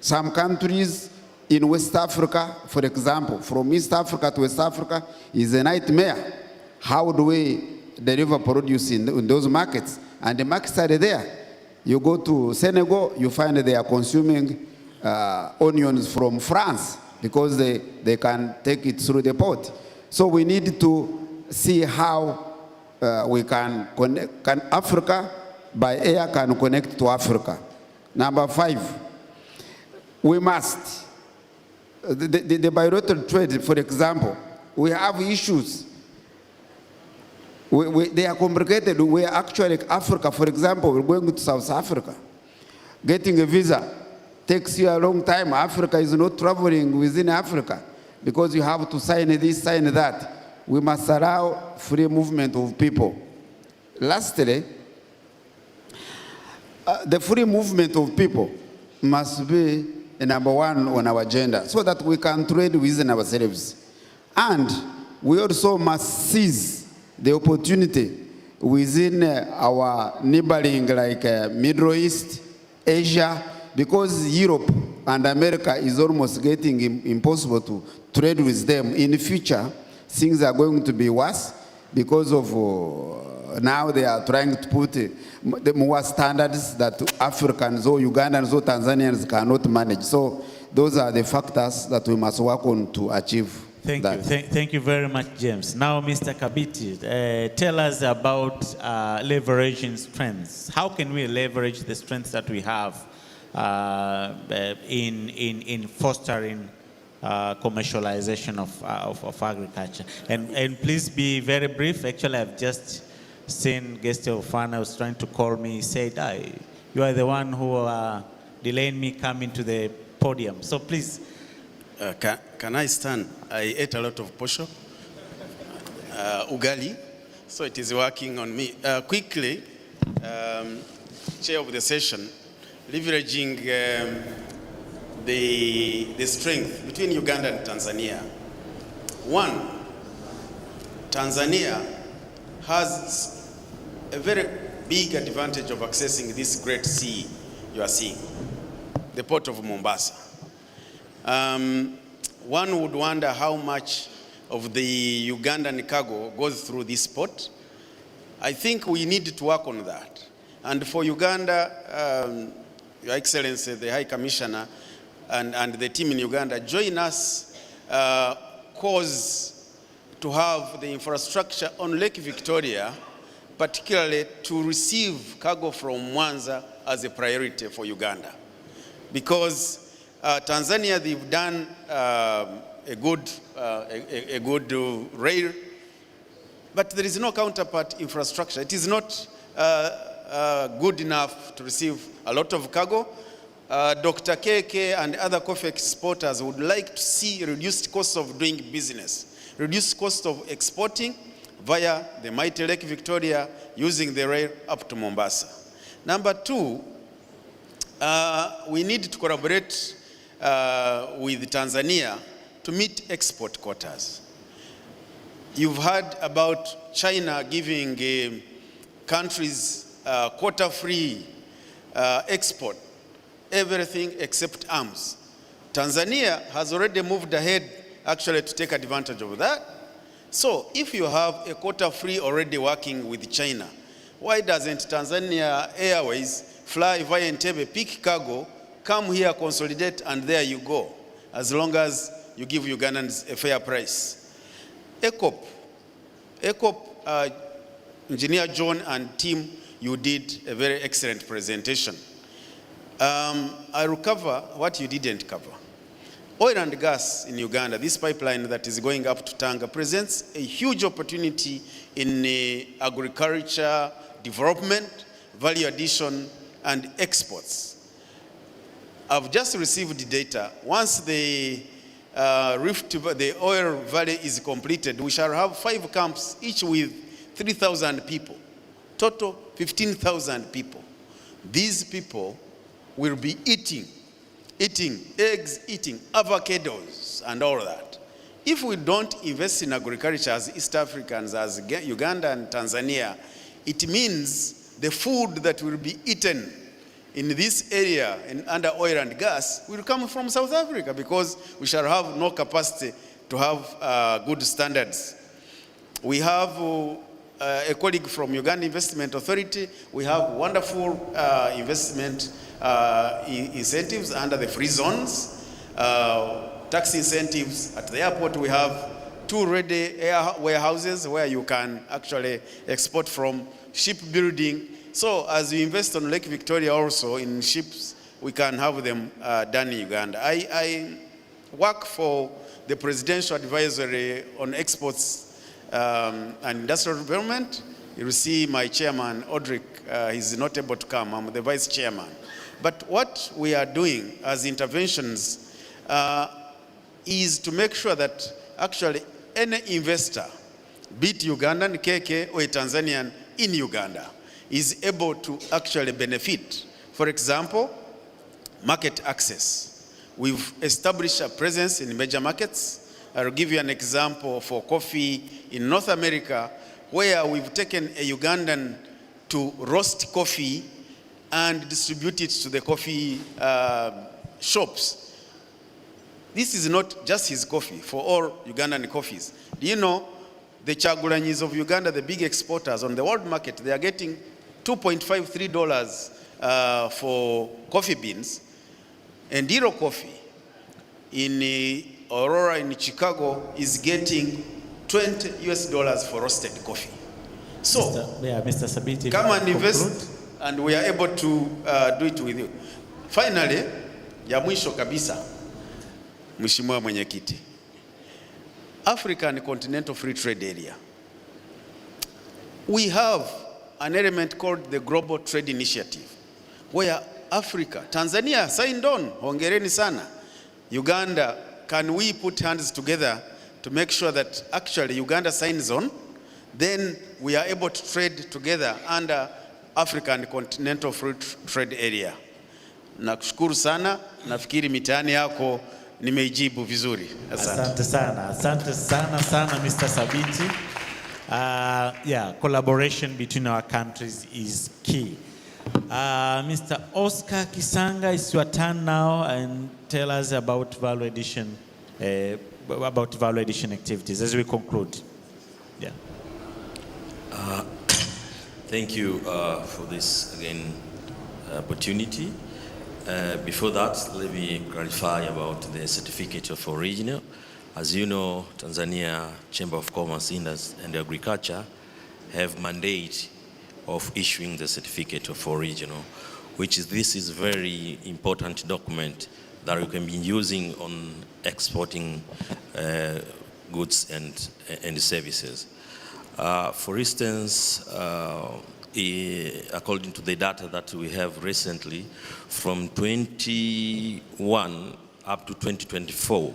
Some countries in West Africa, for example, from East Africa to West Africa is a nightmare. How do we deliver produce in those markets? And the markets are there. You go to Senegal, you find they are consuming onions from France because they can take it through the port. So we need to see how we can connect, Africa by air can connect to Africa. Number five, we must, the bilateral trade, for example, we have issues. They are complicated. We are actually, Africa, for example, we're going to South Africa. Getting a visa takes you a long time. Africa is not traveling within Africa because you have to sign this, sign that. We must allow free movement of people. Lastly, the free movement of people must be number one on our agenda so that we can trade within ourselves. And we also must seize the opportunity within our neighboring like Middle East, Asia, because Europe and America is almost getting impossible to trade with them. In the future, things are going to be worse because of now they are trying to put the more standards that Africans or Ugandans or Tanzanians cannot manage. So those are the factors that we must work on to achieve. Thank you. Thank you very much, James. Now, Mr. Kabiti, tell us about leveraging strengths. How can we leverage the strengths that we have in fostering commercialization of agriculture? And please be very brief. Actually, I've just seen Guest Ofana was trying to call me. He said, you are the one who delayed me coming to the podium. So please. Can I stand? I ate a lot of posho, ugali, so it is working on me. Quickly, chair of the session, leveraging the strength between Uganda and Tanzania. One, Tanzania has a very big advantage of accessing this great sea you are seeing, the port of Mombasa. One would wonder how much of the Ugandan cargo goes through this port. I think we need to work on that. And for Uganda, Your Excellency, the High Commissioner, and the team in Uganda, join us cause to have the infrastructure on Lake Victoria, particularly to receive cargo from Mwanza as a priority for Uganda. Because Tanzania, they've done a good rail, but there is no counterpart infrastructure. It is not good enough to receive a lot of cargo. Dr. KK and other coffee exporters would like to see reduced cost of doing business, reduced cost of exporting via the mighty Lake Victoria using the rail up to Mombasa. Number two, we need to collaborate with Tanzania to meet export quotas. You've heard about China giving countries quota-free export, everything except arms. Tanzania has already moved ahead actually to take advantage of that. So if you have a quota-free already working with China, why doesn't Tanzania Airways fly via Entebbe, pick cargo, come here, consolidate, and there you go, as long as you give Ugandans a fair price. ECOP, Engineer John and team, you did a very excellent presentation. I will cover what you didn't cover. Oil and gas in Uganda, this pipeline that is going up to Tanga, presents a huge opportunity in agriculture, development, value addition, and exports. I've just received data. Once the the oil valley is completed, we shall have 5 camps, each with 3,000 people. Total 15,000 people. These people will be eating eggs, eating avocados, and all that. If we don't invest in agriculture as East Africans, as Uganda and Tanzania, it means the food that will be eaten in this area and under oil and gas will come from South Africa, because we shall have no capacity to have good standards. We have a colleague from Uganda Investment Authority. We have wonderful investment incentives under the free zones, tax incentives. At the airport, we have 2 ready air warehouses where you can actually export from, shipbuilding. So as we invest on Lake Victoria also in ships, we can have them done in Uganda. I work for the Presidential Advisory on Exports and Industrial Development. You will see my chairman, Odrick, he's not able to come. I'm the vice chairman. But what we are doing as interventions is to make sure that actually any investor, be it Ugandan, KK, or a Tanzanian in Uganda, is able to actually benefit. For example, market access. We've established a presence in major markets. I'll give you an example for coffee in North America, where we've taken a Ugandan to roast coffee and distribute it to the coffee shops. This is not just his coffee, for all Ugandan coffees. Do you know the Chagulanyis of Uganda, the big exporters on the world market, they are getting $2.53 for coffee beans, and Hero Coffee in Aurora in Chicago is getting $20 for roasted coffee. So, Mr. Sabiti, come and invest, and we are able to do it with you. Finally, ya mwisho kabisa, Mheshimiwa Mwenyekiti, African Continental Free Trade Area, we have an element called the Global Trade Initiative, where Africa, Tanzania signed on, hongereni sana. Uganda, can we put hands together to make sure that actually Uganda signs on, then we are able to trade together under African Continental Free Trade Area. Nakushukuru sana, nafikiri mitaani yako nimeijibu vizuri. Asante sana Mr. Sabiti. Yeah, collaboration between our countries is key. Mr. Oscar Kisanga, it's your turn now, and tell us about value addition activities as we conclude. Yeah. Thank you for this again opportunity. Before that, let me clarify about the certificate of origin. As you know, Tanzania Chamber of Commerce, Industry and Agriculture have mandate of issuing the certificate of origin, this is very important document that you can be using on exporting goods and services. For instance, according to the data that we have recently, from 21 up to 2024,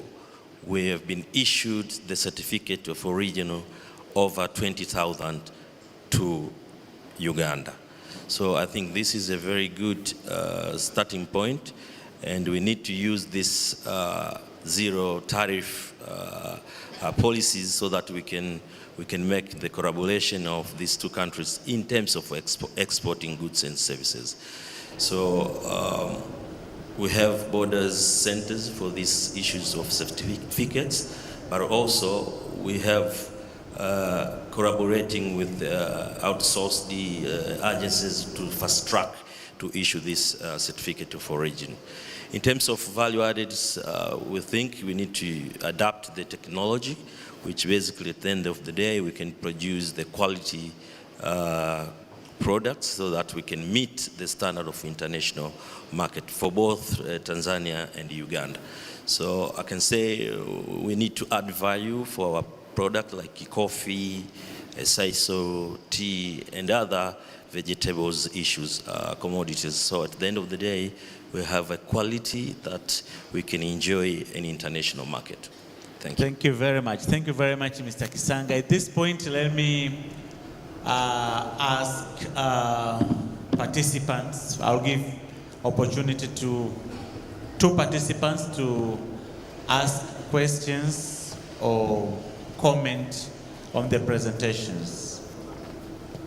we have been issued the certificate of origin over 20,000 to Uganda. So I think this is a very good starting point, and we need to use this zero tariff policies so that we can make the collaboration of these two countries in terms of exporting goods and services. So we have borders centers for these issues of certificates, but also we have collaborating with outsourced agencies to fast track to issue this certificate of origin. In terms of value added, we think we need to adapt the technology, which basically at the end of the day, we can produce the quality products so that we can meet the standard of international market for both Tanzania and Uganda. So I can say we need to add value for our product like coffee, sisal, tea, and other vegetables issues, commodities. So at the end of the day, we have a quality that we can enjoy in international market. Thank you. Thank you very much. Thank you very much, Mr. Kisanga. At this point, let me ask participants. I'll give opportunity to two participants to ask questions or comment on the presentations.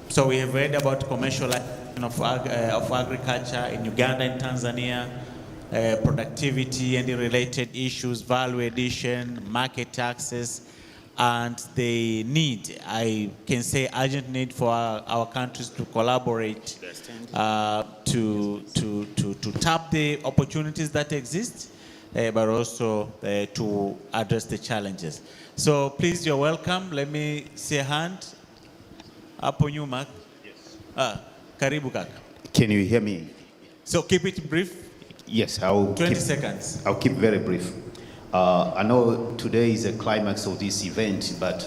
So we have read about commercialization of agriculture in Uganda and Tanzania, productivity and the related issues, value addition, market access, and the need, I can say urgent need for our countries to collaborate to tap the opportunities that exist, but also to address the challenges. So please, you're welcome. Let me see a hand. Hapo nyuma. Yes. Karibu kaka. Can you hear me? So keep it brief. Yes, I'll 20 seconds. I'll keep very brief. I know today is a climax of this event, but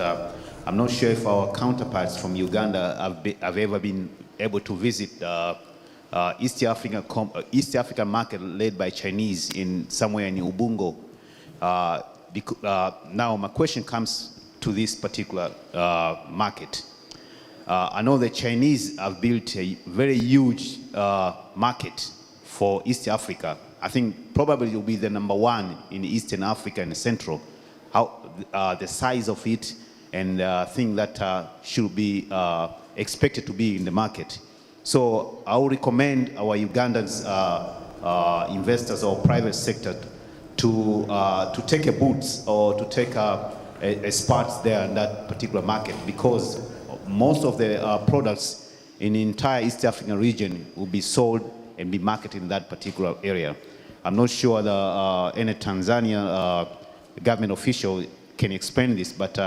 I'm not sure if our counterparts from Uganda have ever been able to visit East African market led by Chinese in somewhere in Ubungo. Now my question comes to this particular market. I know the Chinese have built a very huge market for East Africa. I think probably it will be the #1 in Eastern Africa and Central. How the size of it and things that should be expected to be in the market. So I would recommend our Ugandans investors or private sector to take a boots or to take a spot there in that particular market, because most of the products in the entire East African region will be sold and be marketed in that particular area. I'm not sure any Tanzania government official can explain this, but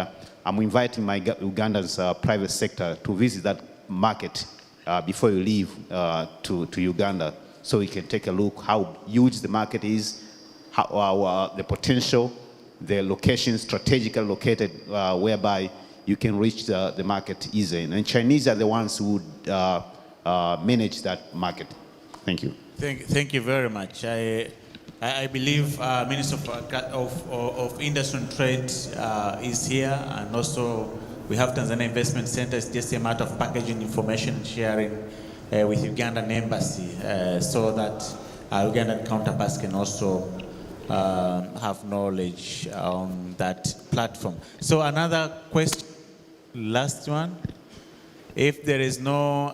I'm inviting my Uganda's private sector to visit that market before you leave to Uganda, so you can take a look how huge the market is, how the potential, the location strategically located, whereby you can reach the market easily. And Chinese are the ones who would manage that market. Thank you. Thank you very much. I believe Minister of Industry and Trade is here, and also we have Tanzania Investment Center. It's just a matter of packaging information and sharing with Ugandan Embassy so that our Ugandan counterparts can also have knowledge on that platform. So another question, last one. If there is no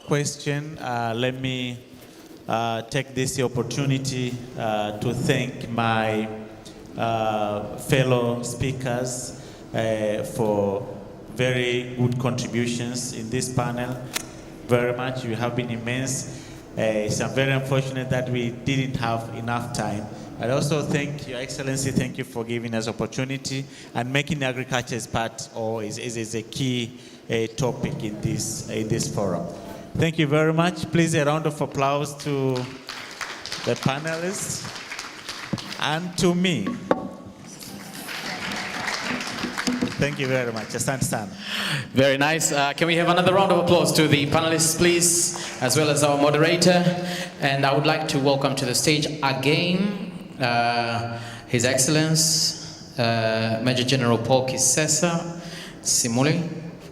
question, let me take this opportunity to thank my fellow speakers for very good contributions in this panel. Very much, you have been immense. It's very unfortunate that we didn't have enough time. I also thank Your Excellency, thank you for giving us opportunity and making agriculture as part or is a key topic in this forum. Thank you very much. Please a round of applause to the panelists and to me. Thank you very much. Asante sana. Very nice. Can we have another round of applause to the panelists, please, as well as our moderator? And I would like to welcome to the stage again His Excellence Major General Paul Kisesa Simuli,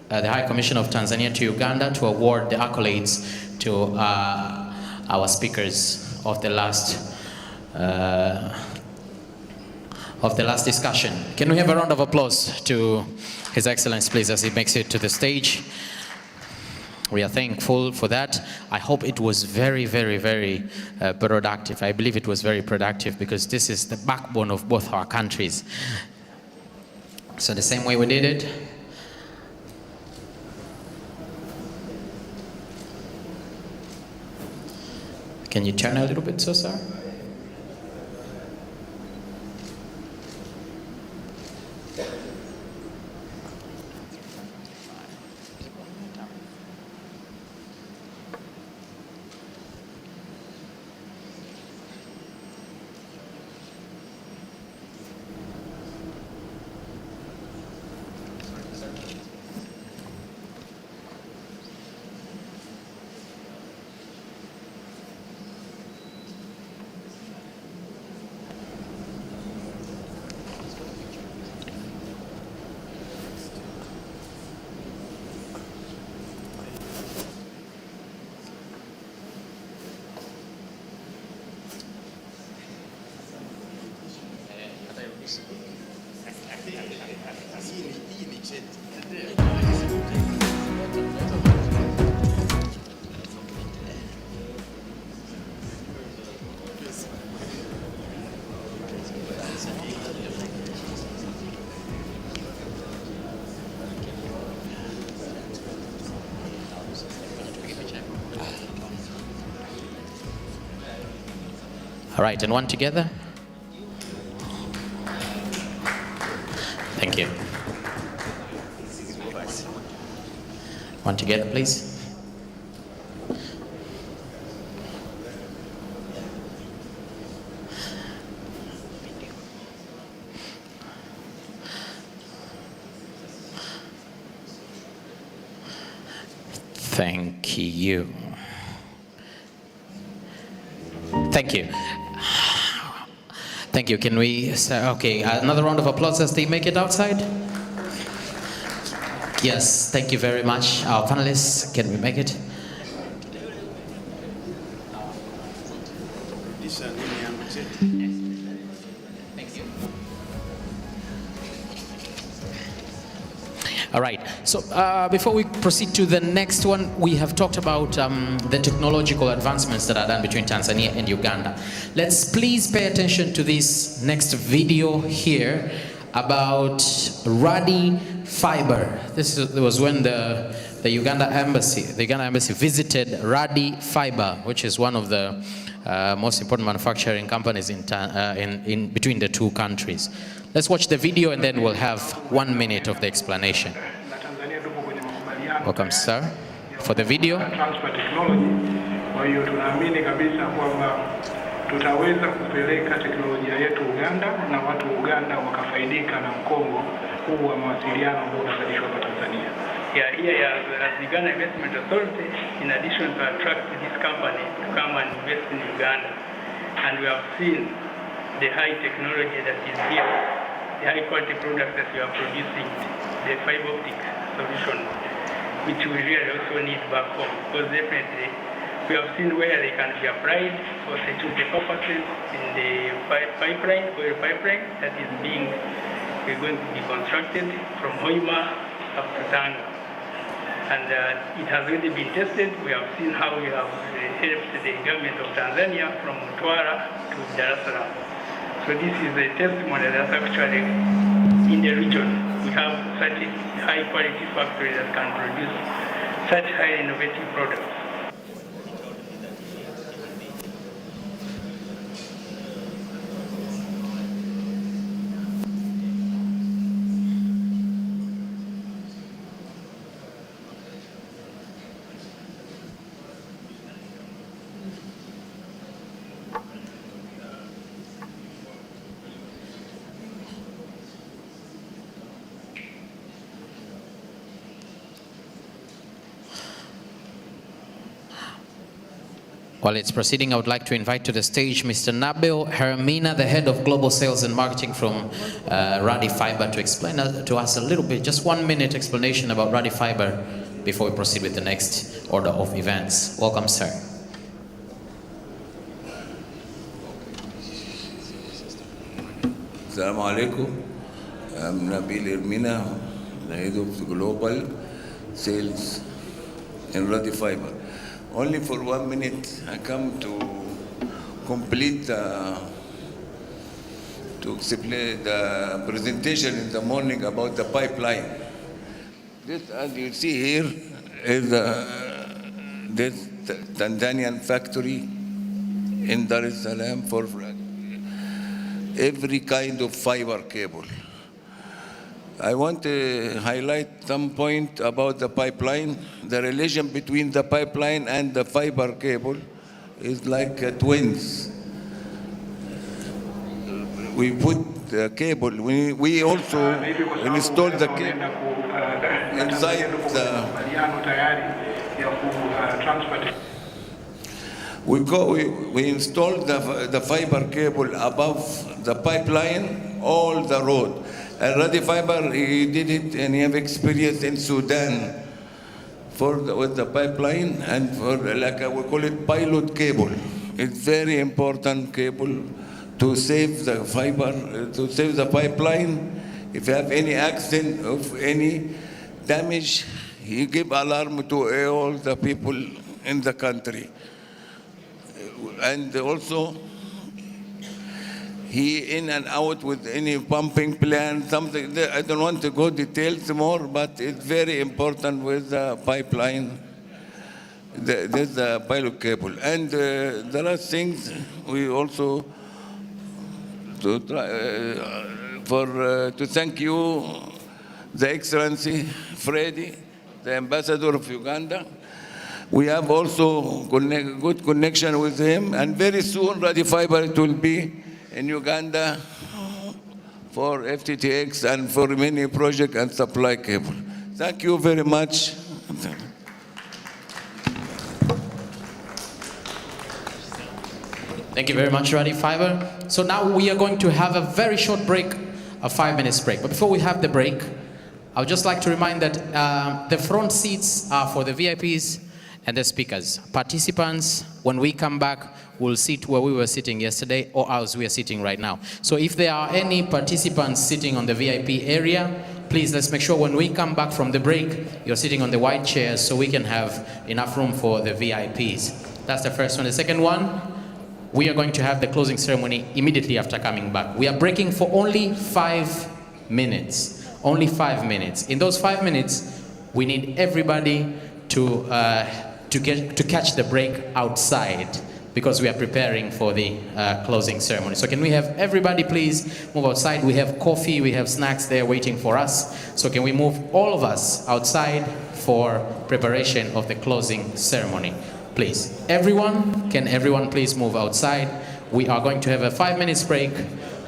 the High Commissioner of Tanzania to Uganda, to award the accolades to our speakers of the last discussion. Can we have a round of applause to His Excellency, please, as he makes it to the stage? We are thankful for that. I hope it was very, very, very productive. I believe it was very productive because this is the backbone of both our countries. So the same way we did it. Can you turn a little bit, sir? All right, and one together. Thank you. One together, please. Thank you. Thank you. Thank you. Can we say, okay, another round of applause as they make it outside? Yes, thank you very much. Our panelists, can we make it? Thank you. All right, so before we proceed to the next one, we have talked about the technological advancements that are done between Tanzania and Uganda. Let's please pay attention to this next video here about Radi Fiber. This was when the Uganda embassy visited Radi Fiber, which is one of the most important manufacturing companies in between the two countries. Let's watch the video and then we'll have 1 minute of the explanation. Welcome, sir, for the video. Transfer technology. Kwa hiyo tunaamini kabisa kwamba tutaweza kupeleka teknolojia yetu Uganda na watu Uganda wakafaidika na mkongo huu wa mawasiliano ambao unazalishwa hapa Tanzania. Here as the Uganda Investment Authority, in addition to attract this company to come and invest in Uganda, and we have seen the high technology that is here, the high quality products that we are producing, the fiber optic solution, which we really also need back home, because definitely we have seen where they can be applied for security purposes in the pipeline, oil pipeline that is going to be constructed from Hoima up to Tanga. And it has already been tested. We have seen how we have helped the government of Tanzania from Mtwara to Dar es Salaam. So this is a testimony that actually in the region we have such a high quality factory that can produce such high innovative products. While it's proceeding, I would like to invite to the stage Mr. Nabil Hermina, the head of global sales and marketing from Radi Fiber, to explain to us a little bit, just 1 minute explanation about Radi Fiber before we proceed with the next order of events. Welcome, sir. Assalamu alaikum. I'm Nabil Hermina, the head of global sales in Radi Fiber. Only for 1 minute, I come to complete to explain the presentation in the morning about the pipeline. This, as you see here, is this Tanzanian factory in Dar es Salaam for every kind of fiber cable. I want to highlight some point about the pipeline. The relation between the pipeline and the fiber cable is like twins. We put the cable, we also install the cable inside the... We installed the fiber cable above the pipeline, all the road. And Radi Fiber, he did it, and he have experience in Sudan with the pipeline, and for like we call it pilot cable. It's very important cable to save the fiber, to save the pipeline. If you have any accident of any damage, he give alarm to all the people in the country. And also, he in and out with any pumping plant, something. I don't want to go details more, but it's very important with the pipeline. There's the pilot cable. And the last things, we also to thank you, the Excellency Freddy, the Ambassador of Uganda. We have also good connection with him, and very soon Radi Fiber will be in Uganda for FTTX and for many projects and supply cable. Thank you very much. Thank you very much, Radi Fiber. So now we are going to have a very short break, a 5 minutes break. But before we have the break, I would just like to remind that the front seats are for the VIPs and the speakers. Participants, when we come back, will sit where we were sitting yesterday or as we are sitting right now. So if there are any participants sitting on the VIP area, please let's make sure when we come back from the break, you're sitting on the white chairs so we can have enough room for the VIPs. That's the first one. The second one, we are going to have the closing ceremony immediately after coming back. We are breaking for only 5 minutes. Only 5 minutes. In those 5 minutes, we need everybody to catch the break outside, because we are preparing for the closing ceremony. So can we have everybody please move outside? We have coffee, we have snacks there waiting for us. So can we move all of us outside for preparation of the closing ceremony? Please, can everyone please move outside? We are going to have a 5 minutes break,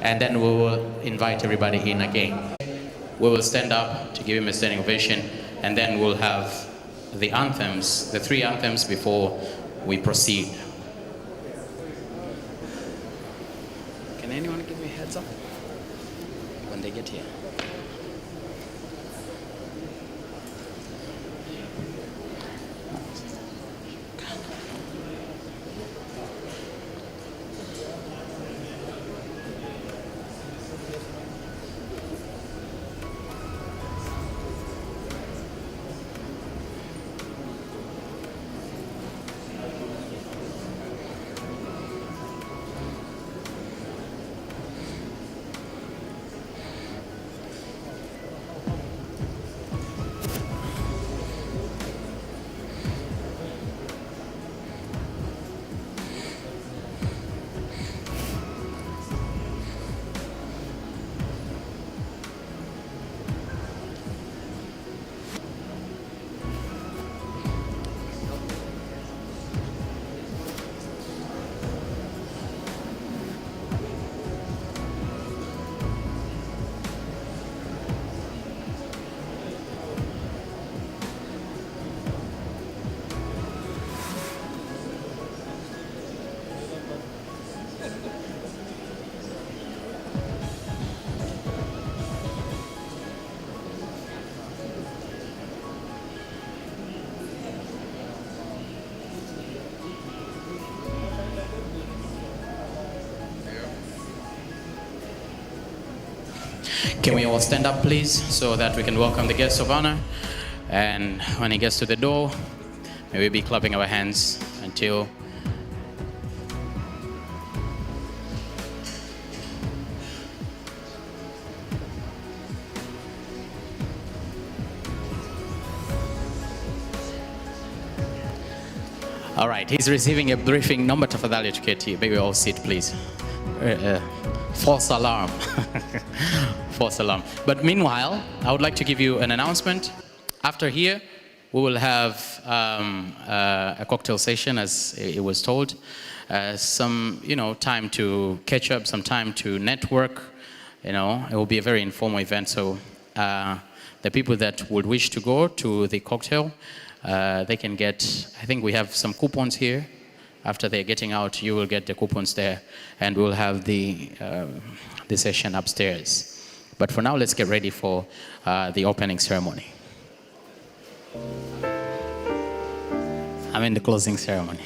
and then we will invite everybody in again. We will stand up to give him a standing ovation, and then we'll have the anthems, the 3 anthems before we proceed. Can anyone give me a heads up when they get here? Can we all stand up, please, so that we can welcome the guest of honor? And when he gets to the door, may we be clapping our hands until all right, he's receiving a briefing. Naomba tafadhali tuketi. May we all sit, please. False alarm. False alarm. But meanwhile, I would like to give you an announcement. After here, we will have a cocktail session, as it was told. Some, time to catch up, some time to network. It will be a very informal event. So the people that would wish to go to the cocktail, they can get, I think we have some coupons here. After they're getting out, you will get the coupons there, and we'll have the session upstairs. But for now, let's get ready for the opening ceremony. I'm in the closing ceremony.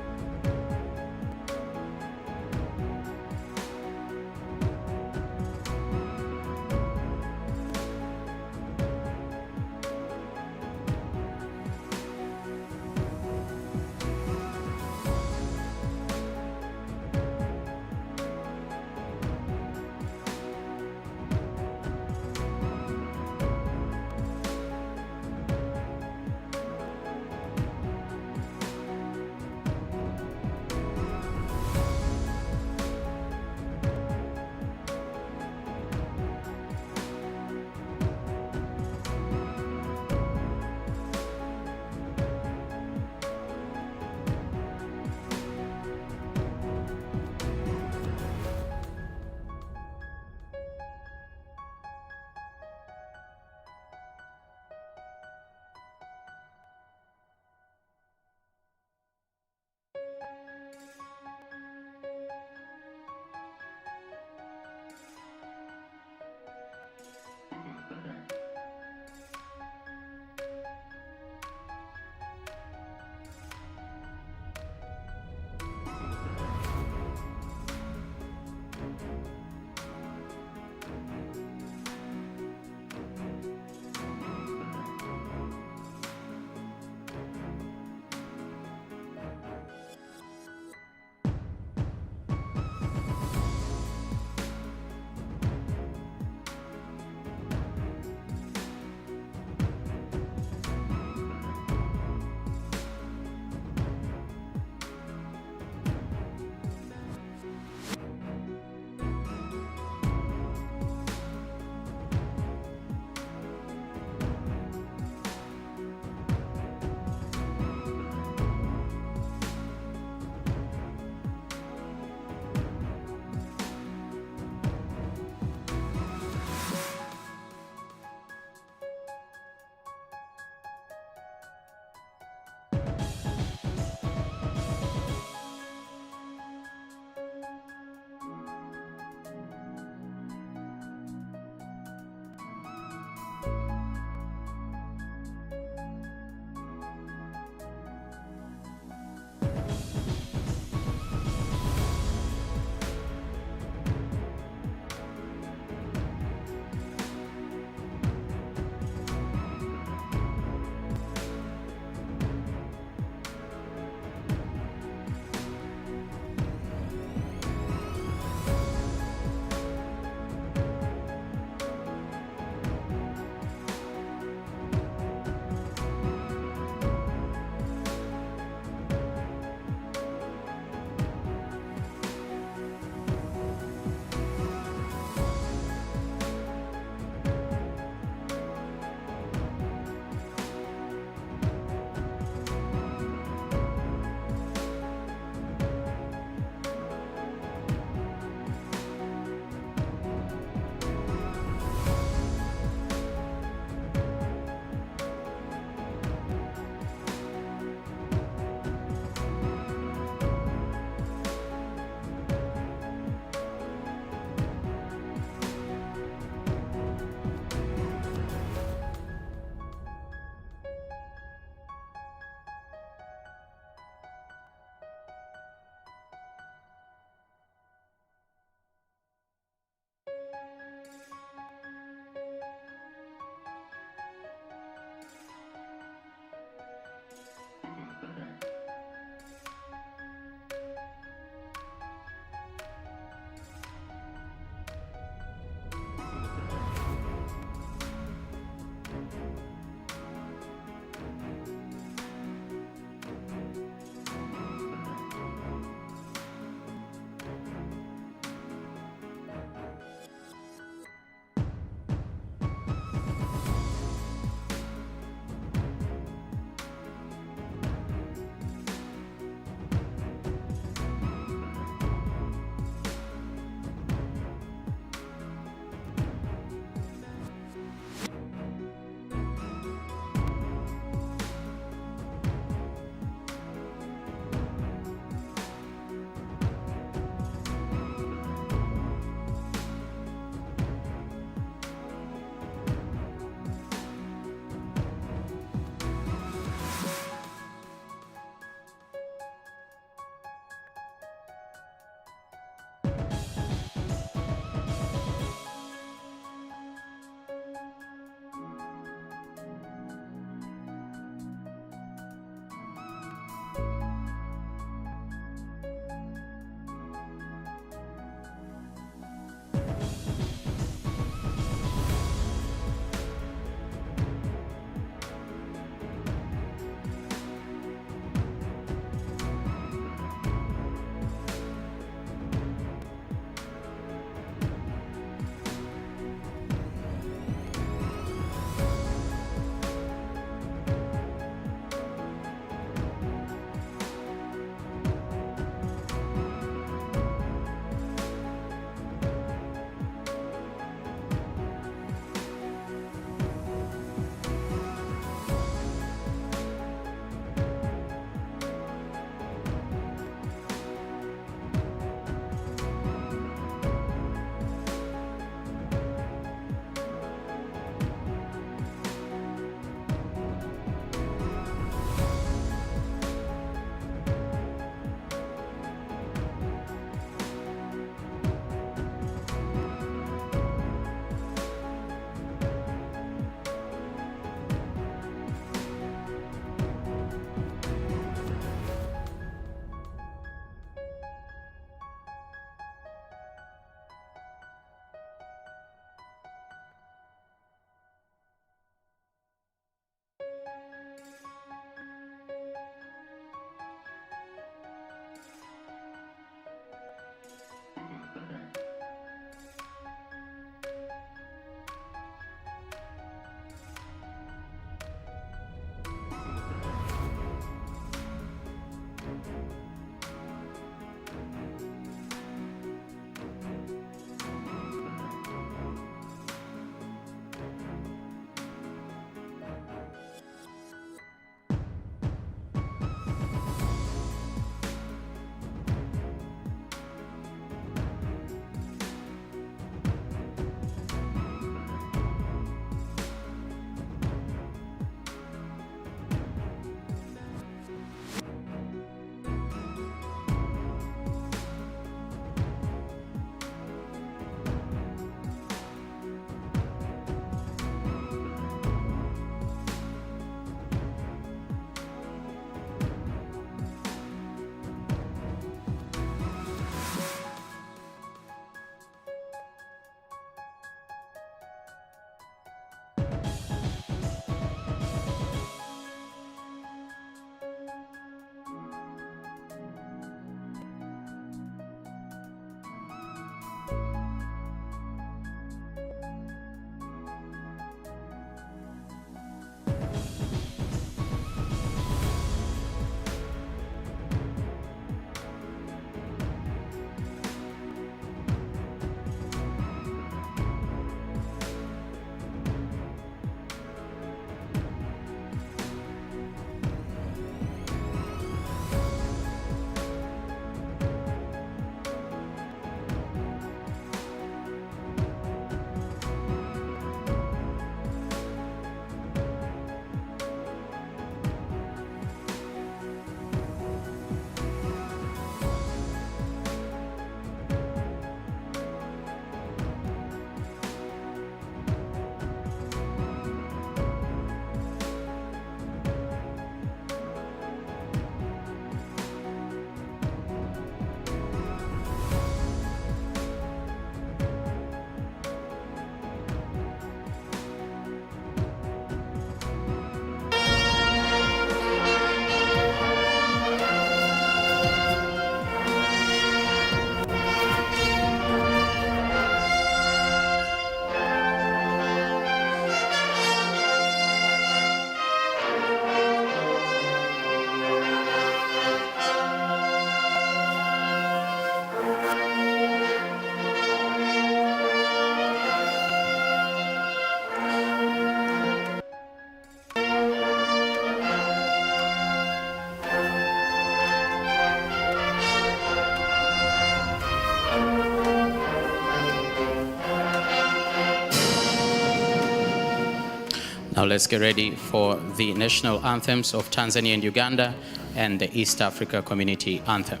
Now let's get ready for the national anthems of Tanzania and Uganda and the East Africa Community Anthem.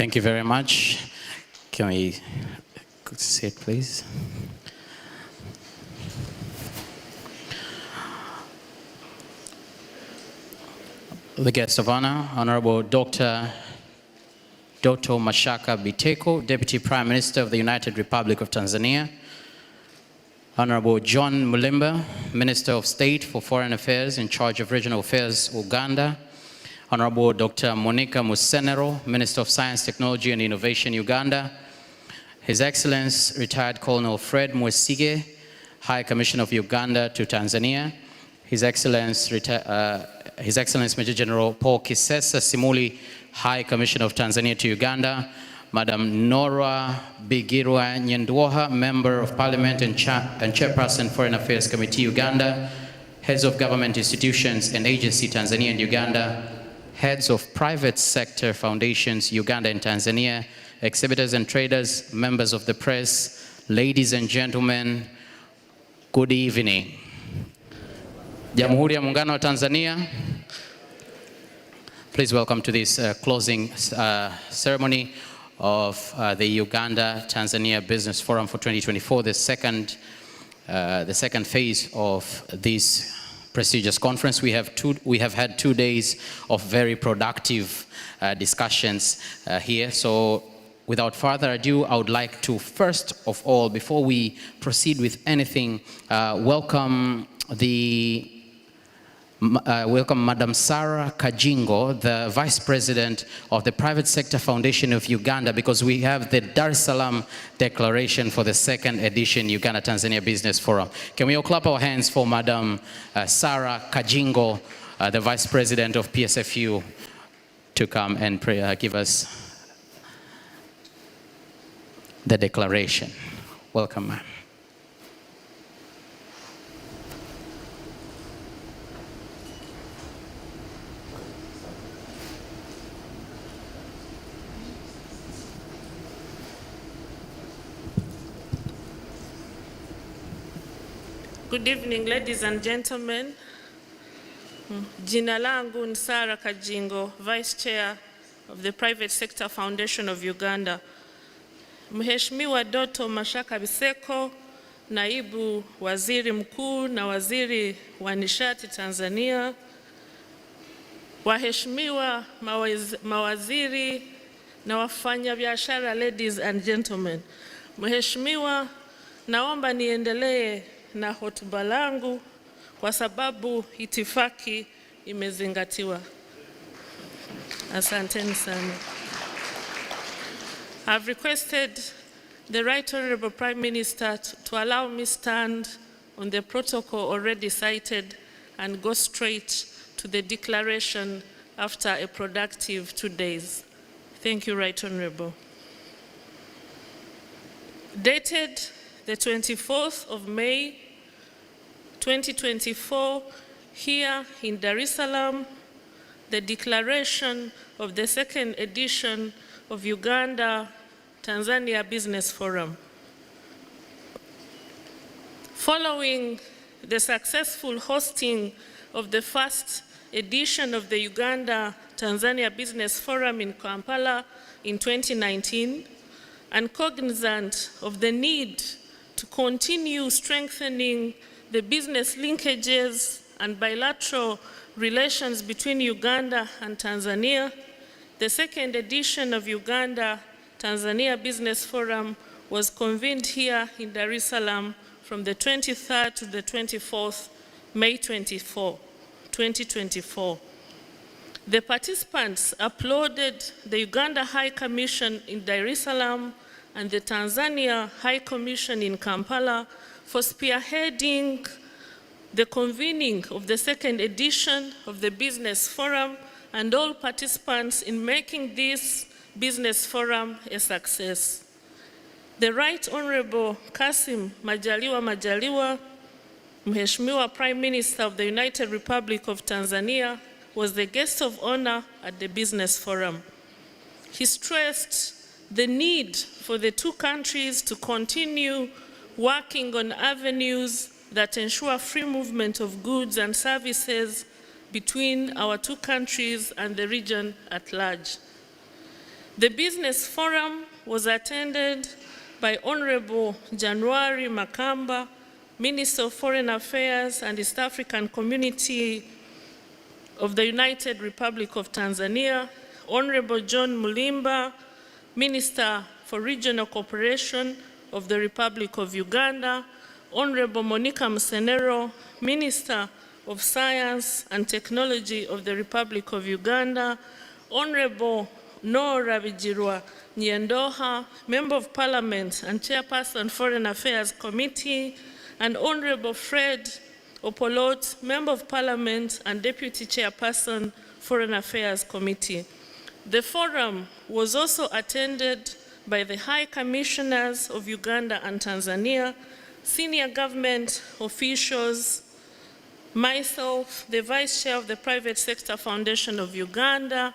Thank you very much. Can we sit, please? The guest of honor, Honorable Dr. Doto Mashaka Biteko, Deputy Prime Minister of the United Republic of Tanzania. Honorable John Mulimba, Minister of State for Foreign Affairs in charge of Regional Affairs, Uganda. Honorable Dr. Monica Musenero, Minister of Science, Technology and Innovation, Uganda. His Excellency Retired Colonel Fred Mwesige, High Commissioner of Uganda to Tanzania. His Excellency Major General Paul Kisesa Simuli, High Commissioner of Tanzania to Uganda. Madam Nora Bigirwa Nyendwoha, Member of Parliament and Chairperson Foreign Affairs Committee, Uganda. Heads of government institutions and agency, Tanzania and Uganda. Heads of private sector foundations, Uganda and Tanzania. Exhibitors and traders, members of the press, ladies and gentlemen, good evening. Jamhuri ya Muungano wa Tanzania, please welcome to this closing ceremony of the Uganda-Tanzania Business Forum for 2024, the second phase of this prestigious conference. We have had 2 days of very productive discussions here. So without further ado, I would like to first of all, before we proceed with anything, welcome Madam Sarah Kajingo, the Vice President of the Private Sector Foundation of Uganda, because we have the Dar es Salaam Declaration for the second edition Uganda-Tanzania Business Forum. Can we all clap our hands for Madam Sarah Kajingo, the Vice President of PSFU, to come and give us the declaration. Welcome, ma'am. Good evening, ladies and gentlemen. Jina langu ni Sarah Kajingo, Vice Chair of the Private Sector Foundation of Uganda. Mheshimiwa Doto Mashaka Biteko, Naibu Waziri Mkuu na Waziri wa Nishati Tanzania. Waheshimiwa mawaziri na wafanya biashara, ladies and gentlemen. Mheshimiwa, naomba niendelee na hotuba langu kwa sababu itifaki imezingatiwa. Asanteni sana. I've requested the Right Honorable Prime Minister to allow me stand on the protocol already cited and go straight to the declaration after a productive 2 days. Thank you, Right Honorable. Dated the 24th of May, 2024, here in Dar es Salaam, the declaration of the second edition of Uganda-Tanzania Business Forum. Following the successful hosting of the first edition of the Uganda-Tanzania Business Forum in Kampala in 2019, and cognizant of the need to continue strengthening the business linkages and bilateral relations between Uganda and Tanzania, the second edition of Uganda-Tanzania Business Forum was convened here in Dar es Salaam from the 23rd to the 24th May 2024. The participants applauded the Uganda High Commission in Dar es Salaam and the Tanzania High Commission in Kampala for spearheading the convening of the second edition of the Business Forum and all participants in making this Business Forum a success. The Right Honorable Kassim Majaliwa, Mheshimiwa Prime Minister of the United Republic of Tanzania, was the guest of honor at the Business Forum. He stressed the need for the two countries to continue working on avenues that ensure free movement of goods and services between our two countries and the region at large. The Business Forum was attended by Honorable January Makamba, Minister of Foreign Affairs and East African Community of the United Republic of Tanzania, Honorable John Mulimba, Minister for Regional Cooperation of the Republic of Uganda, Honorable Monica Msenero, Minister of Science and Technology of the Republic of Uganda, Honorable Nora Bijirwa Nyendoha, Member of Parliament and Chairperson Foreign Affairs Committee, and Honorable Fred Opolot, Member of Parliament and Deputy Chairperson Foreign Affairs Committee. The forum was also attended by the High Commissioners of Uganda and Tanzania, senior government officials, myself, the Vice Chair of the Private Sector Foundation of Uganda,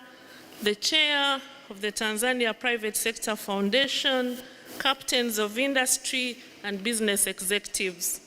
the Chair of the Tanzania Private Sector Foundation, captains of industry and business executives.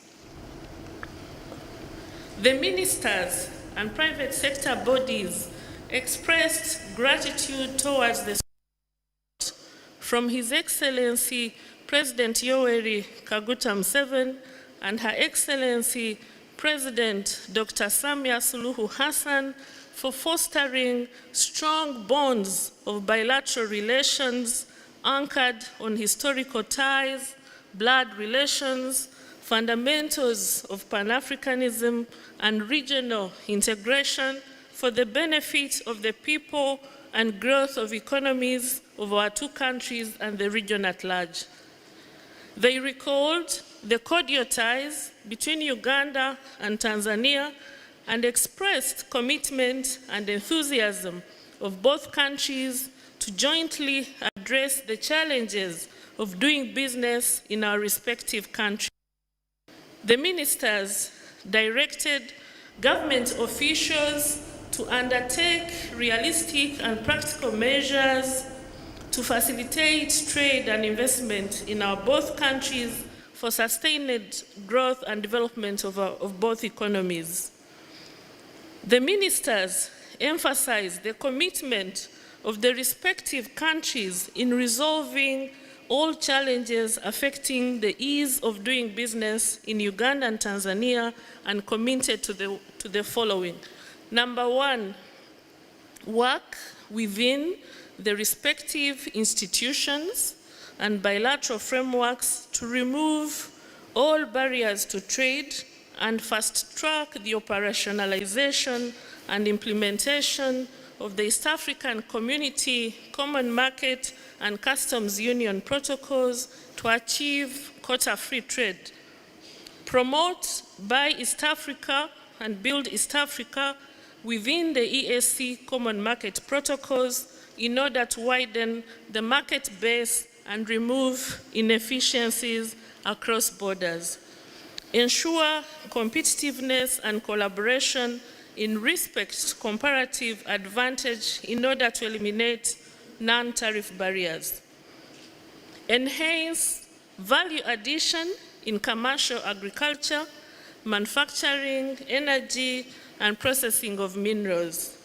The ministers and private sector bodies expressed gratitude towards the support from His Excellency President Yoweri Kaguta Museveni and Her Excellency President Dr. Samia Suluhu Hassan for fostering strong bonds of bilateral relations anchored on historical ties, blood relations, fundamentals of Pan-Africanism, and regional integration for the benefit of the people and growth of economies of our two countries and the region at large. They recalled the cordial ties between Uganda and Tanzania and expressed commitment and enthusiasm of both countries to jointly address the challenges of doing business in our respective countries. The ministers directed government officials to undertake realistic and practical measures to facilitate trade and investment in our both countries for sustained growth and development of both economies. The ministers emphasized the commitment of the respective countries in resolving all challenges affecting the ease of doing business in Uganda and Tanzania, and committed to the following. Number one, work within the respective institutions and bilateral frameworks to remove all barriers to trade and fast-track the operationalization and implementation of the East African Community Common Market and Customs Union protocols to achieve quota-free trade. Promote Buy East Africa and Build East Africa within the EAC Common Market protocols in order to widen the market base and remove inefficiencies across borders. Ensure competitiveness and collaboration in respect to comparative advantage in order to eliminate non-tariff barriers. Enhance value addition in commercial agriculture, manufacturing, energy, and processing of minerals.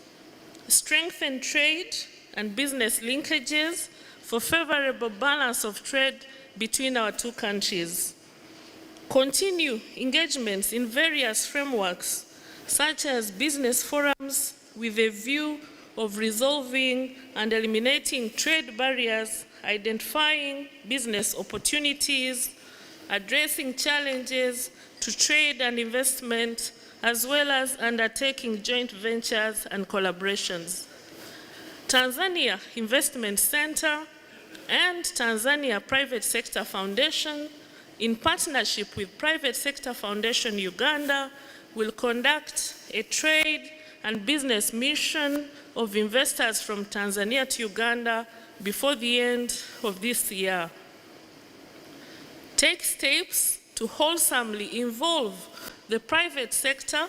Strengthen trade and business linkages for favorable balance of trade between our two countries. Continue engagements in various frameworks, such as business forums, with a view of resolving and eliminating trade barriers, identifying business opportunities, addressing challenges to trade and investment, as well as undertaking joint ventures and collaborations. Tanzania Investment Center and Tanzania Private Sector Foundation, in partnership with Private Sector Foundation Uganda, will conduct a trade and business mission of investors from Tanzania to Uganda before the end of this year. Take steps to wholesomely involve the private sector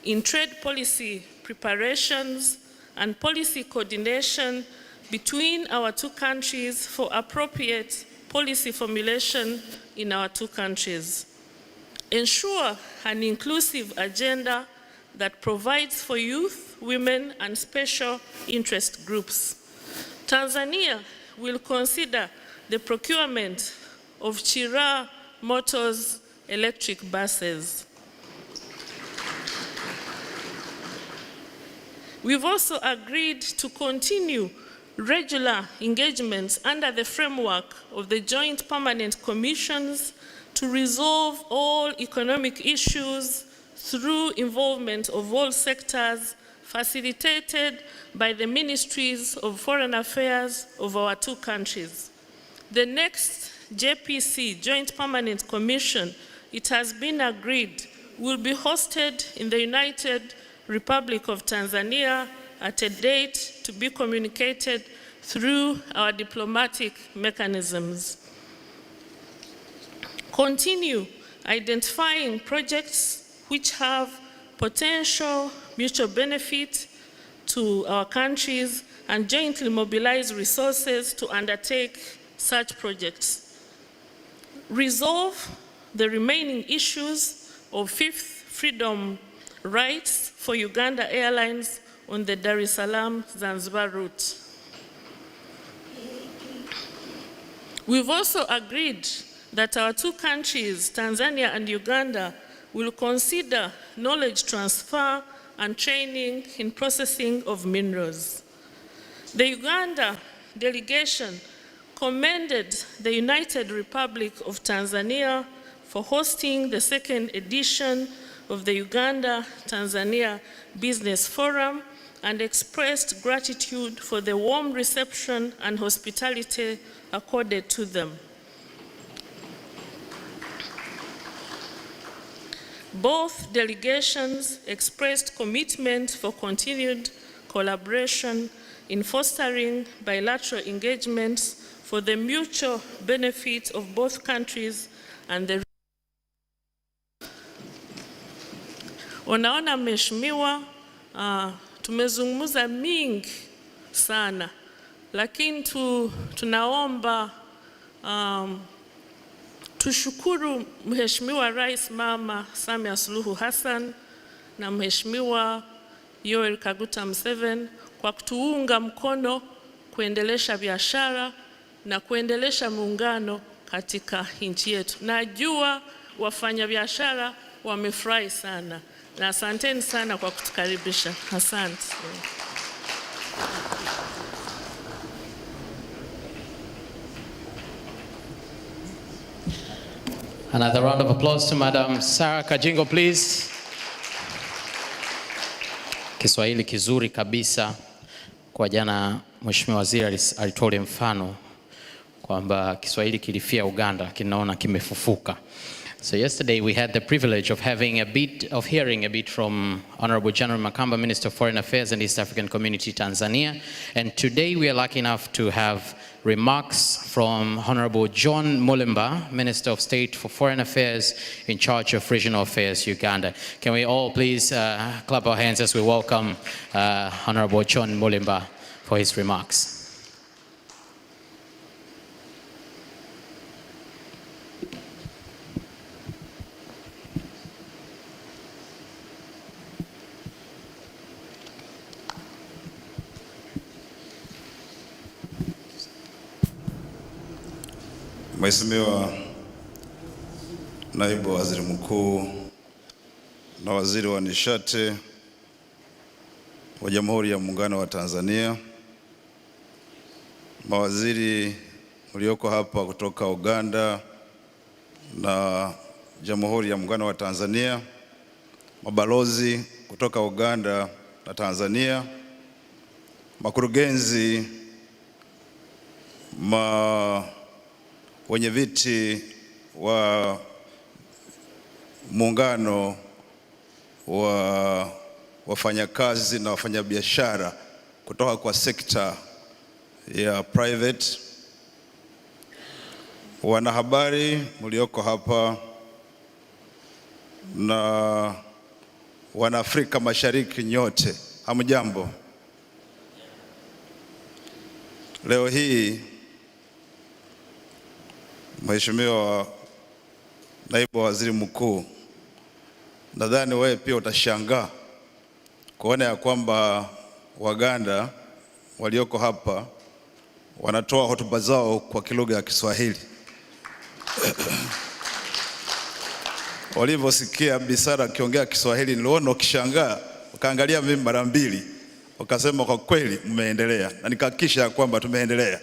in trade policy preparations and policy coordination between our two countries for appropriate policy formulation in our two countries. Ensure an inclusive agenda that provides for youth, women, and special interest groups. Tanzania will consider the procurement of Chira Motors electric buses. We've also agreed to continue regular engagements under the framework of the Joint Permanent Commissions to resolve all economic issues through involvement of all sectors, facilitated by the Ministries of Foreign Affairs of our two countries. The next JPC, Joint Permanent Commission, it has been agreed, will be hosted in the United Republic of Tanzania at a date to be communicated through our diplomatic mechanisms. Continue identifying projects which have potential mutual benefit to our countries and jointly mobilize resources to undertake such projects. Resolve the remaining issues of Fifth Freedom rights for Uganda Airlines on the Dar es Salaam-Zanzibar route. We've also agreed that our two countries, Tanzania and Uganda, will consider knowledge transfer and training in processing of minerals. The Uganda delegation commended the United Republic of Tanzania for hosting the second edition of the Uganda-Tanzania Business Forum and expressed gratitude for the warm reception and hospitality accorded to them. Both delegations expressed commitment for continued collaboration in fostering bilateral engagements for the mutual benefit of both countries and the Unaona mheshimiwa, tumezungumza mingi sana, lakini tunaomba tushukuru Mheshimiwa Rais Mama Samia Suluhu Hassan na Mheshimiwa Yoweri Kaguta Museveni kwa kutuunga mkono kuendelesha biashara na kuendelesha muungano katika nchi yetu. Najua wafanyabiashara wamefurahi sana. Na asanteni sana kwa kutukaribisha. Asante. Another round of applause to Madam Sarah Kajingo, please. Kiswahili kizuri kabisa. Kwa jana Mheshimiwa Waziri alitolea mfano kwamba Kiswahili kilifia Uganda, kinaona kimefufuka. So yesterday we had the privilege of hearing a bit from Honorable General Makamba, Minister of Foreign Affairs and East African Community, Tanzania. And today we are lucky enough to have remarks from Honorable John Mulemba, Minister of State for Foreign Affairs in charge of Regional Affairs, Uganda. Can we all please clap our hands as we welcome Honorable John Mulemba for his remarks. Mheshimiwa Naibu Waziri Mkuu na Waziri wa Nishati wa Jamhuri ya Muungano wa Tanzania, mawaziri mlioko hapa kutoka Uganda na Jamhuri ya Muungano wa Tanzania, mabalozi kutoka Uganda na Tanzania, makurugenzi, wenye viti wa muungano wa wafanyakazi na wafanyabiashara kutoka kwa sekta ya private, wanahabari mlioko hapa na Wanaafrika Mashariki nyote, hamjambo. Leo hii Mheshimiwa Naibu Waziri Mkuu, nadhani wewe pia utashangaa kuona ya kwamba Waganda walioko hapa wanatoa hotuba zao kwa lugha ya Kiswahili. Walivyosikia Bisara akiongea Kiswahili niliona ukishangaa, ukaangalia mimi mara mbili, ukasema kwa kweli mmeendelea, na nikahakikisha kwamba tumeendelea.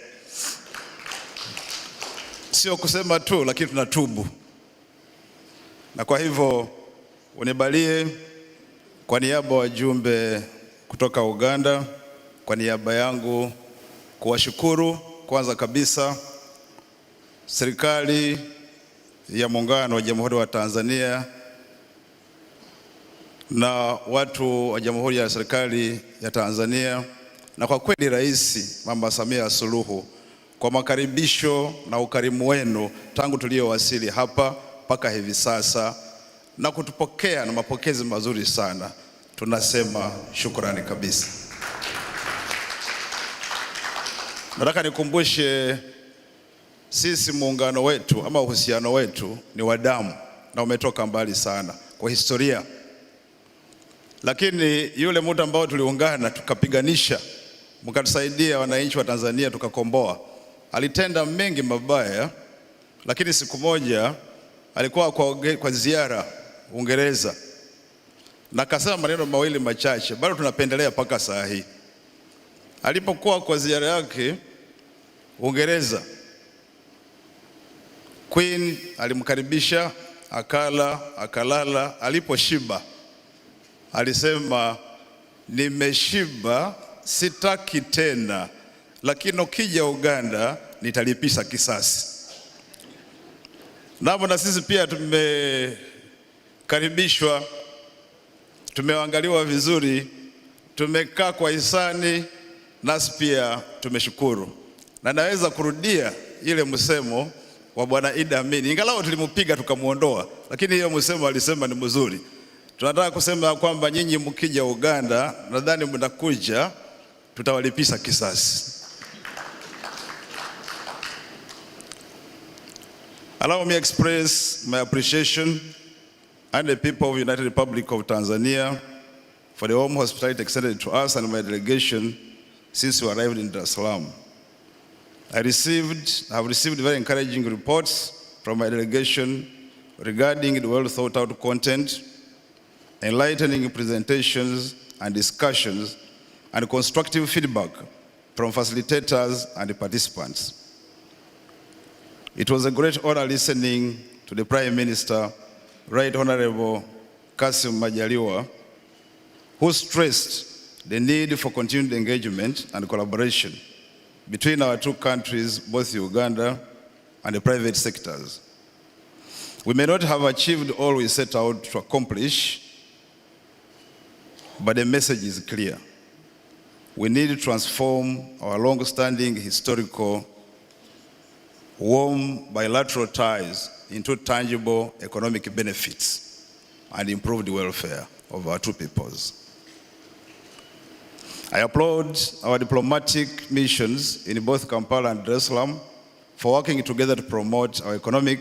Sio kusema tu, lakini tunatubu. Na kwa hivyo unibalie kwa niaba wajumbe kutoka Uganda, kwa niaba yangu kuwashukuru kwanza kabisa serikali ya Muungano wa Jamhuri wa Tanzania na watu wa Jamhuri ya serikali ya Tanzania, na kwa kweli Rais Mama Samia Suluhu kwa makaribisho na ukarimu wenu tangu tuliowasili hapa mpaka hivi sasa, na kutupokea na mapokezi mazuri sana. Tunasema shukrani kabisa. Nataka nikumbushe sisi muungano wetu ama uhusiano wetu ni wa damu na umetoka mbali sana kwa historia. Lakini yule muda ambao tuliungana tukapiganisha, mkatusaidia wananchi wa Tanzania tukakomboa, alitenda mengi mabaya, lakini siku moja alikuwa kwa ziara Uingereza na akasema maneno mawili machache, bado tunapendelea mpaka saa hii. Alipokuwa kwa ziara yake Uingereza, Queen alimkaribisha, akala, akalala. Aliposhiba alisema, nimeshiba, sitaki tena, lakini ukija Uganda nitalipisha kisasi. Na sisi pia tumekaribishwa, tumeangaliwa vizuri, tumekaa kwa hisani, nasi pia tumeshukuru. Na naweza kurudia ile msemo wa Bwana Idi Amin, ingalau tulimupiga tukamuondoa, lakini hiyo msemo alisema ni mzuri. Tunataka kusema kwamba nyinyi mkija Uganda, nadhani mnakuja, tutawalipisha kisasi. Allow me express my appreciation and the people of the United Republic of Tanzania for the warm hospitality extended to us and my delegation since we arrived in Dar es Salaam. I have received very encouraging reports from my delegation regarding the well thought out content, enlightening presentations and discussions, and constructive feedback from facilitators and participants. It was a great honor listening to the Prime Minister, Right Honorable Kassim Majaliwa, who stressed the need for continued engagement and collaboration between our two countries, both Uganda and the private sectors. We may not have achieved all we set out to accomplish, but the message is clear. We need to transform our long-standing historical, warm bilateral ties into tangible economic benefits and improved welfare of our two peoples. I applaud our diplomatic missions in both Kampala and Dar es Salaam for working together to promote our economic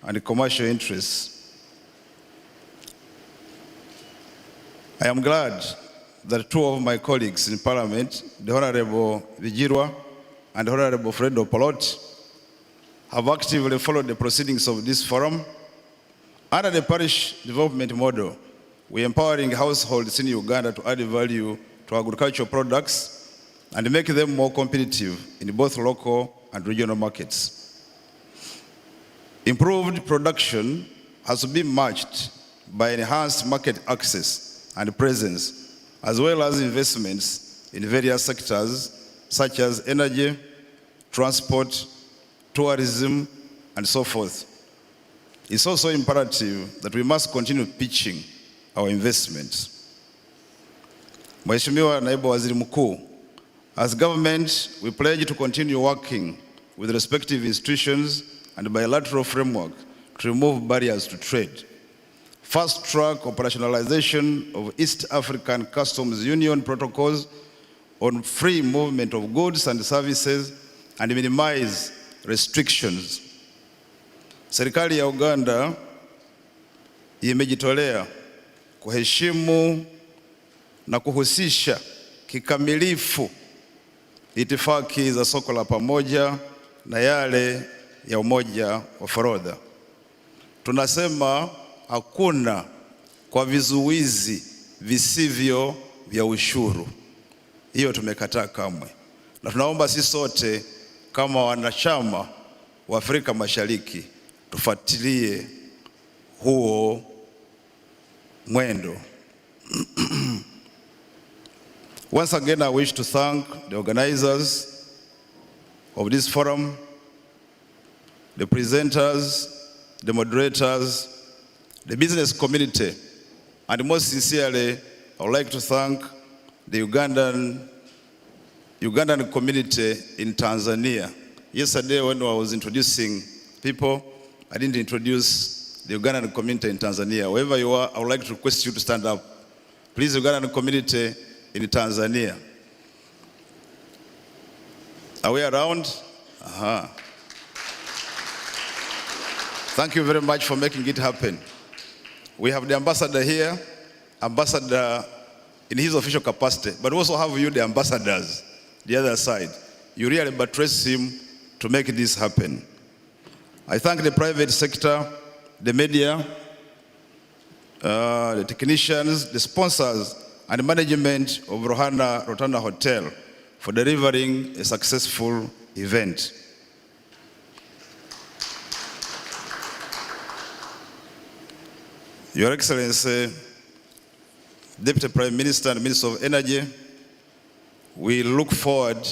and commercial interests. I am glad that two of my colleagues in Parliament, the Honorable Vigirwa and Honorable Fredo Polot, have actively followed the proceedings of this forum. Under the parish development model, we are empowering households in Uganda to add value to agricultural products and make them more competitive in both local and regional markets. Improved production has been matched by enhanced market access and presence, as well as investments in various sectors such as energy, transport, tourism, and so forth. It's also imperative that we must continue pitching our investments. Mheshimiwa Naibu Waziri Mkuu, as government, we pledge to continue working with respective institutions and bilateral framework to remove barriers to trade, fast-track operationalization of East African Customs Union protocols on free movement of goods and services, and minimize restrictions. Serikali ya Uganda imejitolea kuheshimu na kuhusisha kikamilifu itifaki za soko la pamoja na yale ya umoja wa forodha. Tunasema hakuna kwa vizuizi visivyo vya ushuru. Hiyo tumekataa kamwe. Na tunaomba sisi sote kama wanachama wa Afrika Mashariki tufuatilie huo mwendo. Once again, I wish to thank the organizers of this forum, the presenters, the moderators, the business community, and most sincerely, I would like to thank the Ugandan community in Tanzania. Yesterday, when I was introducing people, I didn't introduce the Ugandan community in Tanzania. Wherever you are, I would like to request you to stand up. Please, Ugandan community in Tanzania. Are we around? Thank you very much for making it happen. We have the ambassador here, ambassador in his official capacity, but we also have you, the ambassadors, the other side. You really buttress him to make this happen. I thank the private sector, the media, the technicians, the sponsors, and the management of Rotana Hotel for delivering a successful event. Your Excellency, Deputy Prime Minister and Minister of Energy, we look forward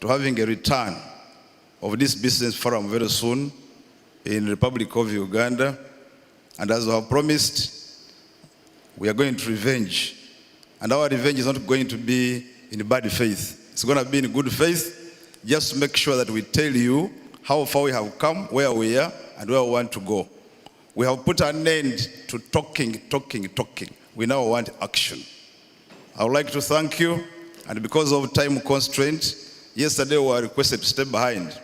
to having a return of this business forum very soon in the Republic of Uganda. And as we have promised, we are going to revenge. And our revenge is not going to be in bad faith. It's going to be in good faith, just to make sure that we tell you how far we have come, where we are, and where we want to go. We have put an end to talking. We now want action. I would like to thank you, and because of time constraint, yesterday we were requested to stay behind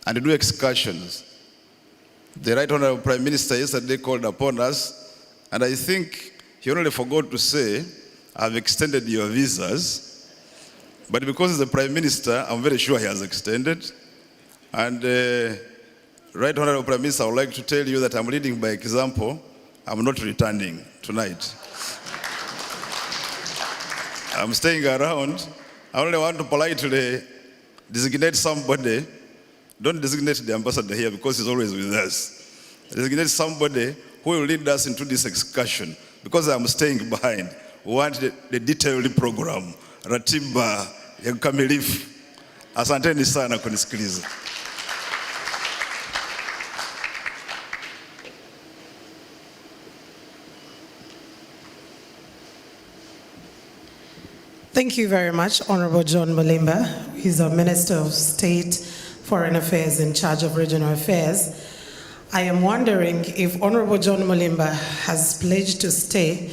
and do excursions. The Right Honorable Prime Minister yesterday called upon us, and I think he only forgot to say, I've extended your visas, but because he's the Prime Minister, I'm very sure he has extended. And Right Honorable Prime Minister, I would like to tell you that I'm leading by example. I'm not returning tonight. I'm staying around. I only want to politely designate somebody. Don't designate the ambassador here because he's always with us. Designate somebody who will lead us into this excursion. Because I'm staying behind, we want the detailed program, ratiba ya ukamilifu. Asanteni sana kunisikiliza. Thank you very much, Honorable John Mulimba. He's our Minister of State, Foreign Affairs in charge of regional affairs. I am wondering if Honorable John Mulimba has pledged to stay.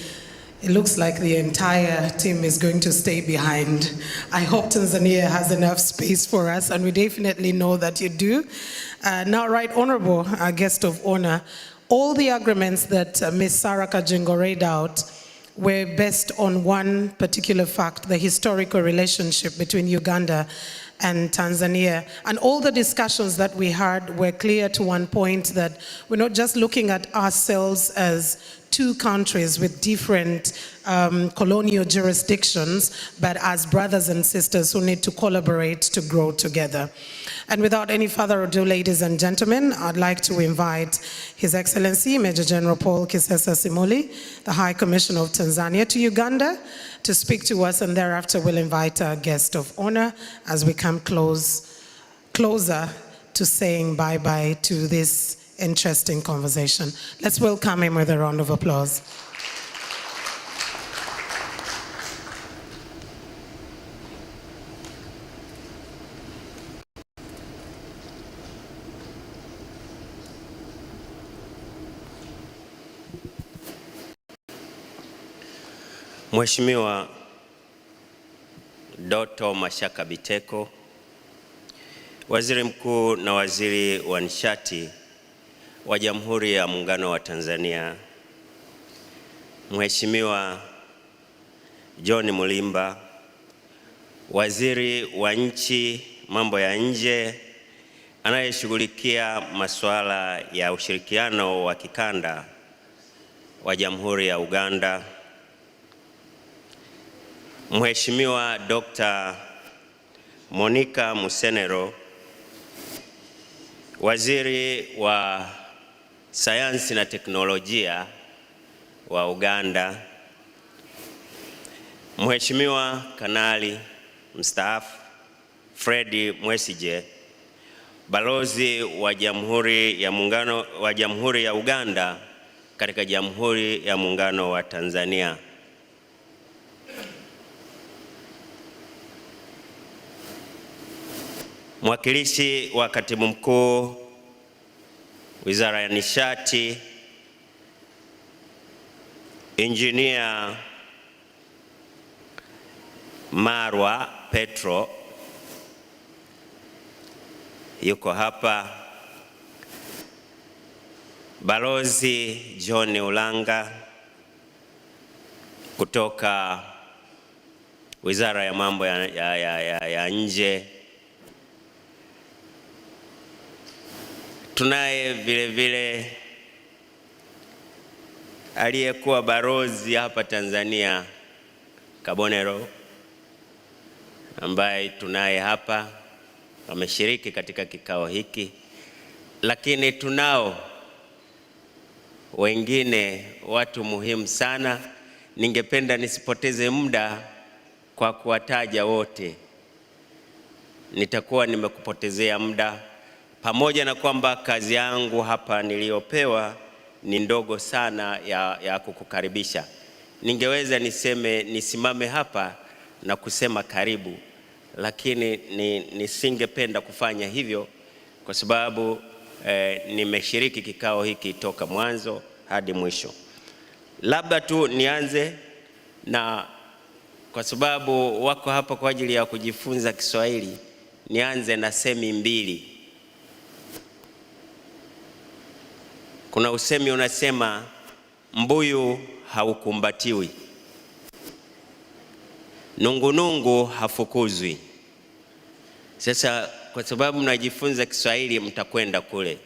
It looks like the entire team is going to stay behind. I hope Tanzania has enough space for us, and we definitely know that you do. Now, Right Honorable, our guest of honor, all the agreements that Ms. Sarah Kajingo read out were based on one particular fact, the historical relationship between Uganda and Tanzania. And all the discussions that we had were clear to one point, that we're not just looking at ourselves as two countries with different colonial jurisdictions, but as brothers and sisters who need to collaborate to grow together. And without any further ado, ladies and gentlemen, I'd like to invite His Excellency Major General Paul Kisesa Simuli, the High Commissioner of Tanzania to Uganda, to speak to us, and thereafter we'll invite our guest of honor as we come closer to saying bye-bye to this interesting conversation. Let's welcome him with a round of applause. Mheshimiwa Dr. Mashaka Biteko, Waziri Mkuu na Waziri wa Nishati wa Jamhuri ya Muungano wa Tanzania, Mheshimiwa John Mulimba, waziri wa nchi mambo ya nje anayeshughulikia masuala ya ushirikiano wa kikanda wa Jamhuri ya Uganda, Mheshimiwa Dr. Monica Musenero, waziri wa sayansi na teknolojia wa Uganda, Mheshimiwa Kanali mstaafu Fred Mwesije, balozi wa Jamhuri ya Uganda katika Jamhuri ya Muungano wa Tanzania, mwakilishi wa katibu mkuu Wizara ya Nishati, Engineer Marwa Petro yuko hapa, Balozi John Ulanga kutoka Wizara ya Mambo ya Nje. Tunaye vile vile aliyekuwa balozi hapa Tanzania Kabonero, ambaye tunaye hapa ameshiriki katika kikao hiki, lakini tunao wengine watu muhimu sana. Ningependa nisipoteze muda kwa kuwataja wote, nitakuwa nimekupotezea muda, pamoja na kwamba kazi yangu hapa niliyopewa ni ndogo sana ya kukukaribisha. Ningeweza nisimame hapa na kusema karibu, lakini nisingependa kufanya hivyo kwa sababu nimeshiriki kikao hiki toka mwanzo hadi mwisho. Labda tu nianze na, kwa sababu wako hapa kwa ajili ya kujifunza Kiswahili, nianze na semi mbili. Kuna usemi unasema mbuyu haukumbatiwi, nungunungu hafukuzwi. Sasa kwa sababu mnajifunza Kiswahili mtakwenda kule.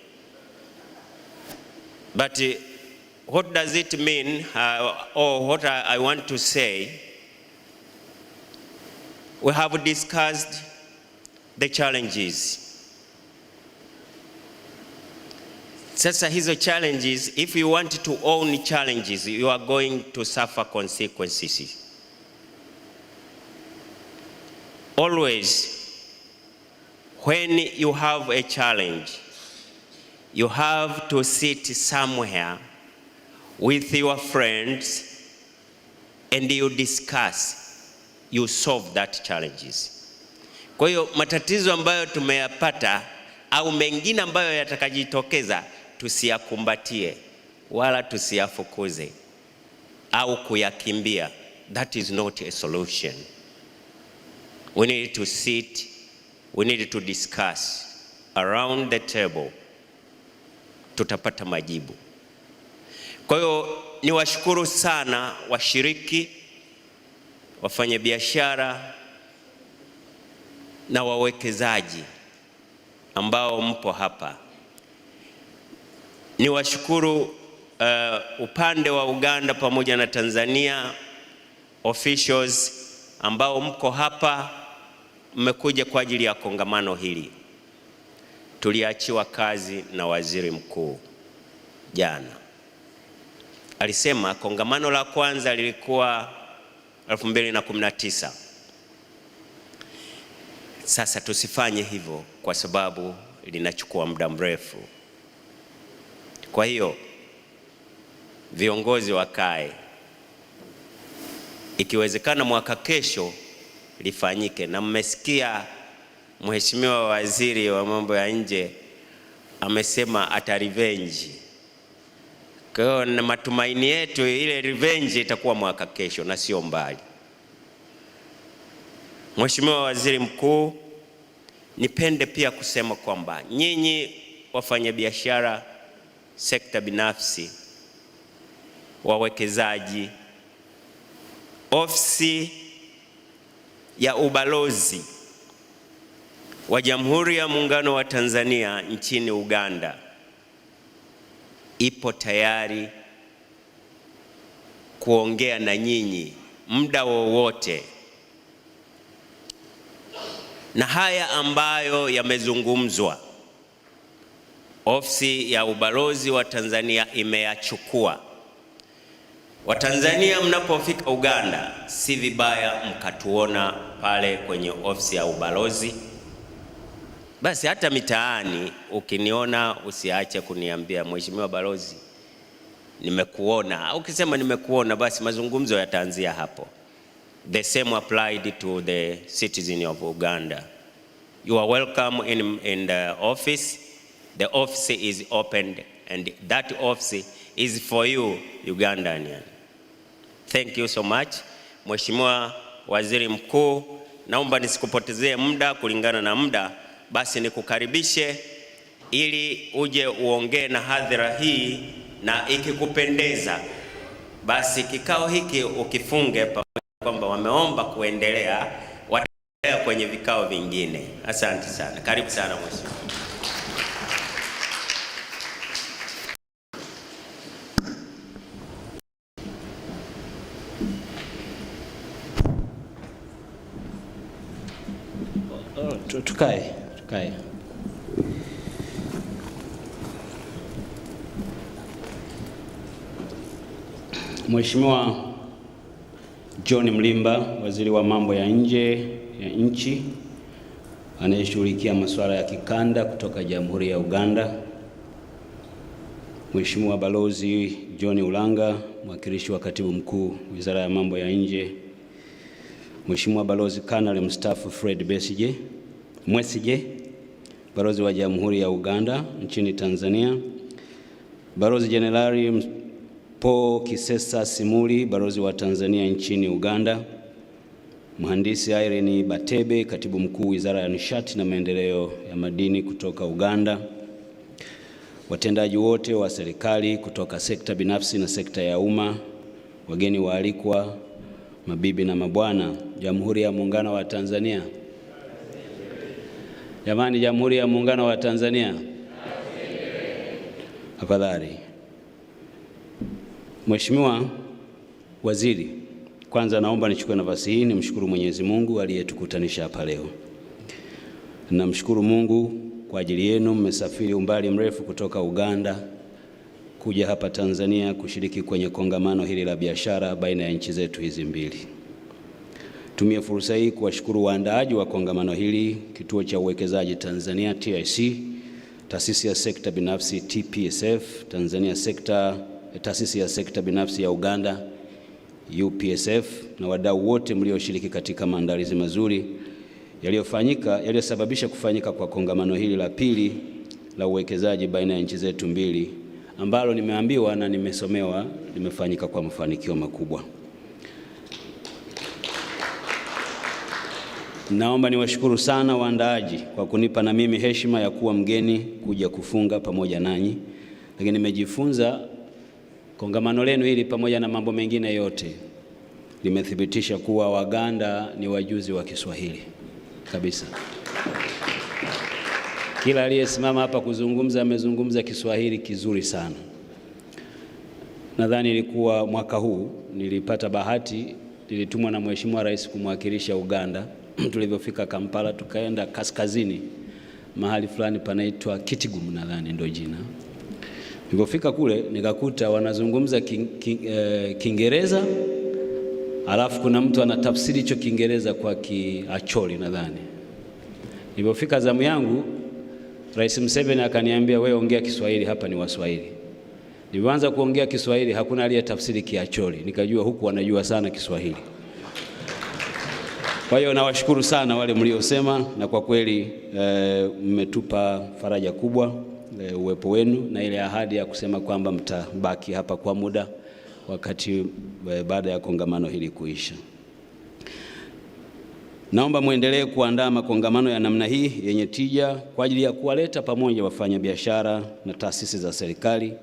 But what does it mean, or what I want to say, we have discussed the challenges. Sasa hizo challenges, if you want to own challenges, you are going to suffer consequences. Always, when you have a challenge, you have to sit somewhere with your friends and you discuss, you solve that challenges. Kwa hiyo matatizo ambayo tumeyapata au mengine ambayo yatakajitokeza, tusiyakumbatie wala tusiyafukuze au kuyakimbia. That is not a solution. We need to sit, we need to discuss around the table, tutapata majibu. Kwa hiyo niwashukuru sana washiriki, wafanya biashara na wawekezaji ambao mpo hapa. Niwashukuru upande wa Uganda pamoja na Tanzania officials ambao mko hapa, mmekuja kwa ajili ya kongamano hili. Tuliachiwa kazi na waziri mkuu jana. Alisema kongamano la kwanza lilikuwa 2019. Sasa tusifanye hivyo kwa sababu linachukua muda mrefu. Kwa hiyo viongozi wakae, ikiwezekana mwaka kesho lifanyike, na mmesikia Mheshimiwa Waziri wa Mambo ya Nje amesema ata revenge. Kwa hiyo na matumaini yetu ile revenge itakuwa mwaka kesho na sio mbali. Mheshimiwa Waziri Mkuu, nipende pia kusema kwamba nyinyi wafanyabiashara, sekta binafsi, wawekezaji, ofisi ya ubalozi wa Jamhuri ya Muungano wa Tanzania nchini Uganda ipo tayari kuongea na nyinyi muda wowote, na haya ambayo yamezungumzwa ofisi ya ubalozi wa Tanzania imeyachukua. Watanzania mnapofika Uganda, si vibaya mkatuona pale kwenye ofisi ya ubalozi. Basi hata mitaani ukiniona usiache kuniambia, Mheshimiwa Balozi, nimekuona. Ukisema nimekuona, basi mazungumzo yataanzia hapo. The same applied to the citizen of Uganda. You are welcome in the office. The office is opened, and that office is for you, Ugandanian. Thank you so much. Mheshimiwa Waziri Mkuu, naomba nisikupotezee muda kulingana na muda, basi nikukaribishe ili uje uongee na hadhira hii, na ikikupendeza basi kikao hiki ukifunge kwamba wameomba kuendelea, wataendelea kwenye vikao vingine. Asante sana. Karibu sana Mheshimiwa. Tukae. Mheshimiwa John Mlimba, Waziri wa Mambo ya Nje ya nchi anayeshughulikia masuala ya kikanda kutoka Jamhuri ya Uganda. Mheshimiwa Balozi John Ulanga, mwakilishi wa Katibu Mkuu Wizara ya Mambo ya Nje. Mheshimiwa Balozi Kanali mstaafu Fred Mwesige, Balozi wa Jamhuri ya Uganda nchini Tanzania. Balozi Jenerali Paul Kisesa Simuli, Balozi wa Tanzania nchini Uganda. Mhandisi Irene Batebe, Katibu Mkuu Wizara ya Nishati na Maendeleo ya Madini kutoka Uganda. Watendaji wote wa serikali kutoka sekta binafsi na sekta ya umma, wageni waalikwa, mabibi na mabwana, Jamhuri ya Muungano wa Tanzania. Jamani, Jamhuri ya Muungano wa Tanzania. Afadhali. Mheshimiwa Waziri, kwanza naomba nichukue nafasi hii nimshukuru Mwenyezi Mungu aliyetukutanisha hapa leo. Namshukuru Mungu kwa ajili yenu, mmesafiri umbali mrefu kutoka Uganda kuja hapa Tanzania kushiriki kwenye kongamano hili la biashara baina ya nchi zetu hizi mbili. Tumie fursa hii kuwashukuru waandaaji wa kongamano hili, Kituo cha Uwekezaji Tanzania TIC, Taasisi ya Sekta Binafsi TPSF, Taasisi ya Sekta Binafsi ya Uganda UPSF, na wadau wote mlioshiriki katika maandalizi mazuri yaliyosababisha kufanyika kwa kongamano hili la pili la uwekezaji baina ya nchi zetu mbili, ambalo nimeambiwa na nimesomewa limefanyika kwa mafanikio makubwa. Naomba niwashukuru sana waandaaji kwa kunipa na mimi heshima ya kuwa mgeni kuja kufunga pamoja nanyi. Lakini nimejifunza kongamano lenu hili pamoja na mambo mengine yote limethibitisha kuwa Waganda ni wajuzi wa Kiswahili kabisa. Kila aliyesimama hapa kuzungumza amezungumza Kiswahili kizuri sana. Nadhani ilikuwa mwaka huu nilipata bahati, nilitumwa na Mheshimiwa Rais kumwakilisha Uganda. Tulivyofika Kampala tukaenda kaskazini mahali fulani panaitwa Kitgum, nadhani ndio jina. Nilipofika kule nikakuta wanazungumza Kiingereza, alafu kuna mtu anatafsiri hicho Kiingereza kwa Kiacholi nadhani. Nilipofika zamu yangu, Rais Museveni akaniambia, wewe ongea Kiswahili, hapa ni Waswahili. Nilianza kuongea Kiswahili, hakuna aliyetafsiri Kiacholi. Nikajua huku wanajua sana Kiswahili. Kwa hiyo nawashukuru sana wale mliosema, na kwa kweli mmetupa faraja kubwa uwepo wenu na ile ahadi ya kusema kwamba mtabaki hapa kwa muda wakati baada ya kongamano hili kuisha. Naomba muendelee kuandaa makongamano ya namna hii yenye tija kwa ajili ya kuwaleta pamoja wafanyabiashara na taasisi za serikali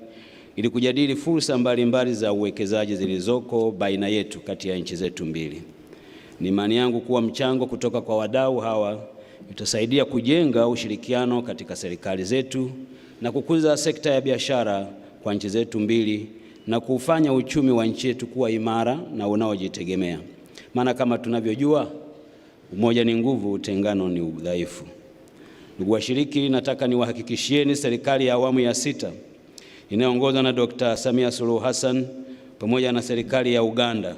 ili kujadili fursa mbalimbali za uwekezaji zilizoko baina yetu kati ya nchi zetu mbili. Ni imani yangu kuwa mchango kutoka kwa wadau hawa utasaidia kujenga ushirikiano katika serikali zetu na kukuza sekta ya biashara kwa nchi zetu mbili na kufanya uchumi wa nchi yetu kuwa imara na unaojitegemea. Maana kama tunavyojua, umoja ni nguvu, utengano ni udhaifu. Ndugu washiriki, nataka niwahakikishieni serikali ya awamu ya 6 inayoongozwa na Dr. Samia Suluhu Hassan pamoja na serikali ya Uganda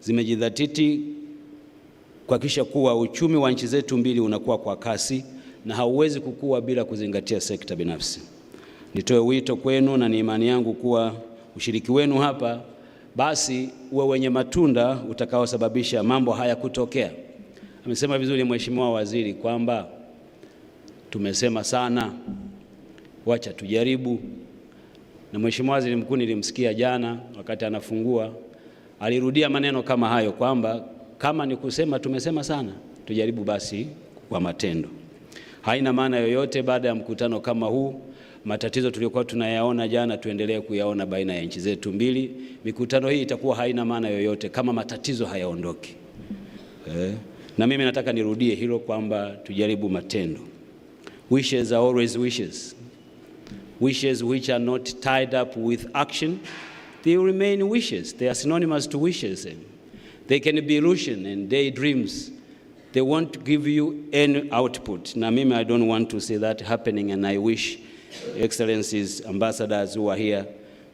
zimejidhatiti kuhakikisha kuwa uchumi wa nchi zetu mbili unakuwa kwa kasi na hauwezi kukua bila kuzingatia sekta binafsi. Nitoe wito kwenu na ni imani yangu kuwa ushiriki wenu hapa basi uwe wenye matunda utakaosababisha mambo haya kutokea. Amesema vizuri Mheshimiwa Waziri kwamba tumesema sana, wacha tujaribu. Na Mheshimiwa Waziri Mkuu nilimsikia jana wakati anafungua, alirudia maneno kama hayo kwamba kama ni kusema tumesema sana, tujaribu basi kwa matendo. Haina maana yoyote baada ya mkutano kama huu, matatizo tuliyokuwa tunayaona jana tuendelee kuyaona baina ya nchi zetu mbili. Mikutano hii itakuwa haina maana yoyote kama matatizo hayaondoki. Na mimi nataka nirudie hilo kwamba tujaribu matendo. Wishes are always wishes. Wishes which are not tied up with action, they remain wishes. They are synonymous to wishes. They can be illusion and daydreams. They won't give you any output. Na mimi I don't want to see that happening, and I wish Excellencies, ambassadors who are here,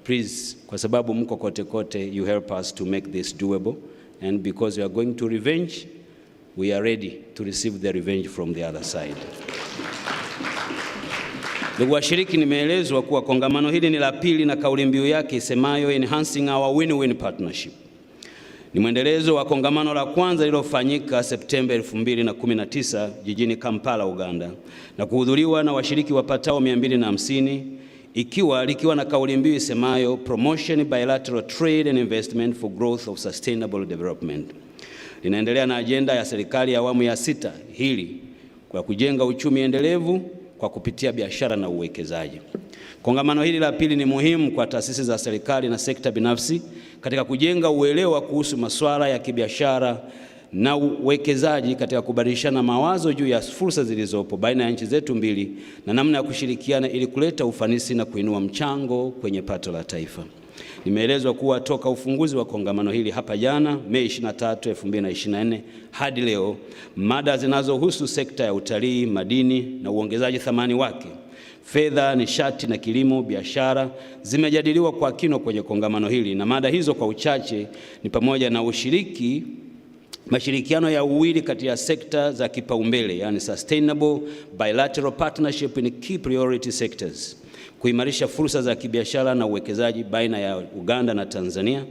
please, kwa sababu mko kote kote, you help us to make this doable. And because we are going to revenge, we are ready to receive the revenge from the other side. Ndugu washiriki, nimeelezwa kuwa kongamano hili ni la pili na kauli mbiu yake isemayo enhancing our win-win partnership. Ni mwendelezo wa kongamano la kwanza lililofanyika Septemba 2019 jijini Kampala, Uganda, na kuhudhuriwa na washiriki wapatao 250, likiwa na kauli mbiu isemayo promotion bilateral trade and investment for growth of sustainable development. Linaendelea na ajenda ya serikali ya awamu ya 6 hili kwa kujenga uchumi endelevu kwa kupitia biashara na uwekezaji. Kongamano hili la pili ni muhimu kwa taasisi za serikali na sekta binafsi katika kujenga uelewa kuhusu masuala ya kibiashara na uwekezaji katika kubadilishana mawazo juu ya fursa zilizopo baina ya nchi zetu mbili na namna ya kushirikiana ili kuleta ufanisi na kuinua mchango kwenye pato la taifa. Nimeelezwa kuwa toka ufunguzi wa kongamano hili hapa jana Mei 23, 2024 hadi leo, mada zinazohusu sekta ya utalii, madini na uongezaji thamani wake, fedha, nishati na kilimo, biashara zimejadiliwa kwa kina kwenye kongamano hili, na mada hizo kwa uchache ni pamoja na mashirikiano ya uwili kati ya sekta za kipaumbele, yani sustainable bilateral partnership in key priority sectors, kuimarisha fursa za kibiashara na uwekezaji baina ya Uganda na Tanzania,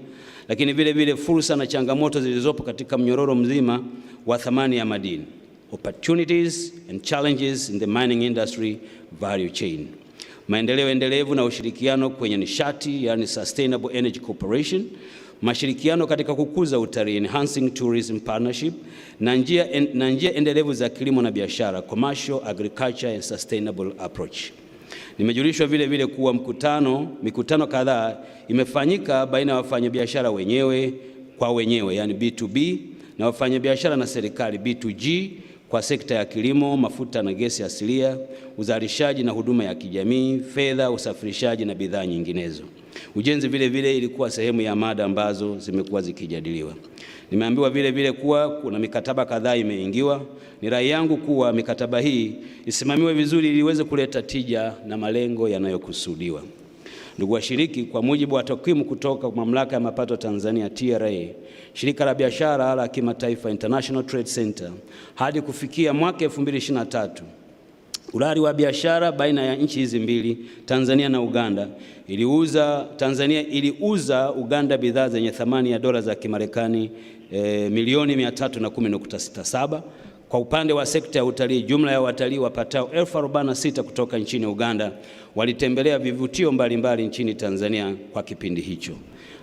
lakini vile fursa na changamoto zilizopo katika mnyororo mzima wa thamani ya madini, opportunities and challenges in the mining industry value chain, maendeleo endelevu na ushirikiano kwenye nishati, yani sustainable energy cooperation, mashirikiano katika kukuza utalii, enhancing tourism partnership, na njia endelevu za kilimo na biashara, commercial agriculture and sustainable approach. Nimejulishwa vile kuwa mikutano kadhaa imefanyika baina ya wafanyabiashara wenyewe kwa wenyewe, yani B2B, na wafanyabiashara na serikali B2G, kwa sekta ya kilimo, mafuta na gesi asilia, uzalishaji na huduma ya kijamii, fedha, usafirishaji na bidhaa nyinginezo. Ujenzi vile ilikuwa sehemu ya mada ambazo zimekuwa zikijadiliwa. Nimeambiwa vile kuwa kuna mikataba kadhaa imeingiwa. Ni rai yangu kuwa mikataba hii isimamiwe vizuri ili iweze kuleta tija na malengo yanayokusudiwa. Ndugu washiriki, kwa mujibu wa takwimu kutoka kwa Mamlaka ya Mapato Tanzania TRA, shirika la biashara la kimataifa International Trade Center, hadi kufikia mwaka 2023, urari wa biashara baina ya nchi hizi mbili, Tanzania na Uganda, Tanzania iliuza Uganda bidhaa zenye thamani ya dola za Kimarekani milioni 310.67. Kwa upande wa sekta ya utalii, jumla ya watalii wapatao 1046 kutoka nchini Uganda walitembelea vivutio mbalimbali nchini Tanzania kwa kipindi hicho.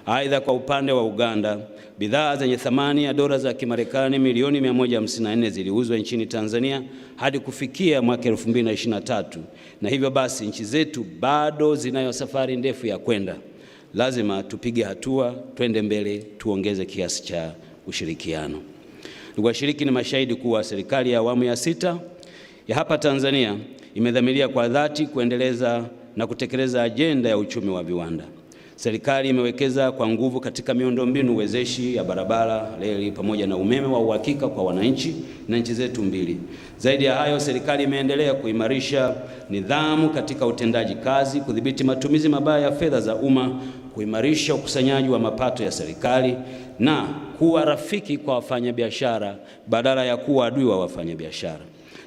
Aidha, kwa upande wa Uganda, bidhaa zenye thamani ya dola za Kimarekani milioni 154 ziliuzwa nchini Tanzania hadi kufikia mwaka 2023, na hivyo basi nchi zetu bado zinayo safari ndefu ya kwenda. Lazima tupige hatua, twende mbele, tuongeze kiasi cha ushirikiano. Ndugu washiriki, ni mashahidi kuwa serikali ya awamu ya 6 ya hapa Tanzania imedhamiria kwa dhati kuendeleza na kutekeleza ajenda ya uchumi wa viwanda. Serikali imewekeza kwa nguvu katika miundombinu wezeshi ya barabara, reli pamoja na umeme wa uhakika kwa wananchi na nchi zetu mbili. Zaidi ya hayo, serikali imeendelea kuimarisha nidhamu katika utendaji kazi, kudhibiti matumizi mabaya ya fedha za umma, kuimarisha ukusanyaji wa mapato ya serikali na kuwa rafiki kwa wafanyabiashara badala ya kuwa adui wa wafanyabiashara.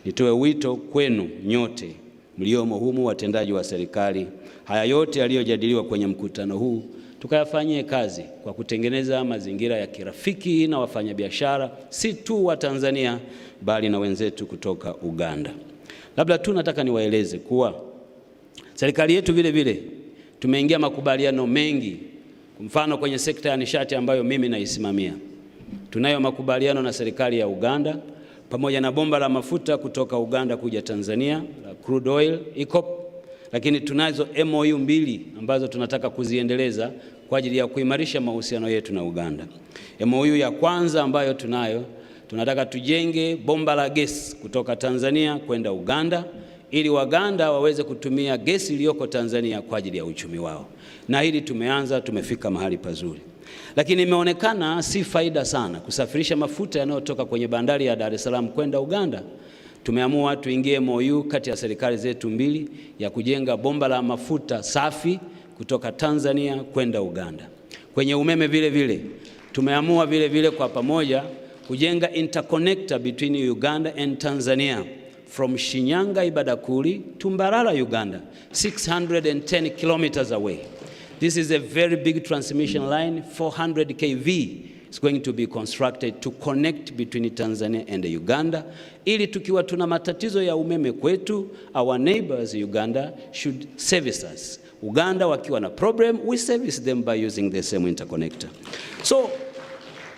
Nitoe wito kwenu nyote mliomo humu, watendaji wa serikali, haya yote yaliyojadiliwa kwenye mkutano huu tukayafanyie kazi kwa kutengeneza mazingira ya kirafiki na wafanyabiashara, si tu wa Tanzania bali na wenzetu kutoka Uganda. Labda tu nataka niwaeleze kuwa serikali yetu vile vile tumeingia makubaliano mengi. Kwa mfano kwenye sekta ya nishati ambayo mimi naisimamia, tunayo makubaliano na serikali ya Uganda pamoja na bomba la mafuta kutoka Uganda kuja Tanzania, la crude oil EACOP, lakini tunazo MOU 2 ambazo tunataka kuziendeleza kwa ajili ya kuimarisha mahusiano yetu na Uganda. MOU ya kwanza ambayo tunataka tujenge bomba la gesi kutoka Tanzania kwenda Uganda ili Waganda waweze kutumia gesi iliyoko Tanzania kwa ajili ya uchumi wao. Na hili tumeanza, tumefika mahali pazuri. Lakini imeonekana si faida sana kusafirisha mafuta yanayotoka kwenye bandari ya Dar es Salaam kwenda Uganda. Tumeamua tuingie MOU kati ya serikali zetu mbili ya kujenga bomba la mafuta safi kutoka Tanzania kwenda Uganda. Kwenye umeme vile vile tumeamua vile vile kwa pamoja kujenga interconnector between Uganda and Tanzania from Shinyanga Ibadakuri to Mbarara, Uganda, 610 kilometers away. This is a very big transmission line, 400 kV. It's going to be constructed to connect between Tanzania and Uganda. Ili tukiwa tuna matatizo ya umeme kwetu, our neighbors Uganda should service us. Uganda wakiwa na problem, we service them by using the same interconnector. So,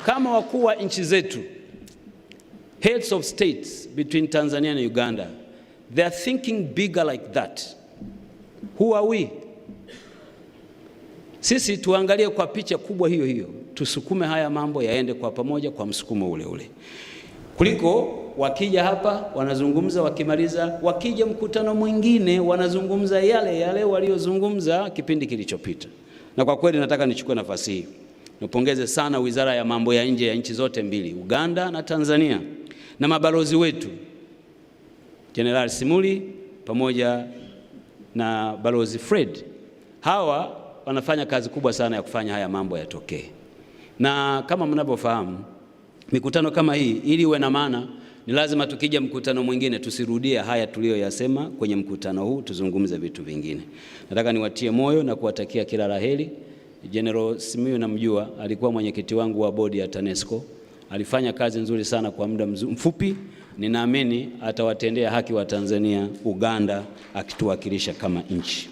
kama wakuu wa nchi zetu, heads of states between Tanzania and Uganda, they are thinking bigger like that. Who are we? Sisi tuangalie kwa picha kubwa hiyo hiyo, tusukume haya mambo yaende kwa pamoja kwa msukumo ule ule. Kuliko wakija hapa wanazungumza, wakimaliza wakija mkutano mwingine wanazungumza yale yale waliozungumza kipindi kilichopita. Na kwa kweli nataka nichukue nafasi hii nipongeze sana Wizara ya Mambo ya Nje ya nchi zote mbili, Uganda na Tanzania, na mabalozi wetu General Simuli pamoja na Balozi Fred. Hawa wanafanya kazi kubwa sana ya kufanya haya mambo yatokee. Na kama mnavyofahamu, mikutano kama hii ili iwe na maana ni lazima tukija mkutano mwingine tusirudie haya tuliyoyasema kwenye mkutano huu, tuzungumze vitu vingine. Nataka niwatie moyo na kuwatakia kila laheri. General Simiyu namjua, alikuwa mwenyekiti wangu wa bodi ya TANESCO. Alifanya kazi nzuri sana kwa muda mfupi. Ninaamini atawatendea haki wa Tanzania, Uganda, akituwakilisha kama nchi.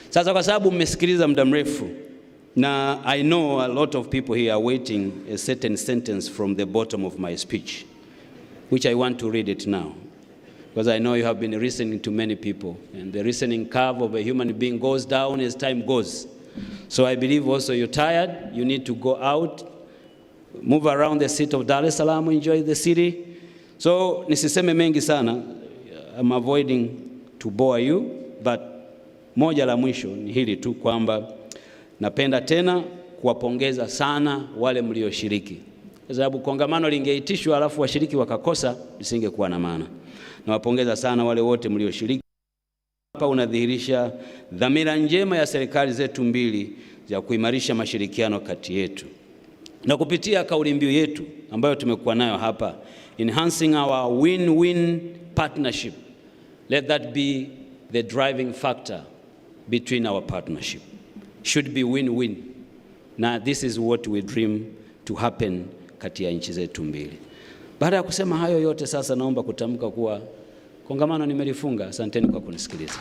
Sasa kwa sababu mmesikiliza muda mrefu, na I know a lot of people here are waiting a certain sentence from the bottom of my speech, which I want to read it now, because I know you have been listening to many people, and the listening curve of a human being goes down as time goes. So I believe also you're tired, you need to go out, move around the city of Dar es Salaam, enjoy the city. So nisiseme mengi sana, I'm avoiding to bore you, but moja la mwisho ni hili tu kwamba napenda tena kuwapongeza sana wale mlioshiriki. Kwa sababu kongamano lingeitishwa alafu washiriki wakakosa, isingekuwa na maana. Nawapongeza sana wale wote mlioshiriki. Hapa unadhihirisha dhamira njema ya serikali zetu mbili ya kuimarisha mashirikiano kati yetu. Na kupitia kauli mbiu yetu ambayo tumekuwa nayo hapa, enhancing our win-win partnership. Let that be the driving factor between our partnership. Should be win-win. Na this is what we dream to happen kati ya nchi zetu mbili. Baada ya kusema hayo yote, sasa naomba kutamka kuwa kongamano nimelifunga. Asanteni kwa kunisikiliza.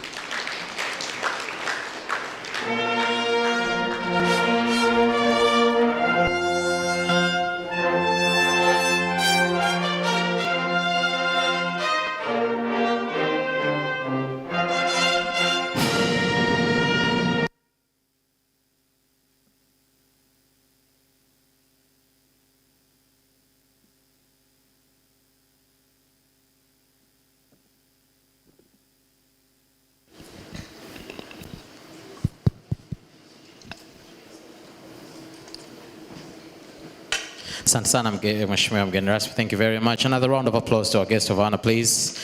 Asante sana Mheshimiwa mgeni rasmi. Thank you very much. Another round of applause to our guest of honor, please.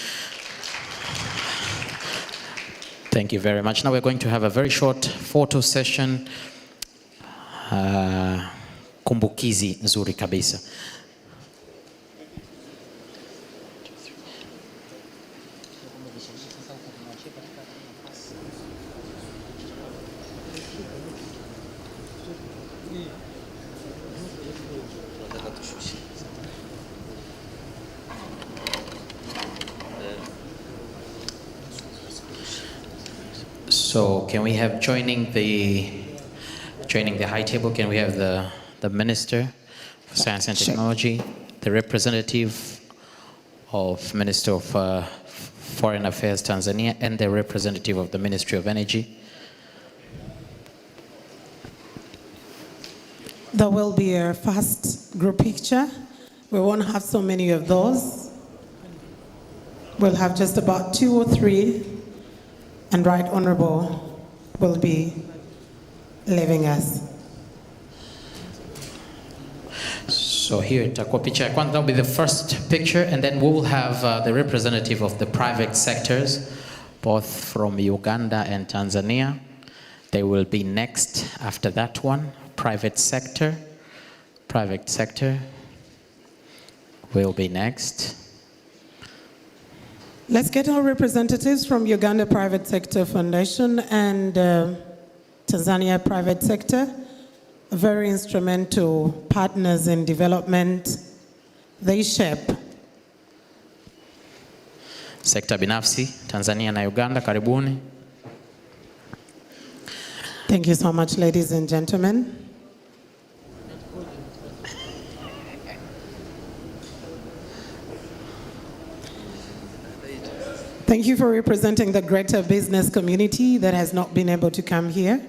Thank you very much. Now we're going to have a very short photo session. Kumbukizi nzuri kabisa. So can we have joining the high table, can we have the Minister for Science and Technology, the representative of Minister of Foreign Affairs Tanzania, and the representative of the Ministry of Energy? There will be a first group picture. We won't have so many of those. We'll have just about 2 or 3, and Right Honorable will be leaving us. So here itakuwa picha ya kwanza, that will be the first picture, and then we will have the representative of the private sectors, both from Uganda and Tanzania. They will be next after that one. Private sector will be next. Let's get our representatives from Uganda Private Sector Foundation and Tanzania Private Sector, very instrumental partners in development. They shape. Sekta binafsi, Tanzania na Uganda, karibuni. Thank you so much, ladies and gentlemen. Thank you for representing the greater business community that has not been able to come here.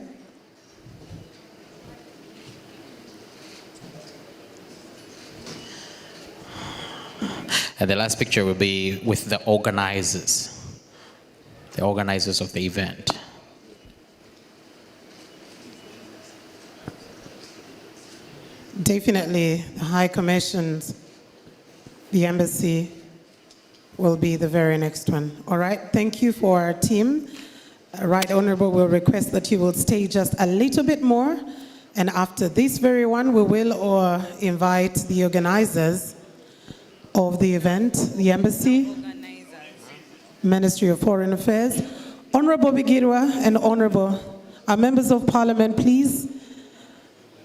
And the last picture will be with the organizers of the event. Definitely, the High Commissions, the Embassy, will be the very next one. All right, thank you for our team. Right Honorable will request that you will stay just a little bit more, and after this very one, we will invite the organizers of the event, the Embassy, Ministry of Foreign Affairs. Honorable Bigirwa and Honorable, our members of Parliament, please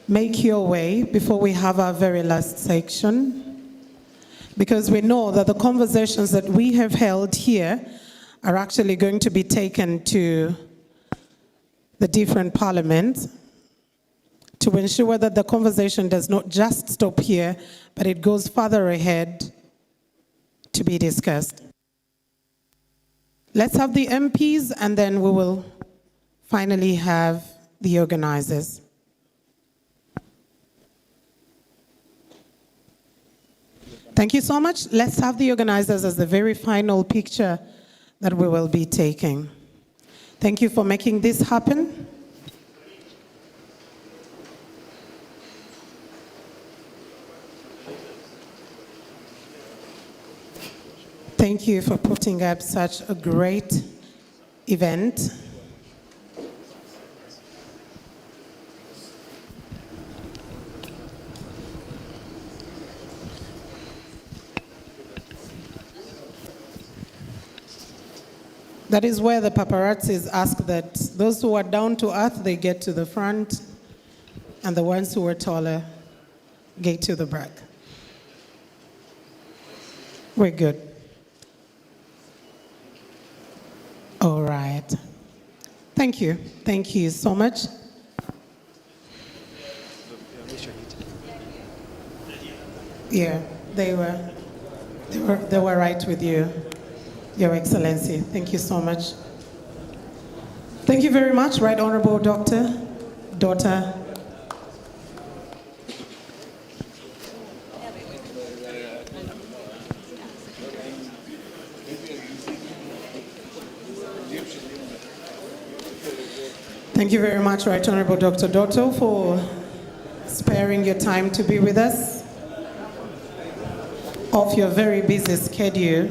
make your way before we have our very last section, because we know that the conversations that we have held here are actually going to be taken to the different parliaments to ensure that the conversation does not just stop here, but it goes further ahead to be discussed. Let's have the MPs, and then we will finally have the organizers. Thank you so much. Let's have the organizers as the very final picture that we will be taking. Thank you for making this happen. Thank you for putting up such a great event. That is where the paparazzis ask that those who are down to earth, they get to the front, and the ones who are taller get to the back. We're good. All right. Thank you. Thank you so much. Yeah, they were right with you, Your Excellency. Thank you so much. Thank you very much, Right Honorable Daughter. Thank you very much, Right Honorable Dr. Dotto, for sparing your time to be with us. of your very busy schedule.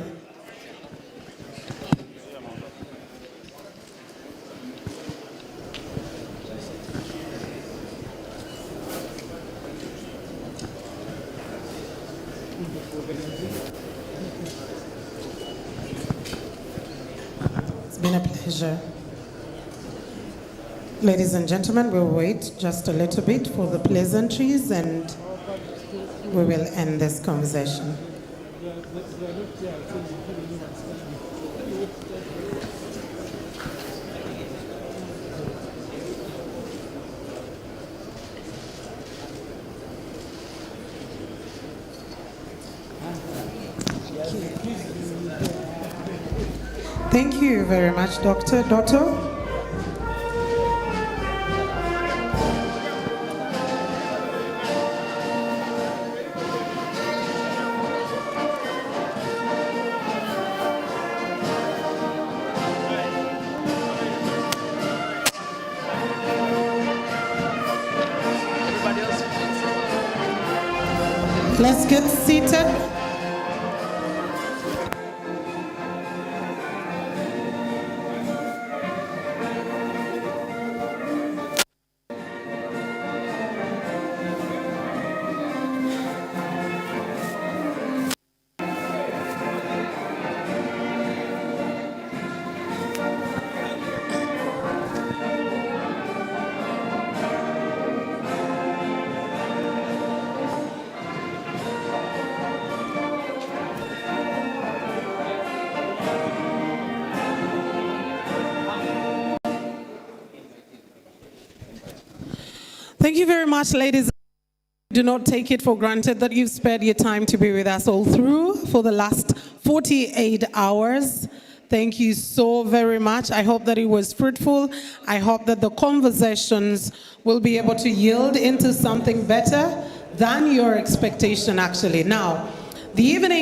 It's been a pleasure. Ladies and gentlemen, we'll wait just a little bit for the pleasantries and we will end this conversation. Thank you very much, Dr. Dotto. Let's get seated. Thank you very much, ladies. Do not take it for granted that you've spared your time to be with us all through for the last 48 hours. Thank you so very much. I hope that it was fruitful. I hope that the conversations will be able to yield into something better than your expectation, actually. Now, the evening